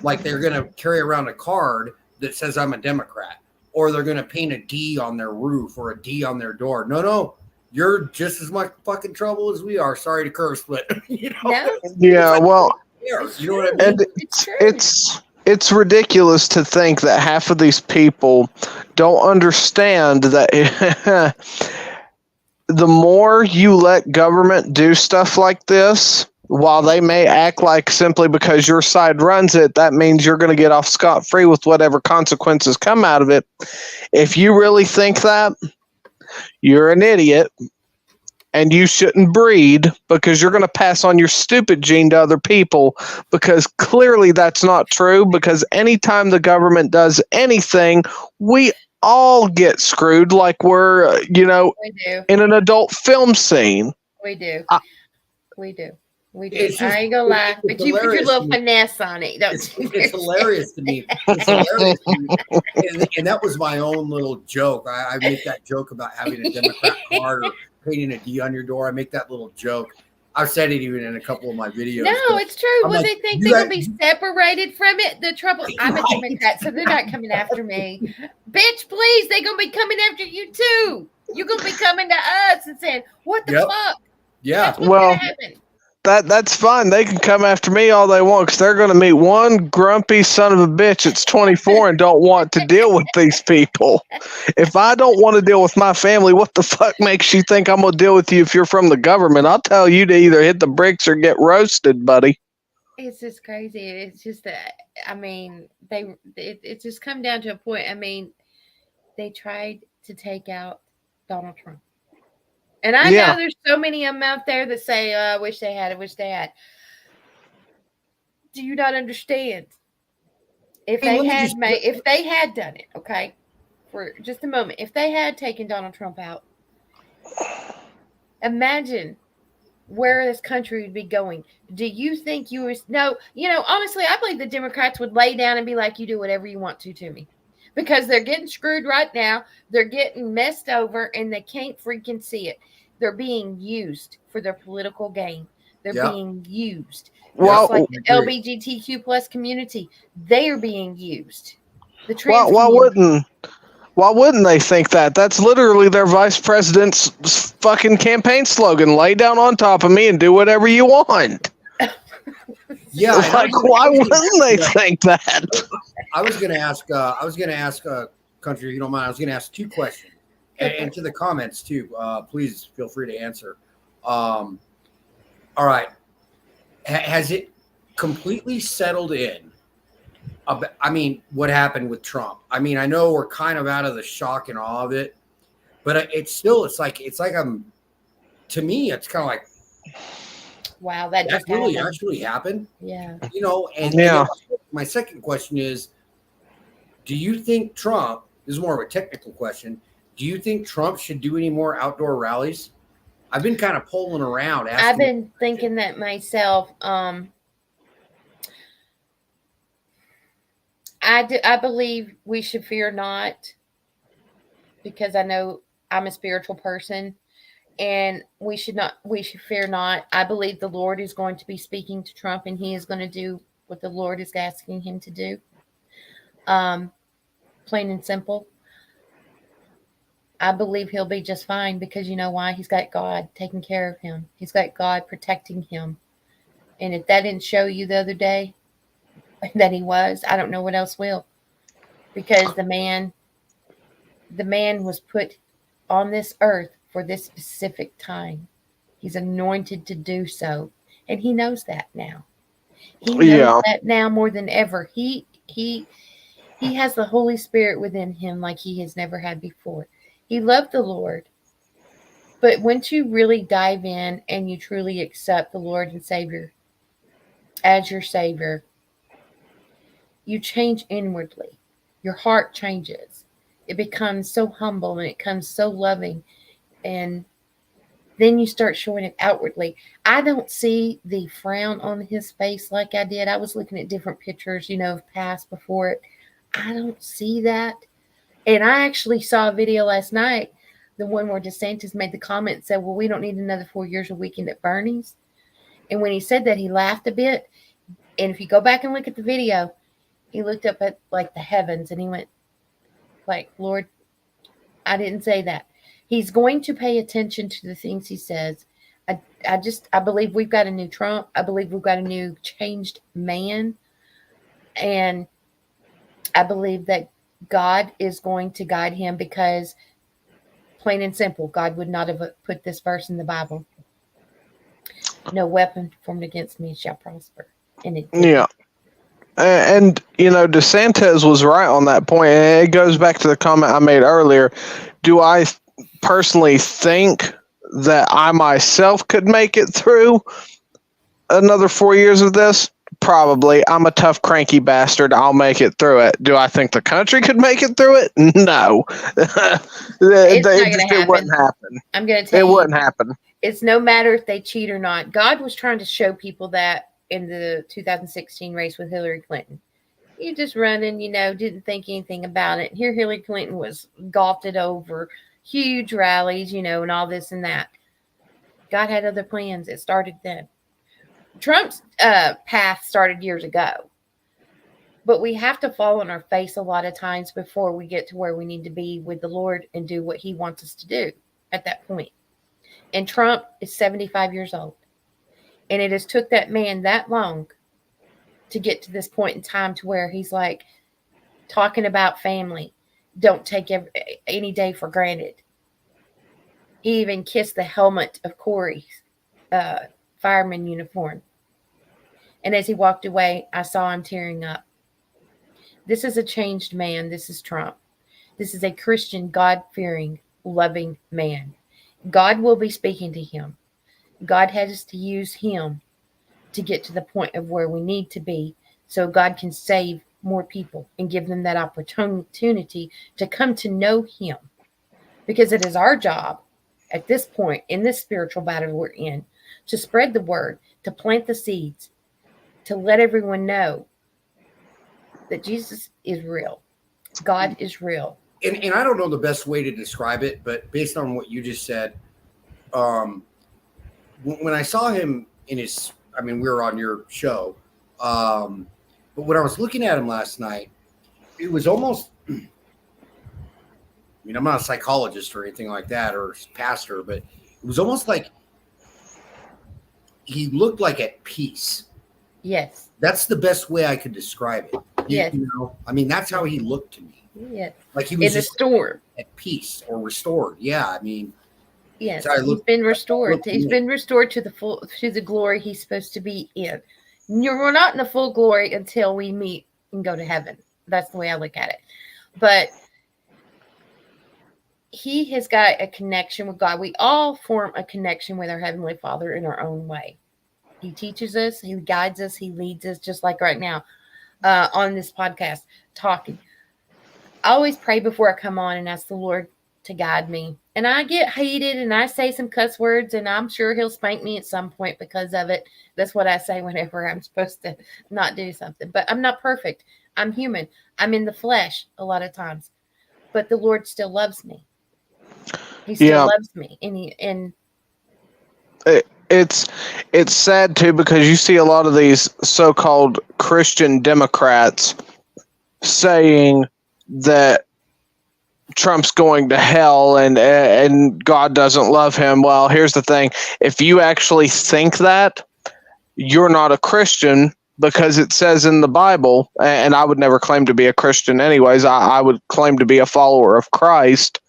Speaker 5: like they're going to carry around a card that says I'm a Democrat, or they're going to paint a D on their roof or a D on their door. No, you're just as much fucking trouble as we are. Sorry to curse, but
Speaker 6: Yeah, well,
Speaker 5: you know what I mean?
Speaker 6: And it's ridiculous to think that half of these people don't understand that the more you let government do stuff like this, while they may act like simply because your side runs it, that means you're going to get off scot-free with whatever consequences come out of it. If you really think that, you're an idiot, and you shouldn't breed, because you're going to pass on your stupid gene to other people, because clearly that's not true, because anytime the government does anything, we all get screwed like we're, in an adult film scene.
Speaker 4: We do. We do. I ain't gonna lie, but you put your little finesse on it. It's
Speaker 5: hilarious to me. It's hilarious to me. And that was my own little joke. I make that joke about having a Democrat card or painting a D on your door. I make that little joke. I've said it even in a couple of my videos.
Speaker 4: No, it's true. Well, they think they're going to be separated from it. The trouble, I'm a Democrat, so they're not coming after me. Bitch, please, they're going to be coming after you too. You're going to be coming to us and saying, what the fuck?
Speaker 5: Yeah.
Speaker 4: That's what's going to happen.
Speaker 6: That's fine. They can come after me all they want, because they're going to meet one grumpy son of a bitch that's 24 and don't want to deal with these people. If I don't want to deal with my family, what the fuck makes you think I'm going to deal with you if you're from the government? I'll tell you to either hit the bricks or get roasted, buddy.
Speaker 4: It's just crazy. It's just that, it just come down to a point. They tried to take out Donald Trump. And I know there's so many of them out there that say, I wish they had. Do you not understand? If they had done it, okay, for just a moment, if they had taken Donald Trump out, imagine where this country would be going. Do you think honestly, I believe the Democrats would lay down and be like, you do whatever you want to me. Because they're getting screwed right now. They're getting messed over, and they can't freaking see it. They're being used for their political gain. They're being used. Just like the LGBTQ plus community, they are being used. The trans
Speaker 6: why wouldn't they think that? That's literally their vice president's fucking campaign slogan. Lay down on top of me and do whatever you want.
Speaker 5: Yeah,
Speaker 6: why wouldn't they think that?
Speaker 5: I was going to ask Country, if you don't mind. I was going to ask two questions, and to the comments too. Please feel free to answer. All right, has it completely settled in? What happened with Trump? I know we're kind of out of the shock and awe of it, but it's like to me, it's kind of like,
Speaker 4: wow, that just
Speaker 5: really actually happened.
Speaker 4: Yeah.
Speaker 5: And my second question is, Do you think Trump, this is more of a technical question, do you think Trump should do any more outdoor rallies? I've been kind of polling around.
Speaker 4: I've been thinking that myself. I believe we should fear not, because I know I'm a spiritual person, and we should fear not. I believe the Lord is going to be speaking to Trump, and he is going to do what the Lord is asking him to do. Plain and simple. I believe he'll be just fine, because you know why? He's got God taking care of him. He's got God protecting him. And if that didn't show you the other day that he was, I don't know what else will. Because the man was put on this earth for this specific time. He's anointed to do so. And he knows that now. He knows that now more than ever. He has the Holy Spirit within him like he has never had before. He loved the Lord. But once you really dive in and you truly accept the Lord and Savior as your Savior, you change inwardly. Your heart changes. It becomes so humble and it becomes so loving. And then you start showing it outwardly. I don't see the frown on his face like I did. I was looking at different pictures, of past before it. I don't see that. And I actually saw a video last night, the one where DeSantis made the comment and said, well, we don't need another 4 years of weekend at Bernie's. And when he said that, he laughed a bit. And if you go back and look at the video, he looked up at like the heavens and he went like, Lord, I didn't say that. He's going to pay attention to the things he says. I believe we've got a new Trump. I believe we've got a new changed man. And I believe that God is going to guide him, because plain and simple, God would not have put this verse in the Bible. No weapon formed against me shall prosper. And it didn't.
Speaker 6: Yeah. And, DeSantis was right on that point. And it goes back to the comment I made earlier. Do I personally think that I myself could make it through another 4 years of this? Probably. I'm a tough, cranky bastard. I'll make it through it. Do I think the country could make it through it? No. It wouldn't happen.
Speaker 4: I'm going to tell you.
Speaker 6: It wouldn't happen.
Speaker 4: It's no matter if they cheat or not. God was trying to show people that in the 2016 race with Hillary Clinton. You just running, didn't think anything about it. Here Hillary Clinton was golfed it over, huge rallies, and all this and that. God had other plans. It started then. Trump's path started years ago. But we have to fall on our face a lot of times before we get to where we need to be with the Lord and do what he wants us to do at that point. And Trump is 75 years old. And it has took that man that long to get to this point in time to where he's like talking about family. Don't take any day for granted. He even kissed the helmet of Corey's fireman uniform. And as he walked away, I saw him tearing up. This is a changed man. This is Trump. This is a Christian, God-fearing, loving man. God will be speaking to him. God has to use him to get to the point of where we need to be so God can save more people and give them that opportunity to come to know him. Because it is our job at this point in this spiritual battle we're in to spread the word, to plant the seeds, to let everyone know that Jesus is real. God is real.
Speaker 5: And I don't know the best way to describe it, but based on what you just said, when I saw him we were on your show, but when I was looking at him last night, it was almost, I'm not a psychologist or anything like that or pastor, but it was almost like he looked like at peace.
Speaker 4: Yes.
Speaker 5: That's the best way I could describe it.
Speaker 4: Yes.
Speaker 5: That's how he looked to me.
Speaker 4: Yes.
Speaker 5: Like he was
Speaker 4: in the storm.
Speaker 5: At peace or restored. Yeah.
Speaker 4: Yes, he's been restored. He's been restored to the glory he's supposed to be in. We're not in the full glory until we meet and go to heaven. That's the way I look at it. But he has got a connection with God. We all form a connection with our Heavenly Father in our own way. He teaches us, he guides us, he leads us, just like right now on this podcast talking. always pray before I come on and ask the Lord to guide me. And I get heated and I say some cuss words, and I'm sure he'll spank me at some point because of it. That's what I say whenever I'm supposed to not do something. But I'm not perfect. I'm human. I'm in the flesh a lot of times. But the Lord still loves me. He still loves me. And
Speaker 6: it's sad too, because you see a lot of these so-called Christian Democrats saying that Trump's going to hell and God doesn't love him. Well, here's the thing. If you actually think that, you're not a Christian, because it says in the Bible, and I would never claim to be a Christian anyways. I would claim to be a follower of Christ,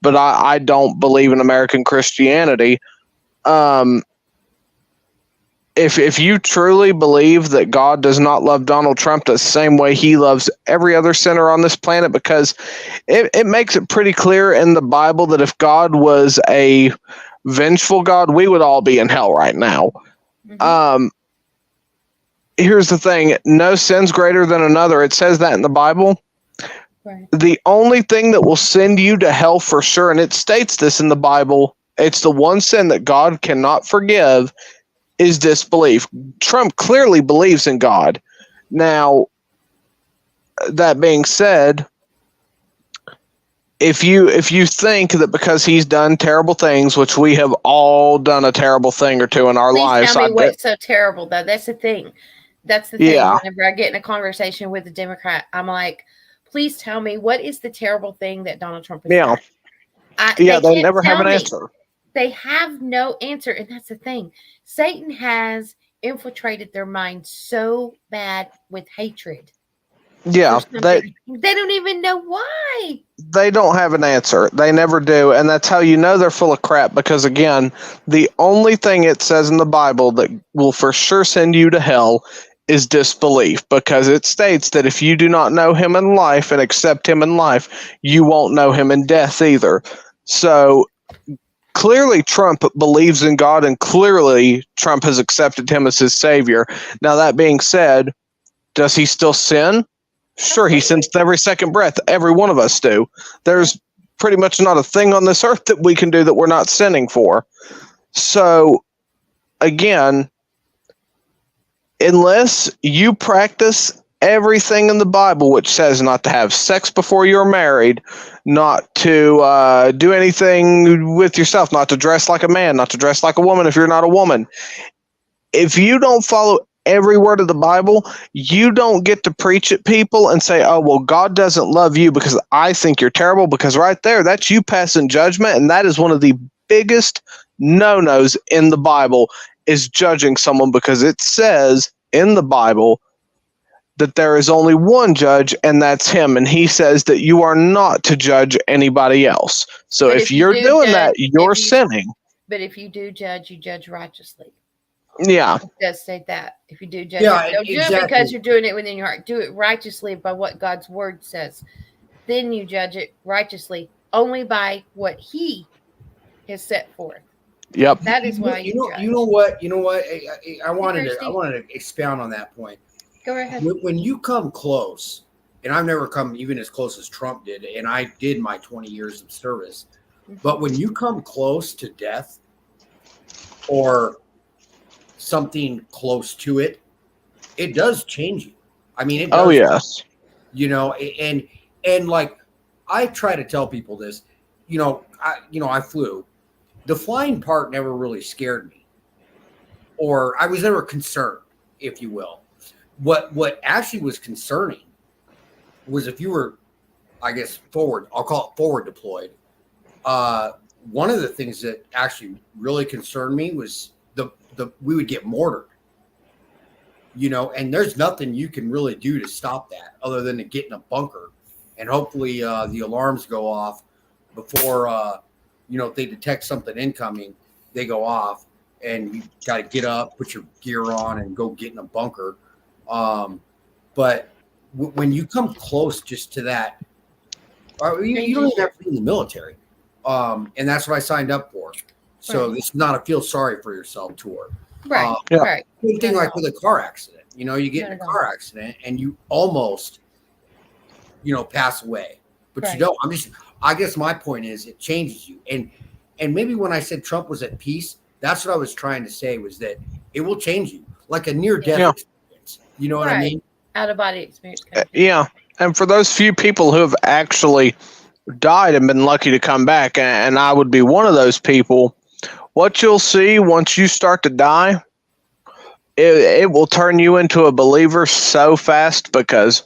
Speaker 6: but I don't believe in American Christianity. If you truly believe that God does not love Donald Trump the same way he loves every other sinner on this planet, because it makes it pretty clear in the Bible that if God was a vengeful God, we would all be in hell right now. Here's the thing. No sin's greater than another. It says that in the Bible.
Speaker 4: Right.
Speaker 6: The only thing that will send you to hell for sure, and it states this in the Bible, it's the one sin that God cannot forgive, is disbelief. Trump clearly believes in God. Now, that being said, if you think that because he's done terrible things, which we have all done a terrible thing or two in our lives.
Speaker 4: Tell me what's so terrible, though. That's the thing. That's the thing.
Speaker 6: Yeah.
Speaker 4: Whenever I get in a conversation with a Democrat, I'm like, please tell me, what is the terrible thing that Donald Trump has done?
Speaker 6: They never have an answer.
Speaker 4: They have no answer, and that's the thing. Satan has infiltrated their mind so bad with hatred.
Speaker 6: Yeah,
Speaker 4: they don't even know why.
Speaker 6: They don't have an answer. They never do, and that's how you know they're full of crap, because, again, the only thing it says in the Bible that will for sure send you to hell is disbelief, because it states that if you do not know him in life and accept him in life, you won't know him in death either. So clearly Trump believes in God, and clearly Trump has accepted him as his savior. Now, that being said, does he still sin? Sure, he sins with every second breath. Every one of us do. There's pretty much not a thing on this earth that we can do that we're not sinning for. So, again, unless you practice everything in the Bible, which says not to have sex before you're married, not to do anything with yourself, not to dress like a man, not to dress like a woman if you're not a woman. If you don't follow every word of the Bible, you don't get to preach at people and say, oh, well, God doesn't love you because I think you're terrible, because right there, that's you passing judgment, and that is one of the biggest no-nos in the Bible, is judging someone, because it says in the Bible that there is only one judge, and that's him, and he says that you are not to judge anybody else. So if you're doing that, you're sinning.
Speaker 4: But if you do judge, you judge righteously.
Speaker 6: Yeah.
Speaker 4: It does say that. If you do judge, don't do
Speaker 5: exactly.
Speaker 4: it because you're doing it within your heart. Do it righteously by what God's word says. Then you judge it righteously only by what he has set forth.
Speaker 6: Yep.
Speaker 4: That is why
Speaker 5: you know what? I wanted to expound on that point.
Speaker 4: Go ahead.
Speaker 5: When you come close, and I've never come even as close as Trump did, and I did my 20 years of service, but when you come close to death or something close to it, it does change you. I mean, it does.
Speaker 6: Oh, yes.
Speaker 5: You know, and like I try to tell people this, I flew. The flying part never really scared me, or I was never concerned, if you will. What actually was concerning was if you were, I guess, forward, I'll call it forward deployed. One of the things that actually really concerned me was we would get mortared, and there's nothing you can really do to stop that other than to get in a bunker, and hopefully the alarms go off before, if they detect something incoming, they go off, and you got to get up, put your gear on, and go get in a bunker. But when you come close just to that, you don't even have to be in the military. And that's what I signed up for. So This is not a feel sorry for yourself tour.
Speaker 4: Right.
Speaker 5: Right. Same thing like with a car accident. You get in a car accident and you almost, pass away. but
Speaker 4: Right.
Speaker 5: you don't. I guess my point is it changes you. And maybe when I said Trump was at peace, that's what I was trying to say, was that it will change you, like a near-death experience. You know what I mean?
Speaker 4: Out of body experience.
Speaker 6: Yeah. And for those few people who have actually died and been lucky to come back, and I would be one of those people, what you'll see once you start to die, it will turn you into a believer so fast, because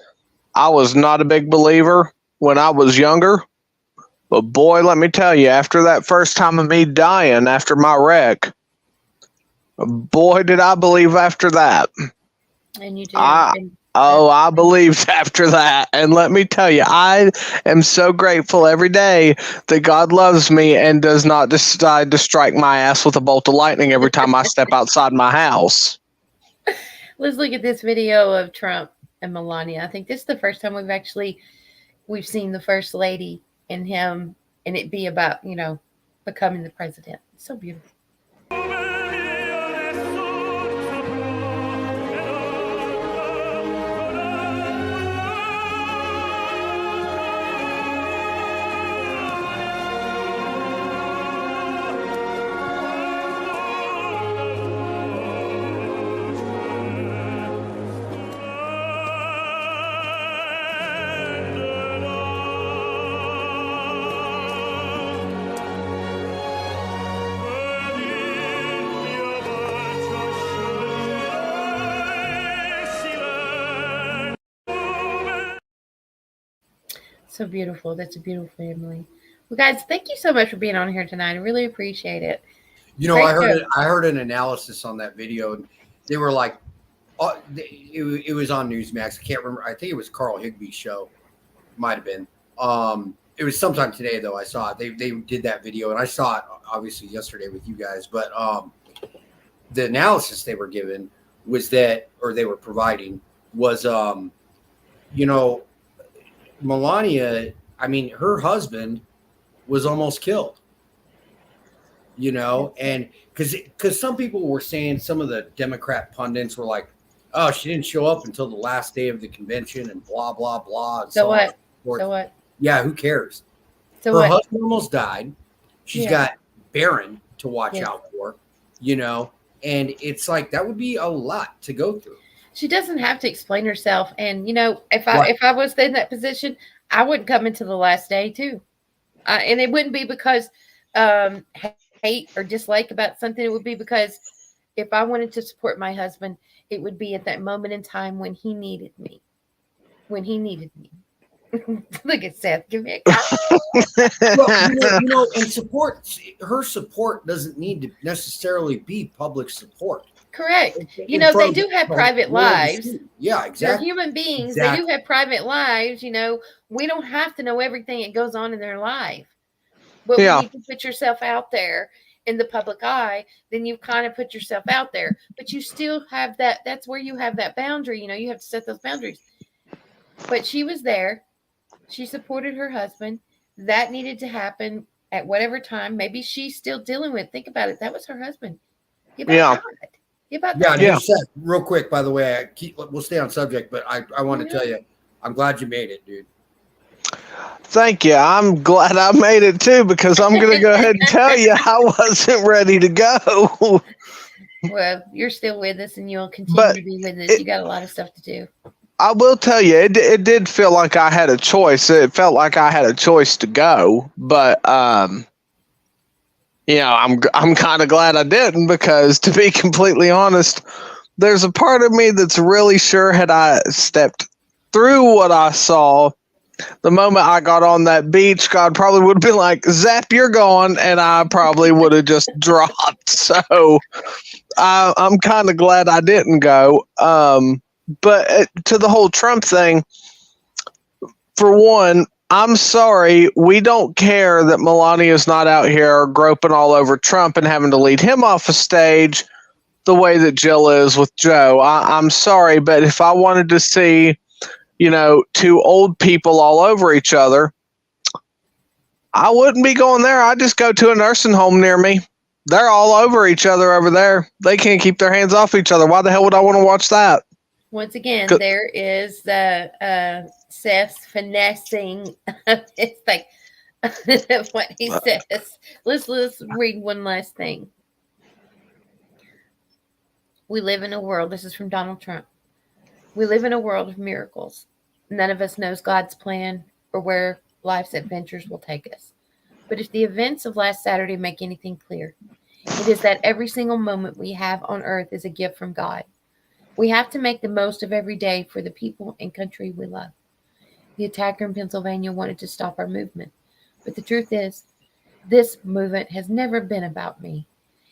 Speaker 6: I was not a big believer when I was younger. But boy, let me tell you, after that first time of me dying after my wreck, boy, did I believe after that.
Speaker 4: And you do.
Speaker 6: I believed after that. And let me tell you, I am so grateful every day that God loves me and does not decide to strike my ass with a bolt of lightning every time I step outside my house.
Speaker 4: Let's look at this video of Trump and Melania. I think this is the first time we've seen the first lady and him, and it be about, becoming the president. It's so beautiful. So beautiful. That's a beautiful family. Well, guys, thank you so much for being on here tonight. I really appreciate it.
Speaker 5: I heard an analysis on that video, and they were like, it was on Newsmax. I can't remember. I think it was Carl Higby's show. Might have been. It was sometime today, though. I saw it. They did that video, and I saw it obviously yesterday with you guys. But the analysis they were given was that, or they were providing, was Melania, her husband was almost killed, and because some people were saying, some of the Democrat pundits were like, oh, she didn't show up until the last day of the convention and blah, blah, blah. And
Speaker 4: so what? So what?
Speaker 5: Yeah, who cares?
Speaker 4: So
Speaker 5: her
Speaker 4: what?
Speaker 5: husband almost died. She's got Barron to watch out for, and it's like, that would be a lot to go through.
Speaker 4: She doesn't have to explain herself. And, if I was in that position, I wouldn't come into the last day too. And it wouldn't be because hate or dislike about something. It would be because if I wanted to support my husband, it would be at that moment in time when he needed me. Look at Seth. Give me a
Speaker 5: Well, and her support doesn't need to necessarily be public support.
Speaker 4: Correct. They do have private lives.
Speaker 5: Yeah, exactly.
Speaker 4: They're human beings. Exactly. They do have private lives. We don't have to know everything that goes on in their life. But when you put yourself out there in the public eye, then you've kind of put yourself out there. But you still have that. That's where you have that boundary. You have to set those boundaries. But she was there. She supported her husband. That needed to happen at whatever time. Maybe she's still dealing with. Think about it. That was her husband.
Speaker 5: Seth, real quick, by the way, we'll stay on subject, but I want to tell you, I'm glad you made it, dude.
Speaker 6: Thank you. I'm glad I made it too, because I'm going to go ahead and tell you I wasn't ready to go.
Speaker 4: Well, you're still with us, and you'll continue to be with us. You got a lot of stuff to do.
Speaker 6: I will tell you, it did feel like I had a choice. It felt like I had a choice to go, but I'm kind of glad I didn't, because to be completely honest, there's a part of me that's really sure, had I stepped through what I saw, the moment I got on that beach, God probably would be like, zap, you're gone, and I probably would have just dropped. So I'm kind of glad I didn't go. But to the whole Trump thing, for one, I'm sorry, we don't care that Melania is not out here groping all over Trump and having to lead him off a stage the way that Jill is with Joe. I'm sorry, but if I wanted to see, two old people all over each other, I wouldn't be going there. I'd just go to a nursing home near me. They're all over each other over there. They can't keep their hands off each other. Why the hell would I want to watch that?
Speaker 4: Once again, there is the Seth's finessing. It's like what he says. Let's read one last thing. We live in a world, this is from Donald Trump. We live in a world of miracles. None of us knows God's plan or where life's adventures will take us. But if the events of last Saturday make anything clear, it is that every single moment we have on earth is a gift from God. We have to make the most of every day for the people and country we love. The attacker in Pennsylvania wanted to stop our movement. But the truth is, this movement has never been about me.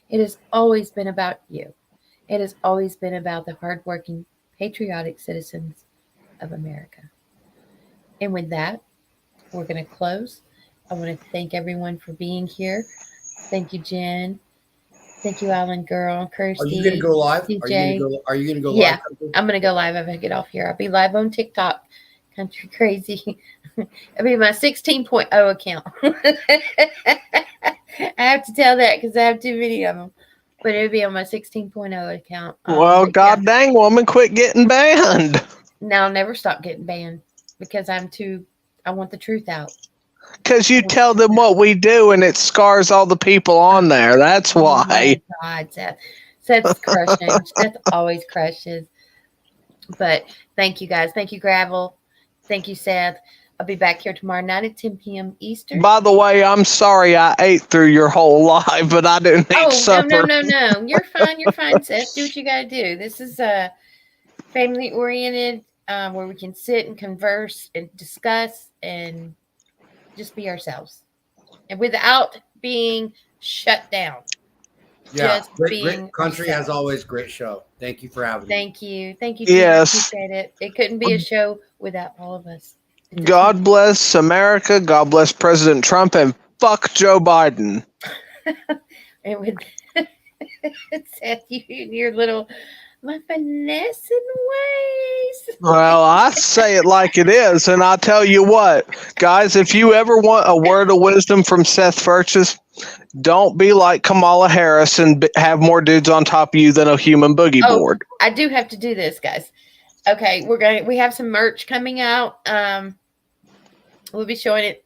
Speaker 4: It has always been about you. It has always been about the hardworking, patriotic citizens of America. And with that, we're going to close. I want to thank everyone for being here. Thank you, Jen. Thank you, Alan Girl, Kirsty.
Speaker 5: Are you going to go live?
Speaker 4: TJ.
Speaker 5: Are you going to go
Speaker 4: Yeah,
Speaker 5: live?
Speaker 4: I'm going to go live if I get off here. I'll be live on TikTok. Country Crazy. It'll be my 16.0 account. I have to tell that because I have too many of them. But it'll be on my 16.0 account.
Speaker 6: Well, god dang, woman, quit getting banned.
Speaker 4: No, I'll never stop getting banned because I want the truth out.
Speaker 6: Because you tell them what we do and it scars all the people on there. That's why.
Speaker 4: Oh my God, Seth. Seth's crushing. Seth always crushes. But thank you guys. Thank you, Gravel. Thank you, Seth. I'll be back here tomorrow night at 10 p.m. Eastern.
Speaker 6: By the way, I'm sorry I ate through your whole live, but I didn't eat supper.
Speaker 4: No. You're fine. You're fine, Seth. Do what you got to do. This is family oriented where we can sit and converse and discuss and just be ourselves and without being shut down.
Speaker 5: Yeah,
Speaker 4: Just
Speaker 5: great
Speaker 4: being
Speaker 5: country
Speaker 4: ourselves.
Speaker 5: as always. Great show. Thank you for having me.
Speaker 4: Thank you.
Speaker 6: Yes.
Speaker 4: I appreciate it. It couldn't be a show without all of us.
Speaker 6: God bless America. God bless President Trump, and fuck Joe Biden.
Speaker 4: And with Seth, you and your little my finessing ways.
Speaker 6: Well, I say it like it is, and I tell you what, guys, if you ever want a word of wisdom from Seth Furches, don't be like Kamala Harris and have more dudes on top of you than a human boogie board.
Speaker 4: I do have to do this, guys. Okay, we have some merch coming out. We'll be showing it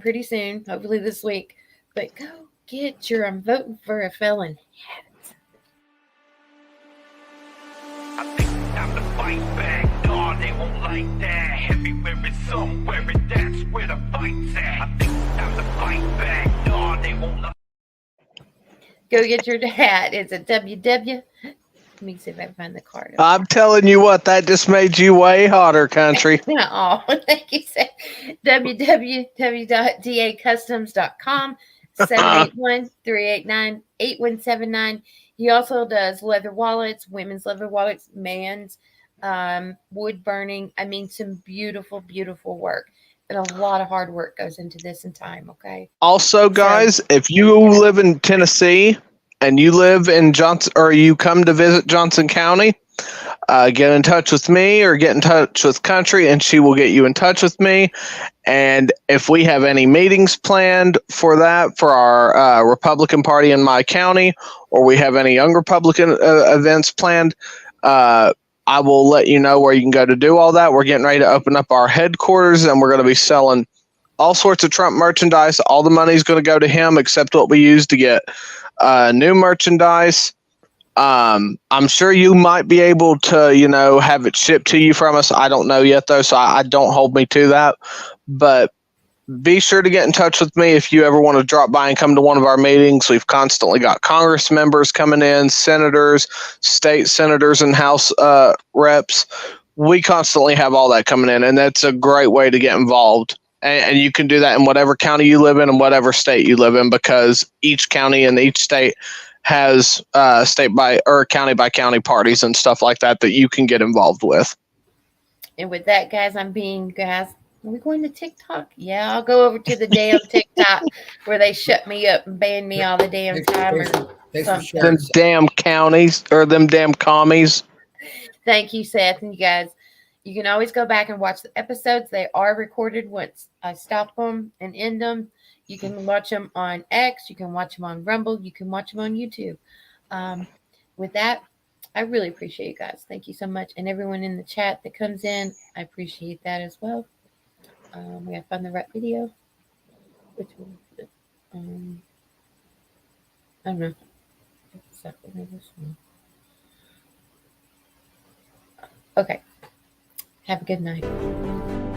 Speaker 4: pretty soon, hopefully this week. But go get your I'm voting for a felon hat.
Speaker 3: I think it's time to fight back. Dawg, they won't like that. Everywhere is somewhere, and that's where the fight's at. I think it's time to fight back. Dawg, they won't like.
Speaker 4: Go get your hat. It's a WW. Let me see if I can find the card.
Speaker 6: I'm telling you what, that just made you way hotter, country.
Speaker 4: Oh, thank you, Seth. www.dacustoms.com 781-389-8179. He also does leather wallets, women's leather wallets, man's wood burning. I mean, some beautiful, beautiful work. And a lot of hard work goes into this in time, okay?
Speaker 6: Also, guys, if you live in Tennessee and you live in Johnson, or you come to visit Johnson County, get in touch with me or get in touch with Country, and she will get you in touch with me. And if we have any meetings planned for that, for our Republican Party in my county, or we have any young Republican events planned, I will let you know where you can go to do all that. We're getting ready to open up our headquarters, and we're going to be selling all sorts of Trump merchandise. All the money is going to go to him, except what we use to get new merchandise. I'm sure you might be able to, have it shipped to you from us. I don't know yet, though, so I don't hold me to that. But be sure to get in touch with me if you ever want to drop by and come to one of our meetings. We've constantly got Congress members coming in, senators, state senators, and House reps. We constantly have all that coming in, and that's a great way to get involved. And you can do that in whatever county you live in and whatever state you live in, because each county and each state has state by or county by county parties and stuff like that you can get involved with.
Speaker 4: And with that, guys, are we going to TikTok? Yeah, I'll go over to the damn TikTok where they shut me up and ban me all the damn time.
Speaker 6: Them damn counties or them damn commies.
Speaker 4: Thank you, Seth. And you guys, you can always go back and watch the episodes. They are recorded once I stop them and end them. You can watch them on X. You can watch them on Rumble. You can watch them on YouTube. With that, I really appreciate you guys. Thank you so much. And everyone in the chat that comes in, I appreciate that as well. We gotta find the right video. Which one is it? I don't know. Exactly this one. Okay. Have a good night.